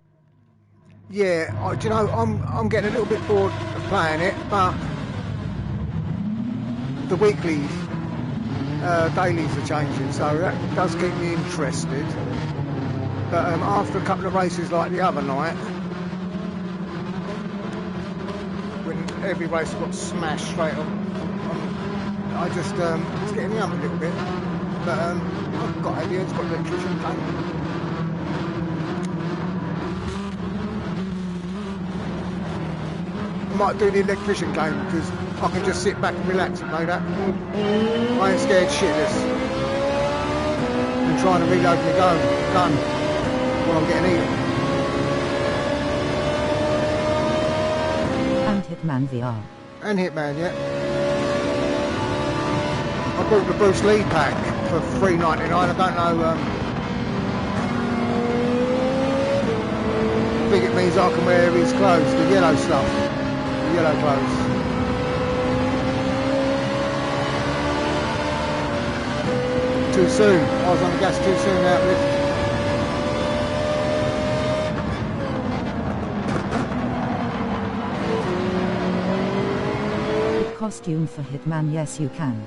Yeah, do you know, I'm getting a little bit bored of playing it, but the weekly dailies are changing, so that does keep me interested. But after a couple of races like the other night, when every race got smashed straight on, I just it's getting me up a little bit. But I've got aliens, got electrician game. I might do the electrician game because I can just sit back and relax and know that. I ain't scared shitless. And trying to reload my gun while I'm getting eaten. And Hitman VR. And Hitman, yeah. I bought the Bruce Lee pack for $3.99. I don't know. I think it means I can wear his clothes, the yellow stuff, the yellow clothes. Too soon. I was on the gas too soon out lift. Costume for Hitman, yes you can.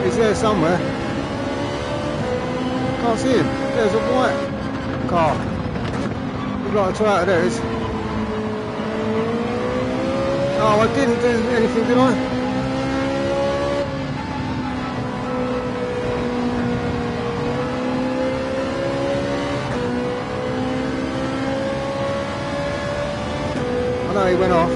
He's there somewhere. Can't see him. There's a white car. Looks like a Toyota, there it is. Oh, I didn't do anything, did I? I know he went off.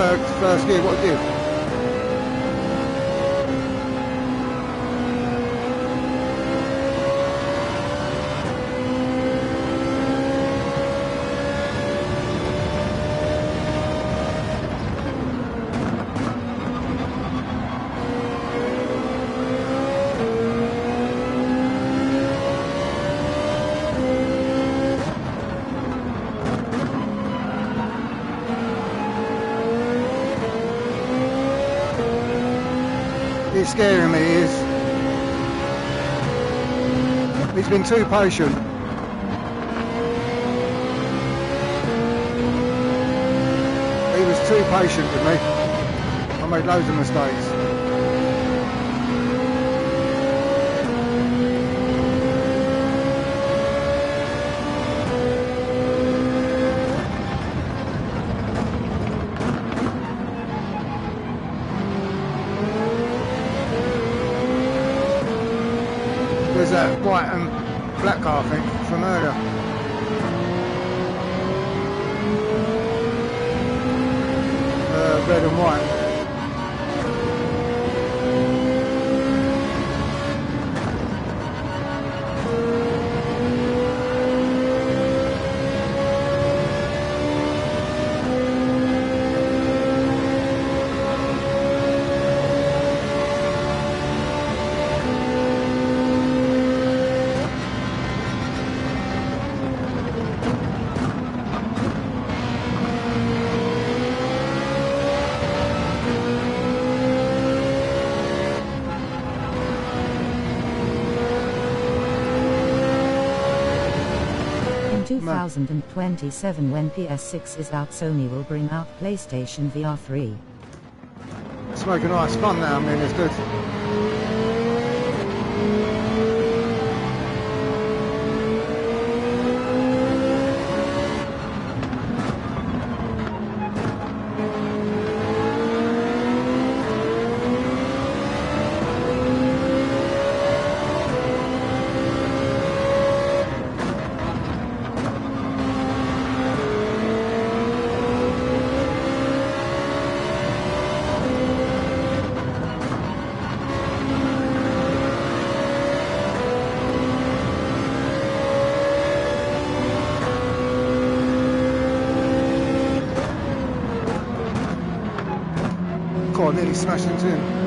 first gear, what did? It's scaring me, is he's been too patient. He was too patient with me. I made loads of mistakes. There's that white and black car, I think, from earlier. Red and white. In 2027, when PS6 is out, Sony will bring out PlayStation VR3. It's making nice fun now, I mean, it's good. God, nearly smashed into him.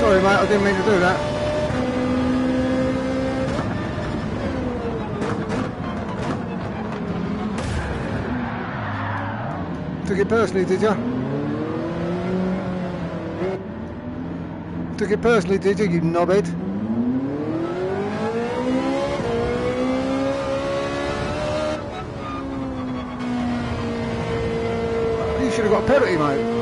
Sorry mate, I didn't mean to do that. Took it personally, did you? Took it personally, did you knobhead? You should have got a penalty, mate.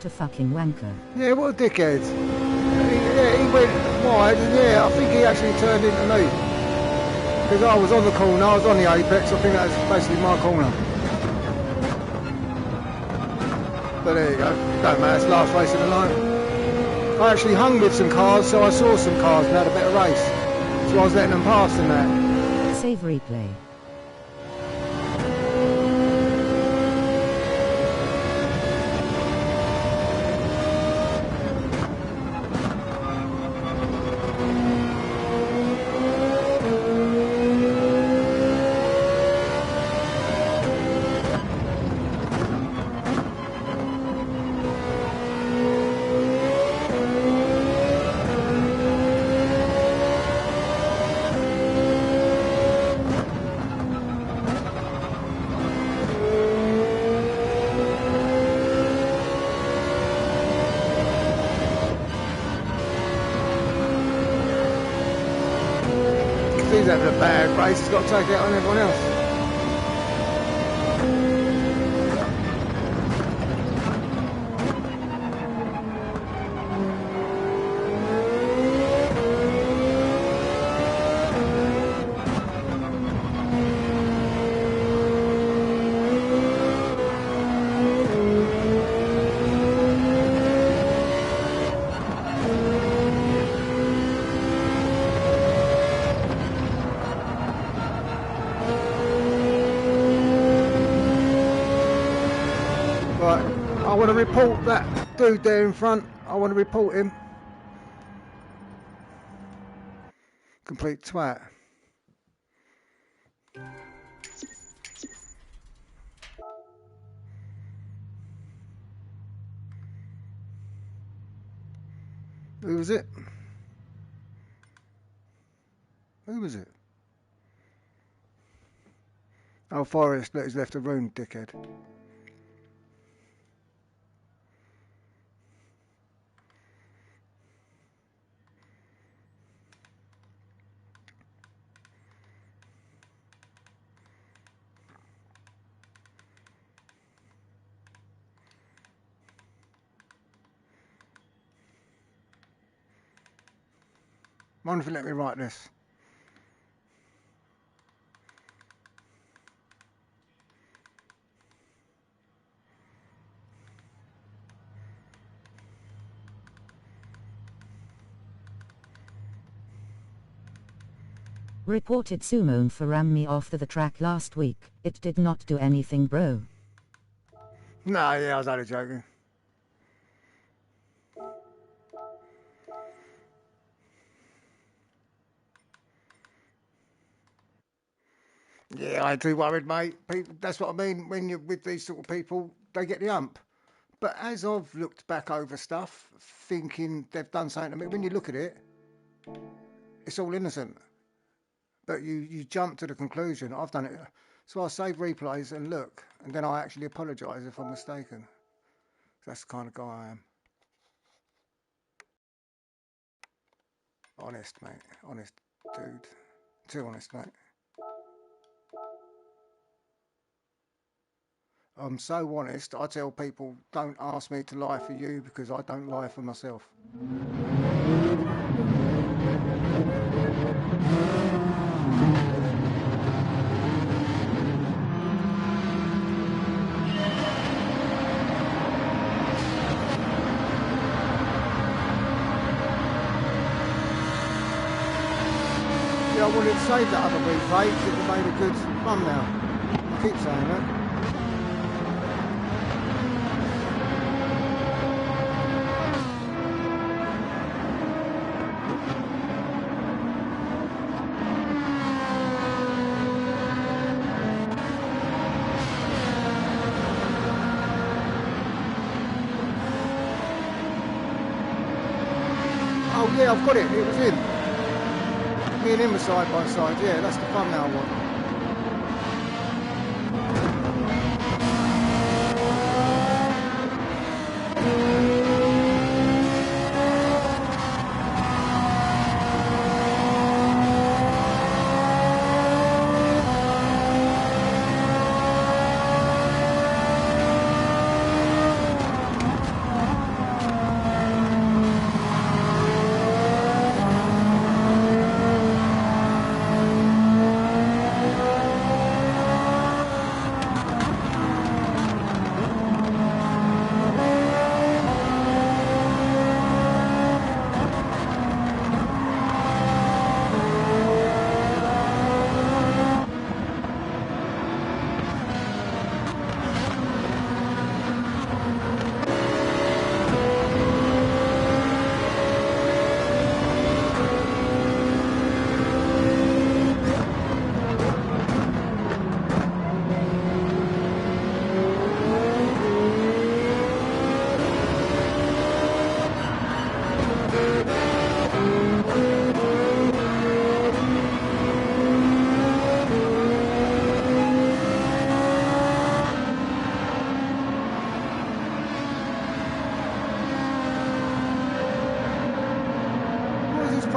What a fucking wanker. Yeah, what a dickhead. He went wide, and yeah, I think he actually turned into me. Because I was on the corner, I was on the apex, I think that was basically my corner. But there you go, don't matter, it's the last race of the night. I actually hung with some cars, so I saw some cars and had a bit of race. So I was letting them pass and that. Save replay. He's having a bad race, he's got to take it on everyone else. I want to report that dude there in front. I want to report him. Complete twat. Who was it? Who was it? Oh, Forrest, that has left the room, dickhead. Wonder if you let me write this. Reported Summon for ram me off the track last week. It did not do anything, bro. No, yeah, I was only joking. Yeah, I ain't too worried, mate. People, that's what I mean. When you're with these sort of people, they get the ump. But as I've looked back over stuff, thinking they've done something to me, when you look at it, it's all innocent. But you jump to the conclusion, I've done it. So I save replays and look, and then I actually apologise if I'm mistaken. That's the kind of guy I am. Honest, mate. Honest dude. Too honest, mate. I'm so honest, I tell people, don't ask me to lie for you because I don't lie for myself. Yeah, I wanted to save that other replay because it made a good thumbnail. I keep saying that. Oh yeah, I've got it. It was in. Me and him were side by side. Yeah, that's the thumbnail I want.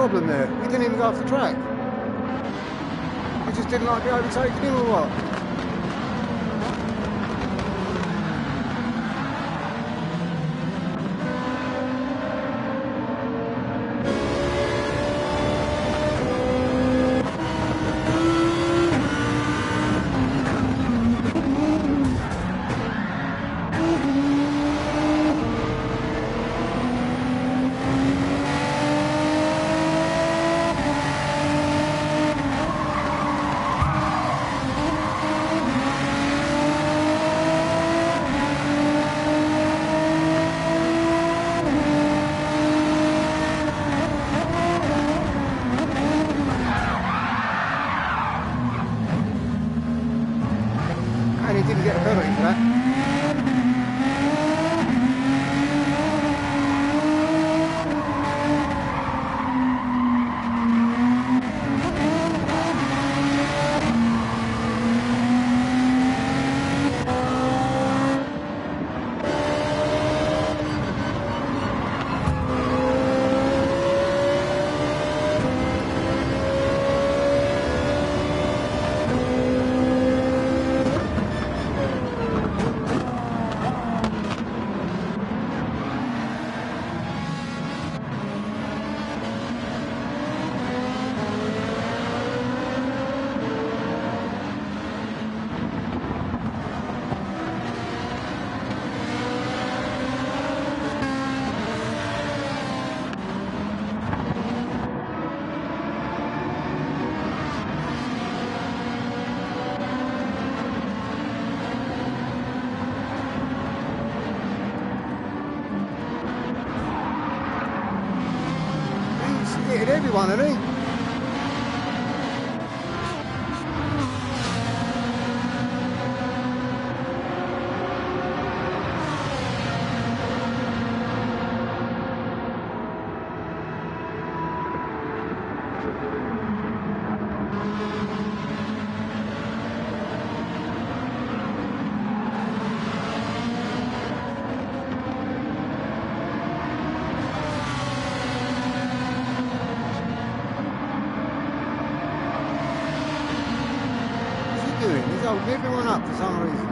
problem there? He didn't even go off the track. He just didn't like me overtaking him or what? And he didn't get a penalty for that. He's hitting everyone, isn't he? He's holding everyone up for some reason.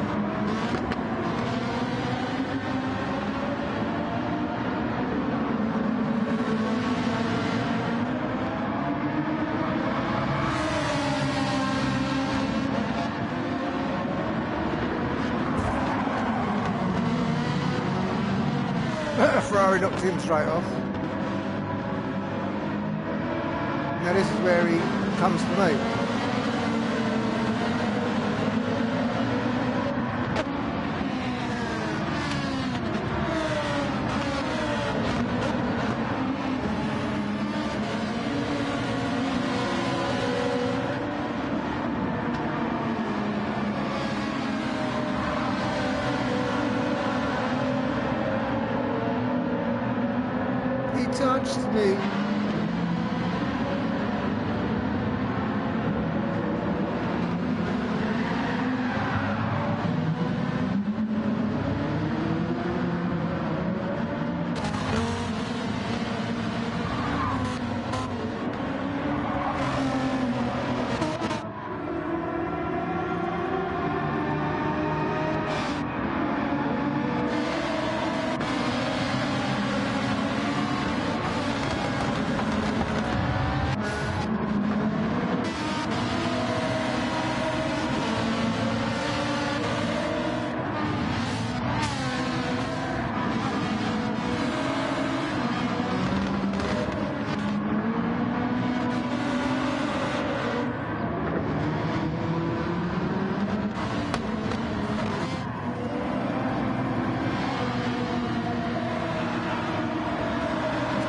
Ferrari knocked him straight off. Now this is where he comes to me. He touched me.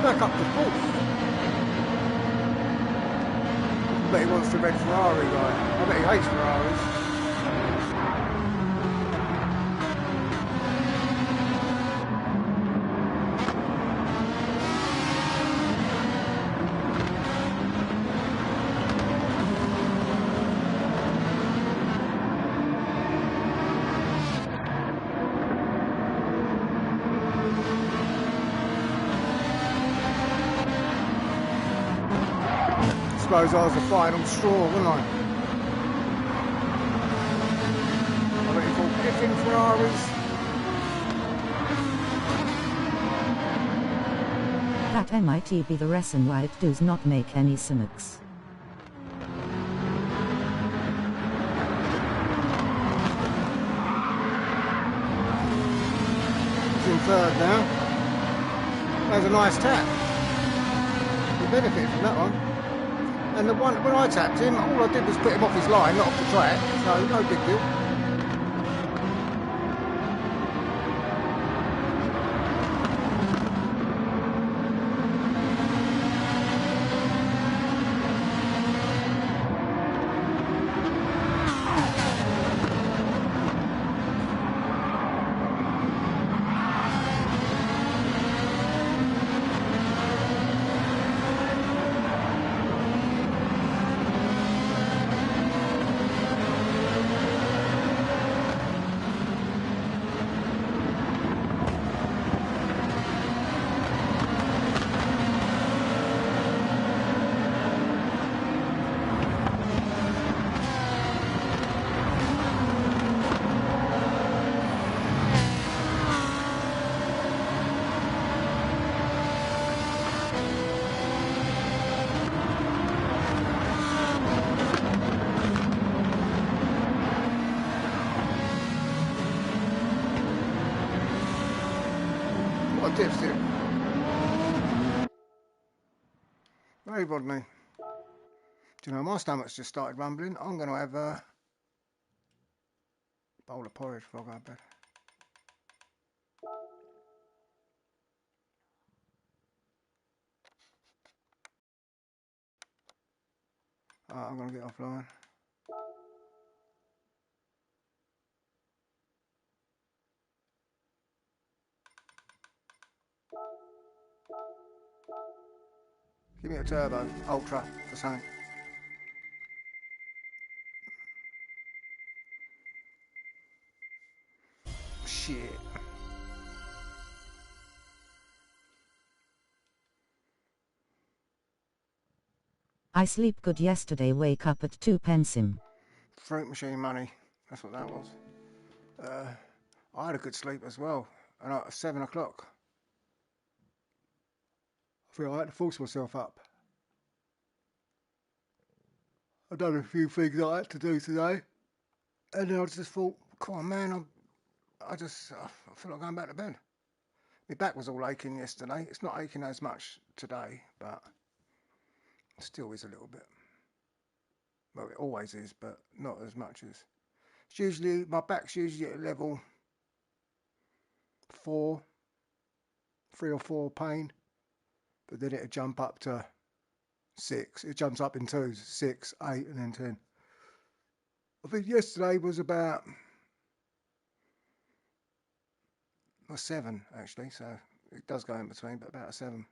Back up to fourth. I bet he wants to red Ferrari guy. I bet he hates Ferraris. suppose I was the final straw, wasn't I? I really thought piffing Ferraris. That might be the reason why it does not make any sense. It's in third now. That was a nice tap. He benefited from that one. And the one when I tapped him, all I did was put him off his line, not off the track, so no big deal. What a dipstick. Very bod me. Do you know, my stomach's just started rumbling. I'm going to have a bowl of porridge before I go to bed. Alright, I'm going to get offline. Give me a turbo, ultra, for something. Shit. I sleep good yesterday, wake up at 2 pensim. Fruit machine money. That's what that was. I had a good sleep as well. And at 7 o'clock, I feel I had to force myself up. I've done a few things I had to do today. And then I just thought, come on man, I feel like going back to bed. My back was all aching yesterday. It's not aching as much today, but it still is a little bit. Well, it always is, but not as much as. It's usually, my back's usually at level 4, 3 or 4 pain, but then it'll jump up to 6. It jumps up in 2s, 6, 8, and then 10. I think yesterday was about 7 actually, so it does go in between, but about a 7.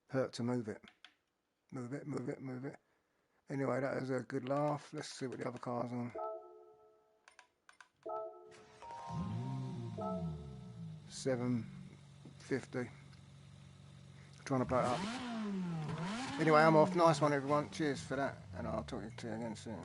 Hurt to move it. Move it, move it, move it. Anyway, that was a good laugh. Let's see what the other car's on. 750. Trying to blow it up. Anyway, I'm off. Nice one, everyone. Cheers for that, and I'll talk to you again soon.